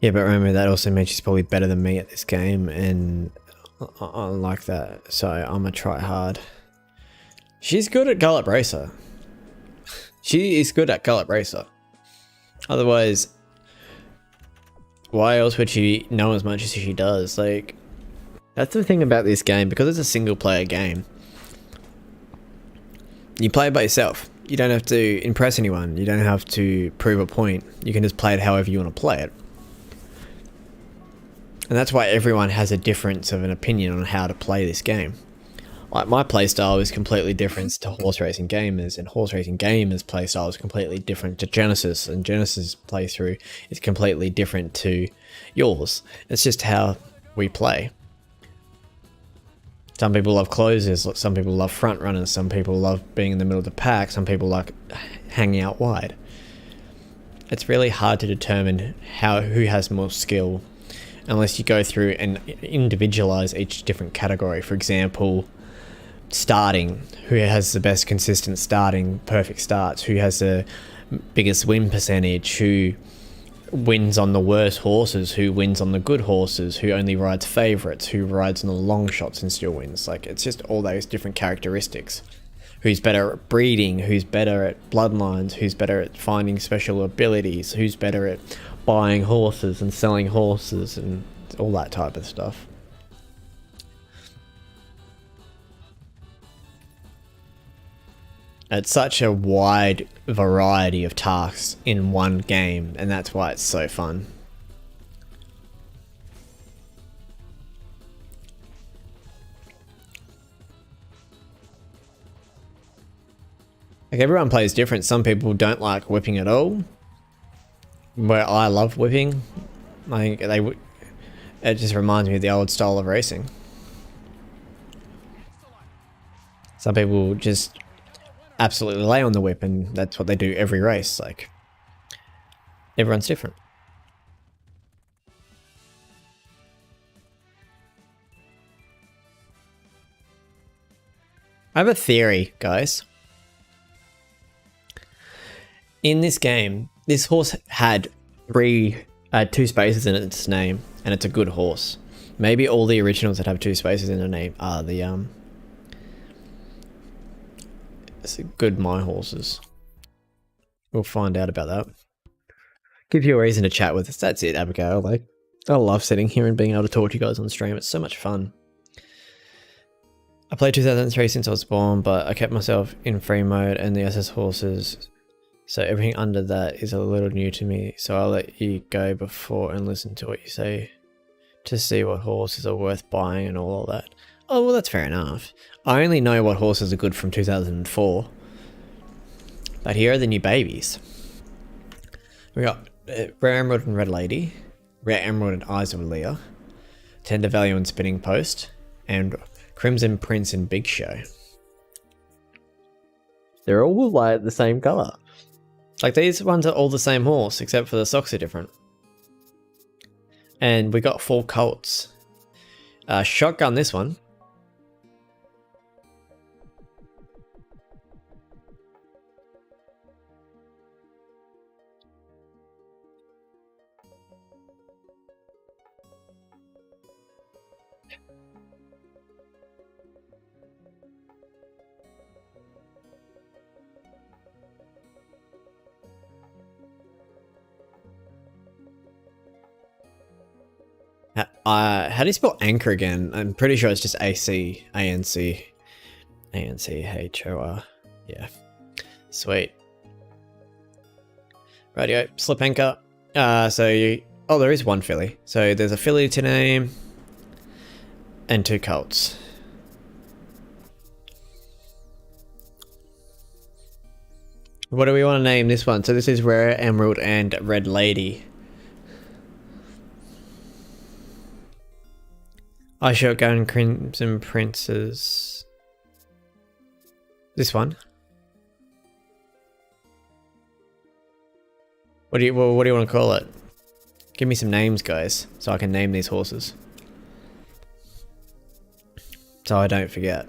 Yeah, but remember, that also means she's probably better than me at this game, and I like that, so I'm gonna try hard. She's good at Gallop Racer. She is good at Gallop Racer. Otherwise, why else would she know as much as she does? Like, That's the thing about this game, because it's a single player game. You play it by yourself. You don't have to impress anyone. You don't have to prove a point. You can just play it however you want to play it. And that's why everyone has a difference of an opinion on how to play this game. Like, my playstyle is completely different to horse racing gamers, and horse racing gamers' playstyle is completely different to Genesis, and Genesis' playthrough is completely different to yours. It's just how we play. Some people love closers, some people love front runners, some people love being in the middle of the pack, some people like hanging out wide. It's really hard to determine who has more skill unless you go through and individualize each different category. For example, starting, who has the best consistent starting, perfect starts, who has the biggest win percentage, who wins on the worst horses, who wins on the good horses, who only rides favourites, who rides on the long shots and still wins. Like, it's just all those different characteristics. Who's better at breeding, who's better at bloodlines, who's better at finding special abilities, who's better at buying horses and selling horses, and all that type of stuff. It's such a wide variety of tasks in one game, and that's why it's so fun. Like, everyone plays different. Some people don't like whipping at all, where I love whipping. I think it just reminds me of the old style of racing. Some people just absolutely lay on the whip, and that's what they do every race. Like, everyone's different. I have a theory, guys. In this game, this horse had two spaces in its name, and it's a good horse. Maybe all the originals that have two spaces in their name are the good my horses. We'll find out about that. Give you a reason to chat with us. That's it, Abigail. Like, I love sitting here and being able to talk to you guys on stream. It's so much fun. I played 2003 since I was born, but I kept myself in free mode and the SS horses, so everything under that is a little new to me. So I'll let you go before and listen to what you say to see what horses are worth buying and all of that. Oh, well, that's fair enough. I only know what horses are good from 2004. But here are the new babies. We got Rare Emerald and Red Lady, Rare Emerald and Eyes of Leah, Tender Value and Spinning Post, and Crimson Prince and Big Show. They're all like the same colour. Like, these ones are all the same horse, except for the socks are different. And we got 4 colts. Shotgun this one. How do you spell anchor again? I'm pretty sure it's just A-C-A-N-C. A-N-C-H-O-R. Yeah. Sweet. Rightio. Slip anchor. Oh, there is one filly. So there's a filly to name and 2 colts. What do we want to name this one? So this is Rare Emerald and Red Lady. I Shotgun, Crimson Princes. This one. What do you want to call it? Give me some names, guys, so I can name these horses. So I don't forget.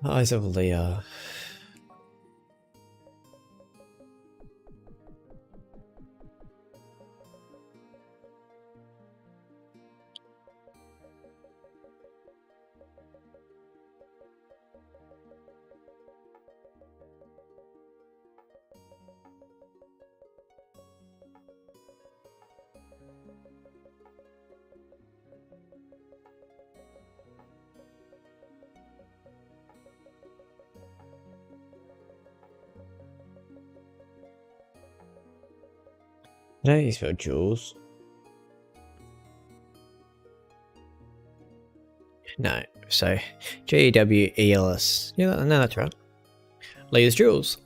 Eyes of Leah. I know you spell Jules. No, so G-W-E-L-S. Yeah, no, that's right. Leah's Jules.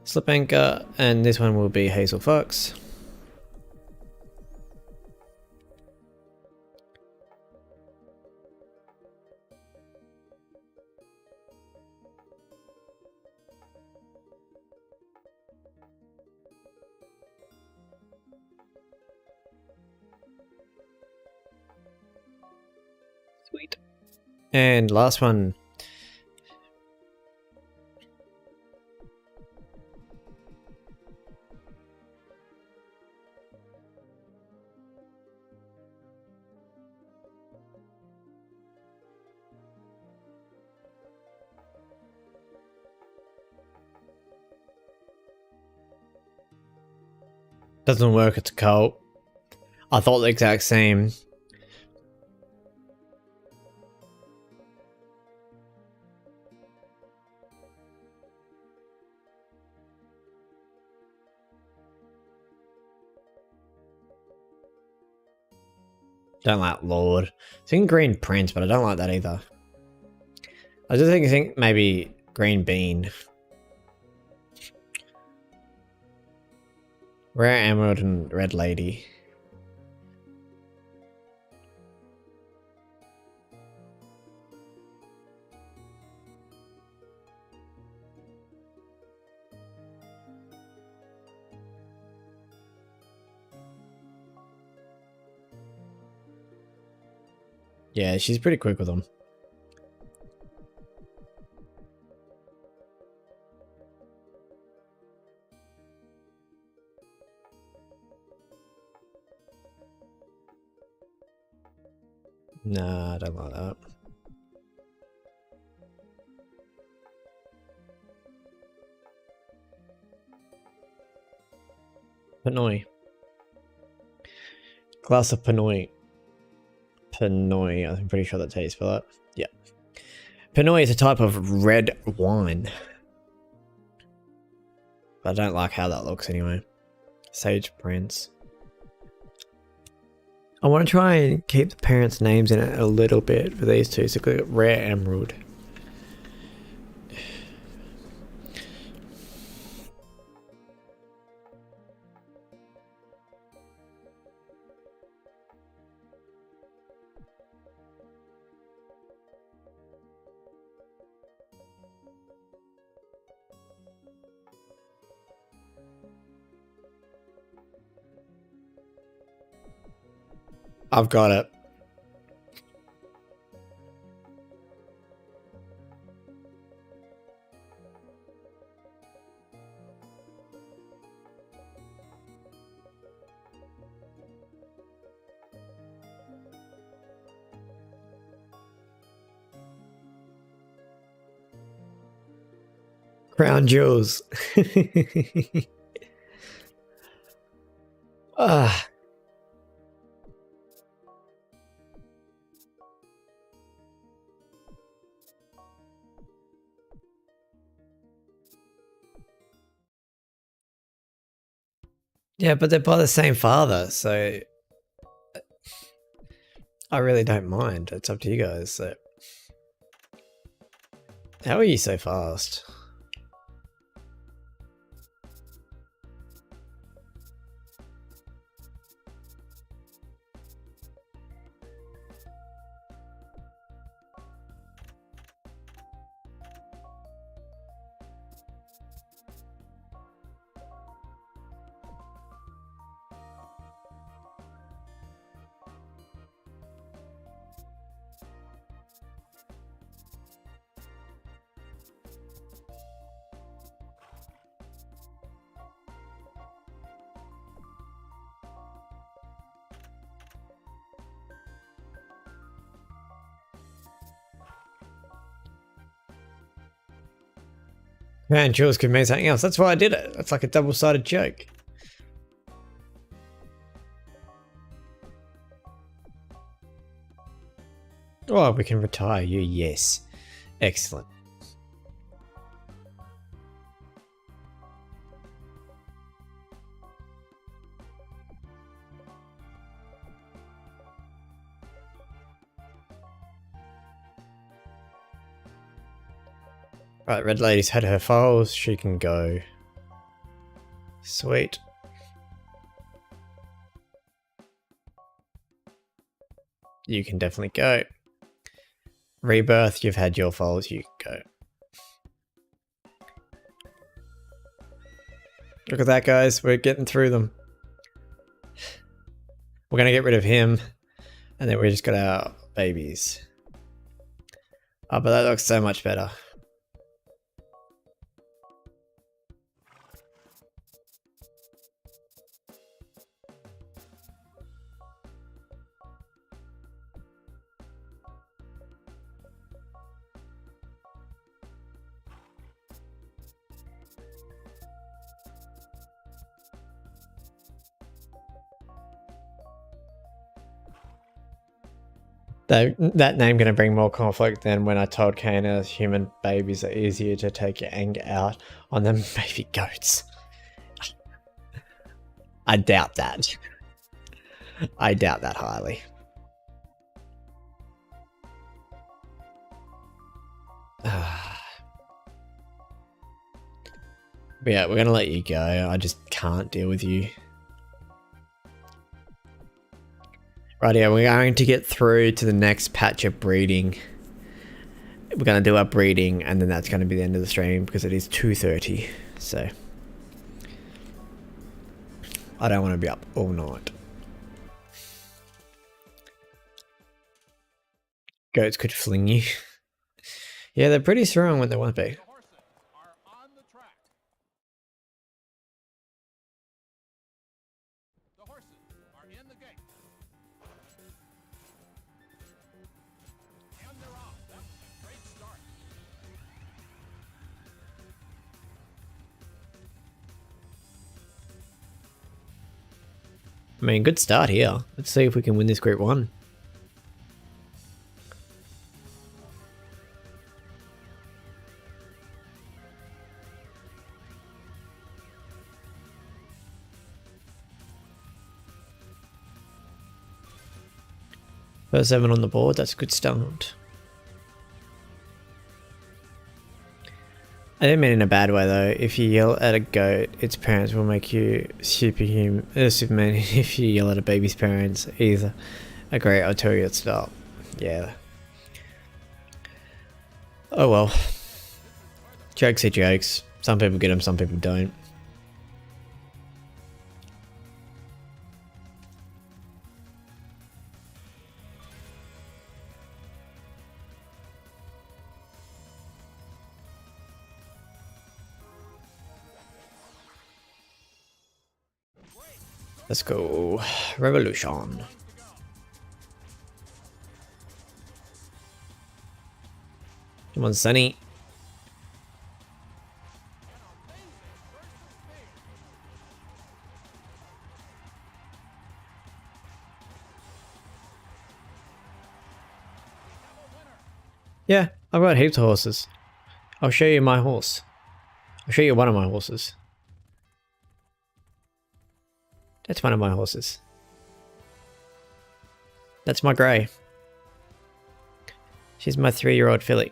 Slip Anchor, and this one will be Hazel Fox. Sweet. And last one. Doesn't work, it's a cult. I thought the exact same. Don't like Lord. I think Green Prince, but I don't like that either. I just think maybe Green Bean. Rare Emerald and Red Lady. Yeah, she's pretty quick with them. Nah, I don't like that. Panoy. Glass of Panoy. Panoy, I'm pretty sure that's how you spell it. Yeah. Panoy is a type of red wine. But I don't like how that looks anyway. Sage Prince. I want to try and keep the parents' names in it a little bit for these two. So click Rare Emerald. I've got it. Crown Jewels. Ah. Yeah, but they're by the same father, so I really don't mind. It's up to you guys. So, how are you so fast? Man, Jules could mean something else. That's why I did it. That's like a double-sided joke. Oh, we can retire you. Yes. Excellent. Right, Red Lady's had her files. She can go. Sweet. You can definitely go. Rebirth, you've had your files. You can go. Look at that, guys. We're getting through them. We're going to get rid of him. And then we just got our babies. Oh, but that looks so much better. That name going to bring more conflict than when I told Kana human babies are easier to take your anger out on them baby goats. I doubt that. I doubt that highly. But yeah, we're going to let you go. I just can't deal with you. Right, yeah, we're going to get through to the next patch of breeding. We're going to do our breeding, and then that's going to be the end of the stream because it is 2:30. So I don't want to be up all night. Goats could fling you. Yeah, they're pretty strong when they want to be. The horses are on the track. The horses are in the gate. And they're off. That was a great start. I mean, good start here. Let's see if we can win this Group 1. First 7 on the board, that's a good start. I didn't mean in a bad way though. If you yell at a goat, its parents will make you Superman. If you yell at a baby's parents, either agree or tell you to stop. Yeah. Oh well. Jokes are jokes. Some people get them, some people don't. Let's go. Revolution. Come on, Sunny. Yeah, I've got heaps of horses. I'll show you my horse. I'll show you one of my horses. That's one of my horses. That's my grey. She's my 3-year-old filly.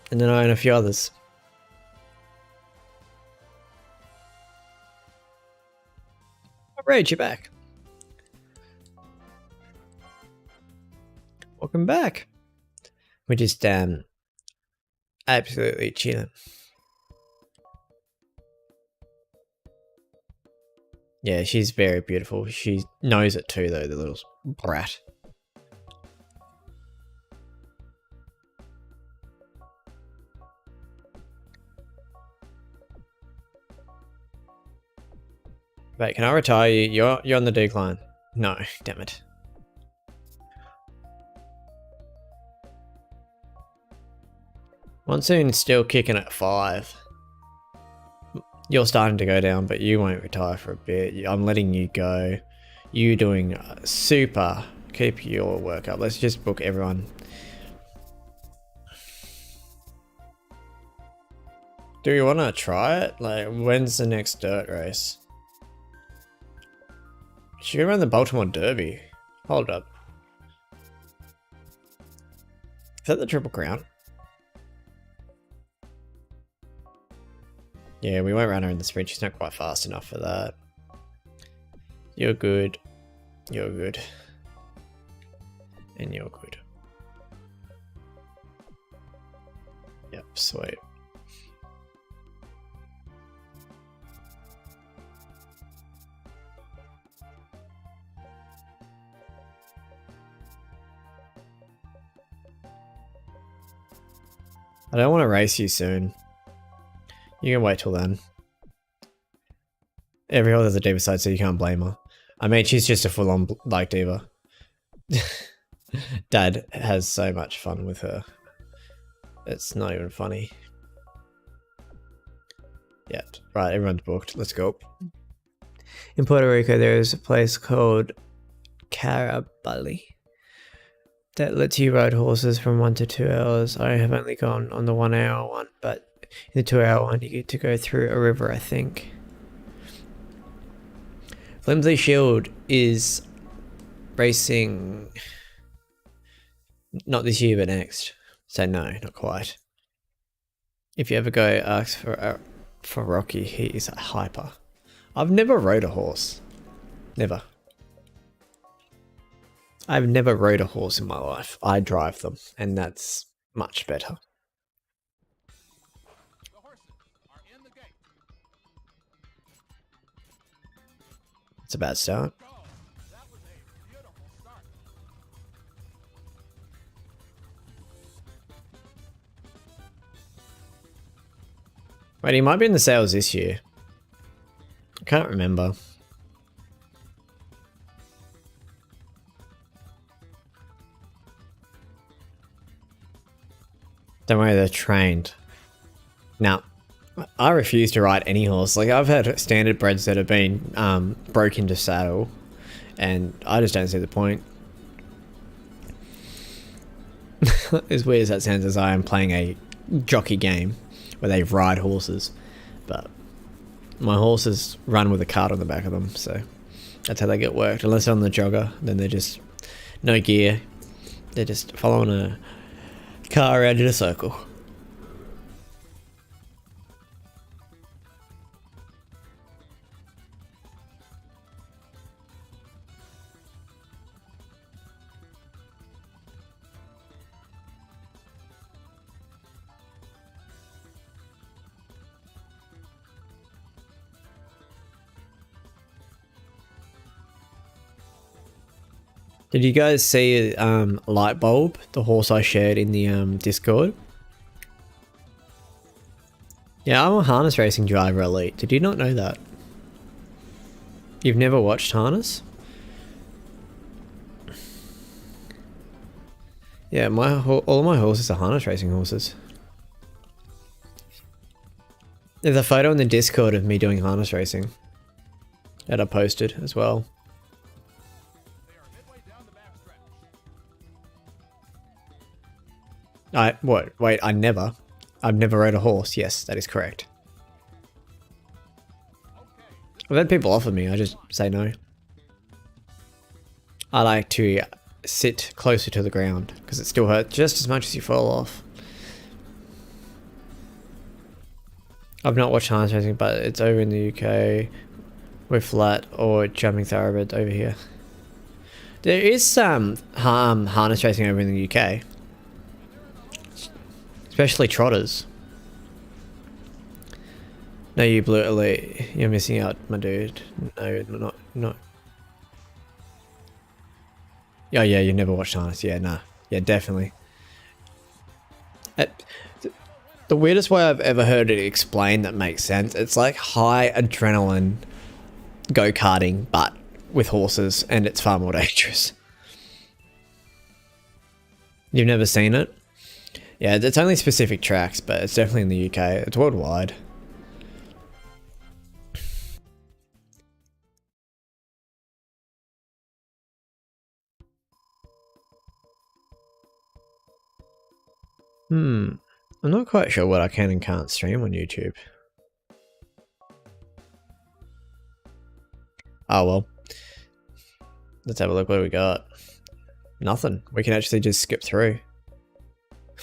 And then I own a few others. Oh, Rage, you're back. Welcome back. We're just absolutely chilling. Yeah, she's very beautiful. She knows it too, though, the little brat. Wait, can I retire you? You're on the decline. No, damn it. Monsoon's still kicking at 5. You're starting to go down, but you won't retire for a bit. I'm letting you go. You doing super. Keep your work up. Let's just book everyone. Do you want to try it? Like, when's the next dirt race? Should go around the Baltimore Derby. Hold up. Is that the Triple Crown? Yeah, we won't run her in the sprint. She's not quite fast enough for that. You're good. You're good. And you're good. Yep, sweet. I don't want to race you soon. You can wait till then. Every horse has a diva side, so you can't blame her. I mean, she's just a full-on like diva. Dad has so much fun with her. It's not even funny. Yeah, right, everyone's booked. Let's go. In Puerto Rico, there is a place called Carabali that lets you ride horses from 1 to 2 hours. I have only gone on the 1 hour one, but in the 2 hour one, you get to go through a river, I think. Flimsy Shield is racing not this year, but next. So no, not quite. If you ever go ask for Rocky, he is a hyper. I've never rode a horse. Never. I've never rode a horse in my life. I drive them, and that's much better. The horses are in the gate. It's a bad start. Go. That was a beautiful start. Wait, he might be in the sales this year. I can't remember. Don't worry, they're trained. Now, I refuse to ride any horse. Like, I've had standard breds that have been broke into saddle, and I just don't see the point. As weird as that sounds, as I am playing a jockey game where they ride horses, but my horses run with a cart on the back of them, so that's how they get worked. Unless they're on the jogger, then they're just no gear. They're just following a car around in a circle. Did you guys see Light Bulb, the horse I shared in the Discord? Yeah, I'm a harness racing driver elite. Did you not know that? You've never watched harness? Yeah, all my horses are harness racing horses. There's a photo in the Discord of me doing harness racing that I posted as well. They are midway down the back stretch. Wait, I've never rode a horse. Yes, that is correct. Okay. I've had people offer me, I just say no. I like to sit closer to the ground because it still hurts just as much as you fall off. I've not watched harness racing, but it's over in the UK with flat or jumping thoroughbreds over here. There is some harness racing over in the UK. Especially trotters. No, you blue elite. You're missing out, my dude. No, not. Oh yeah, you never watched harness. Yeah, nah. Yeah, definitely. The weirdest way I've ever heard it explained that makes sense. It's like high adrenaline go-karting, but with horses, and it's far more dangerous. You've never seen it? Yeah, it's only specific tracks, but it's definitely in the UK. It's worldwide. I'm not quite sure what I can and can't stream on YouTube. Oh well. Let's have a look what we got. Nothing. We can actually just skip through.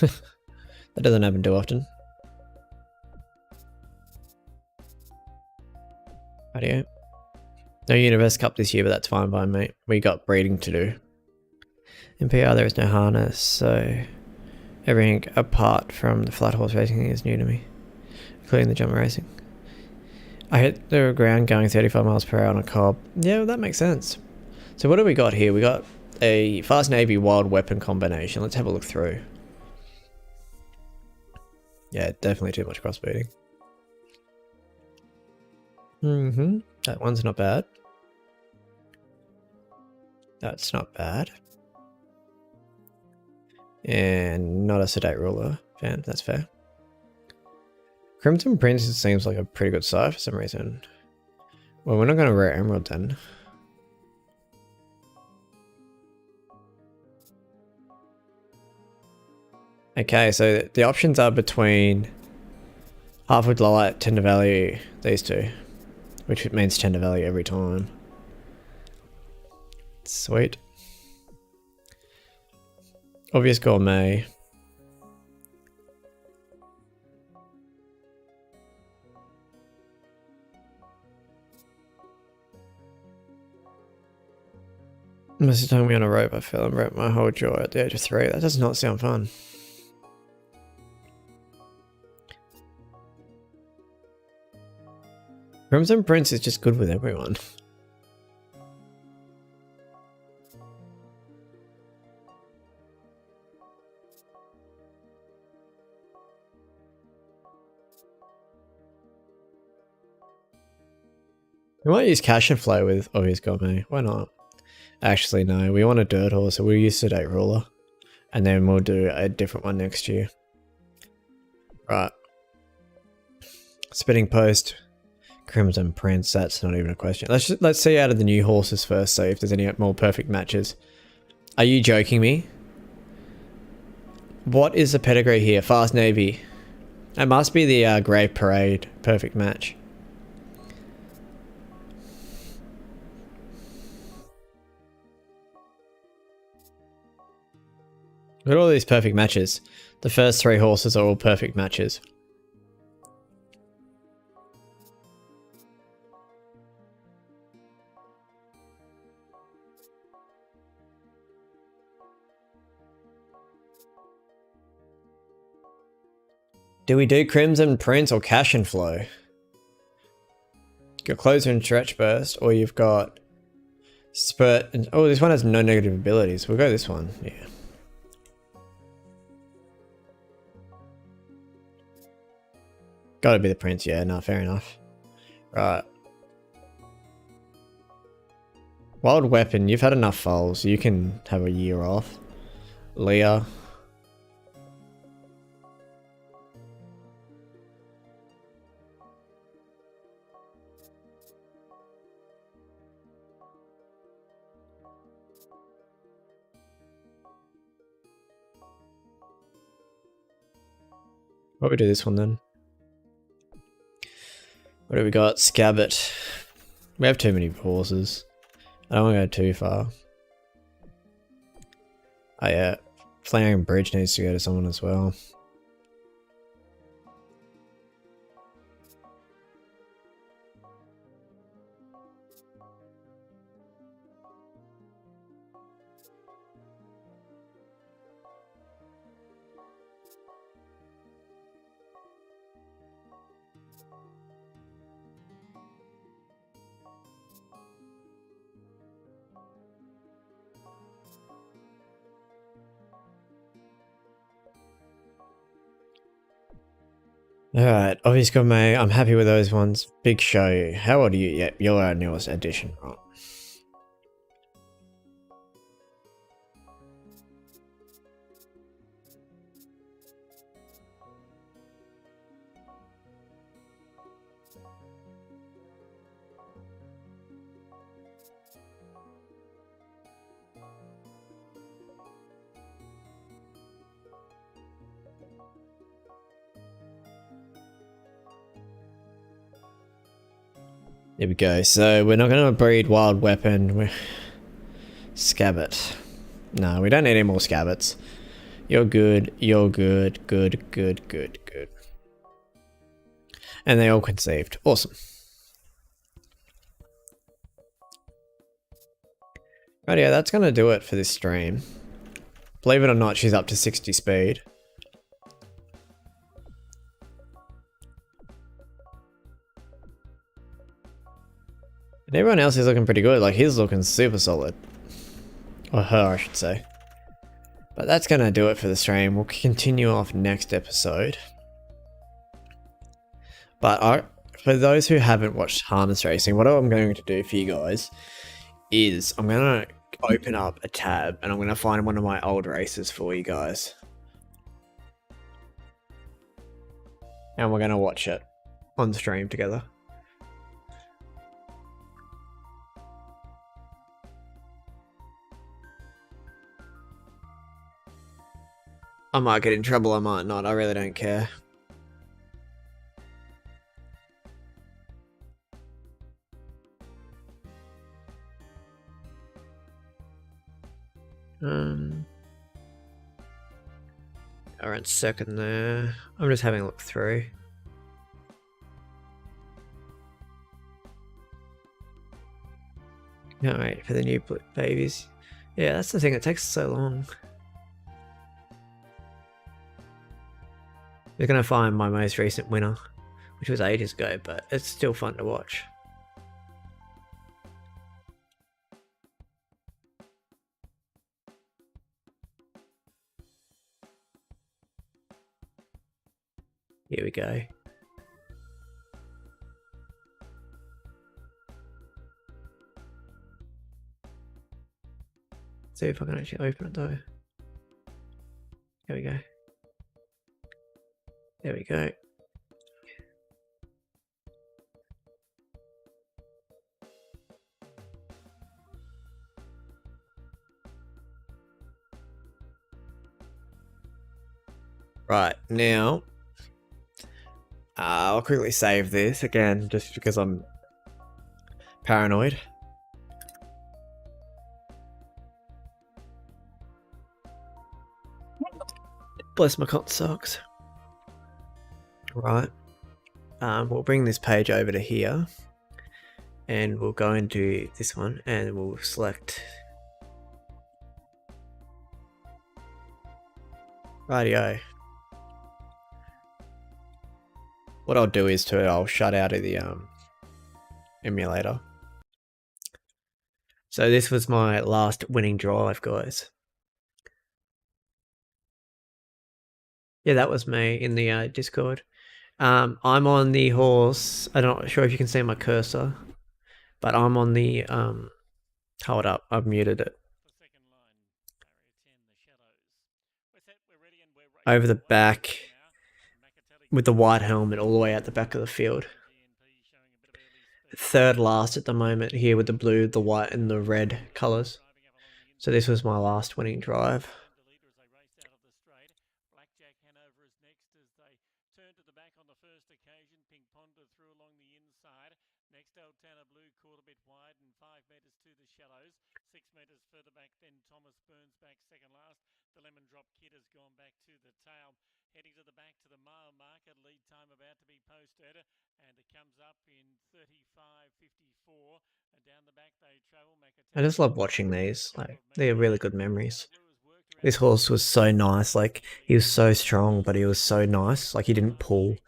That doesn't happen too often. Radio. No Universe Cup this year, but that's fine by me. We got breeding to do. In PR there is no harness, so everything apart from the flat horse racing is new to me, including the jumper racing. I hit the ground going 35 miles per hour on a cob. Yeah, well, that makes sense. So what do we got here? We got a Fast Navy wild weapon combination. Let's have a look through. Yeah, definitely too much crossbreeding. That one's not bad. That's not bad. And not a sedate ruler fan, that's fair. Crimson Prince seems like a pretty good side for some reason. Well, we're not going to rare Emerald then. Okay, so the options are between Halfwood Light, Tender Value, these two. Which means Tender Value every time. Sweet. Obvious Gourmet. Must have told me on a rope I fell and broke my whole jaw at the age of 3. That does not sound fun. Crimson Prince is just good with everyone. We might use Cash and Flow with Obvious Gourmet. Why not? Actually, no. We want a Dirt Horse, so we'll use Sedate Ruler. And then we'll do a different one next year. Right. Spinning Post. Crimson Prince. That's not even a question. Let's see out of the new horses first, see if there's any more perfect matches. Are you joking me? What is the pedigree here? Fast Navy. It must be the Grave Parade perfect match. Look at all these perfect matches. The first 3 horses are all perfect matches. Do we do Crimson Prince or Cash and Flow? You've got Closer and Stretch Burst, or you've got Spurt and... Oh, this one has no negative abilities. We'll go this one, yeah. Gotta be the Prince, yeah, no, fair enough. Right. Wild Weapon, you've had enough foals. You can have a year off. Leah. What we do this one then? What do we got? Scabbit. We have too many horses. I don't want to go too far. Oh yeah. Flowering Bridge needs to go to someone as well. Alright, obvious Gourmet, I'm happy with those ones. Big Show, how old are you? Yep, you're our newest edition, right? There we go. So we're not going to breed Wild Weapon. We're... Scabbit. No, we don't need any more Scabbits. You're good. You're good. Good, good, good, good. And they all conceived. Awesome. Right, yeah, that's gonna do it for this stream. Believe it or not, she's up to 60 speed. And everyone else is looking pretty good. Like, he's looking super solid. Or her, I should say. But that's gonna do it for the stream. We'll continue off next episode. But for those who haven't watched harness racing, what I'm going to do for you guys is I'm going to open up a tab and I'm going to find one of my old races for you guys. And we're going to watch it on stream together. I might get in trouble, I might not, I really don't care. Around second there. I'm just having a look through. Can't wait for the new babies. Yeah, that's the thing, it takes so long. We're gonna find my most recent winner, which was ages ago, but it's still fun to watch. Here we go. See if I can actually open it though. There we go. There we go. Right, now I'll quickly save this again just because I'm paranoid. Bless my cotton socks. Right. We'll bring this page over to here and we'll go into this one and we'll select rightio. What I'll do is I'll shut out of the emulator. So this was my last winning drive, guys. Yeah, that was me in the Discord. I'm on the horse. I'm not sure if you can see my cursor, but I'm on the hold up, I've muted it. Over the back with the white helmet all the way at the back of the field. Third last at the moment here with the blue, the white and the red colours. So this was my last winning drive. Heading to the back to the mile marker, lead time about to be posted, and it comes up in 35.54. Down the back they travel. I just love watching these. Like, they're really good memories. This horse was so nice. Like, he was so strong, but he was so nice. Like, he didn't pull.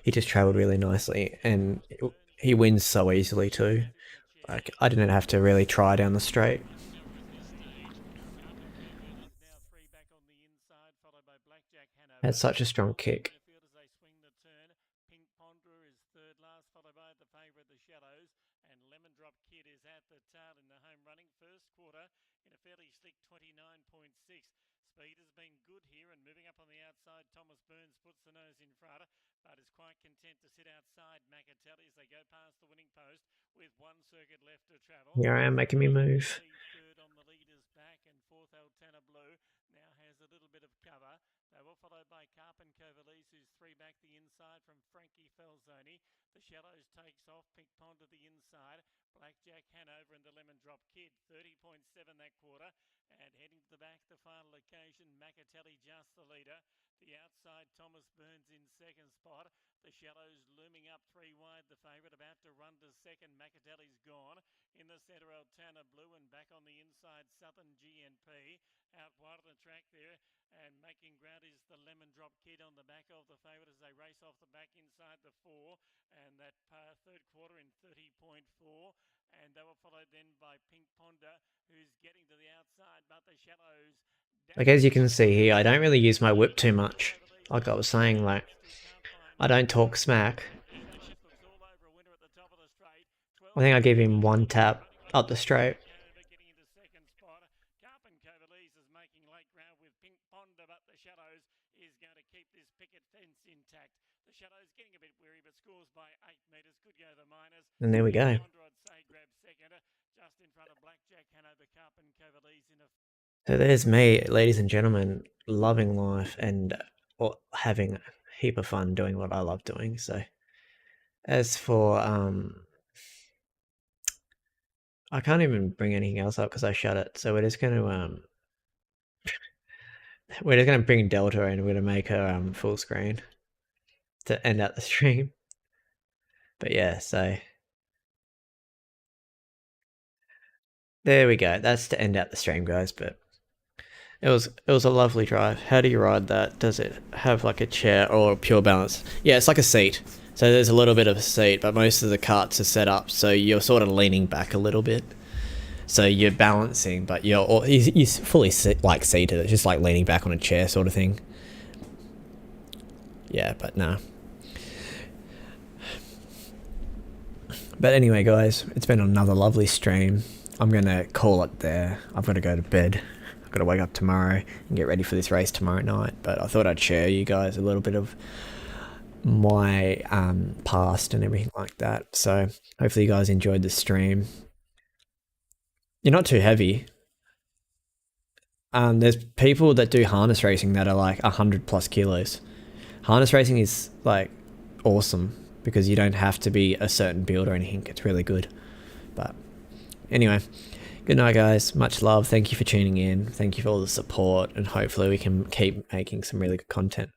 He just travelled really nicely, and he wins so easily too. Like, I didn't have to really try down the straight. Had such a strong kick. Speed has been good here and moving up on the outside. Thomas Burns puts the nose in front, but is quite content to sit outside Macatelli as they go past the winning post with one circuit left to travel. Here I am making me move. Third on the leader's back and fourth Altana Blue now has a little bit of cover. They were followed by Carpen Covalese, who's three back the inside from Frankie Falzoni. The Shallows takes off. Pink Pond to the inside. inside. Blackjack Hanover and the Lemon Drop Kid, 30.7 that quarter. And heading to the back, the final occasion, Macatelli just the leader. The outside, Thomas Burns in second spot. The Shallows looming up 3 wide. The favourite about to run to second. Macatelli's gone. In the centre, Altana Blue, and back on the inside, Southern GNP. Out wide on the track there, and making ground is the Lemon Drop Kid on the back of the favourite as they race off the back inside the 4. And that third quarter in 30.4. And they were followed then by Pink Ponder, who's getting to the outside, but the Shallows... Like as you can see here, I don't really use my whip too much. Like I was saying, like, I don't talk smack. I think I gave him 1 tap up the straight. And there we go. So there's me, ladies and gentlemen, loving life and having a heap of fun doing what I love doing. So as for I can't even bring anything else up because I shut it. So we're just going to bring Delta and we're going to make her full screen to end out the stream. But yeah, so there we go. That's to end out the stream, guys. But it was a lovely drive. How do you ride that? Does it have like a chair or a pure balance? Yeah, it's like a seat. So there's a little bit of a seat, but most of the carts are set up so you're sort of leaning back a little bit. So you're balancing, but you're fully like seated. It's just like leaning back on a chair sort of thing. Yeah, but no. But anyway, guys, it's been another lovely stream. I'm going to call it there. I've got to go to bed. I've got to wake up tomorrow and get ready for this race tomorrow night. But I thought I'd share you guys a little bit of my past and everything like that. So hopefully you guys enjoyed the stream. You're not too heavy. There's people that do harness racing that are like 100+ kilos. Harness racing is like awesome because you don't have to be a certain build or anything. It's really good. But anyway, good night, guys. Much love. Thank you for tuning in. Thank you for all the support, and hopefully we can keep making some really good content.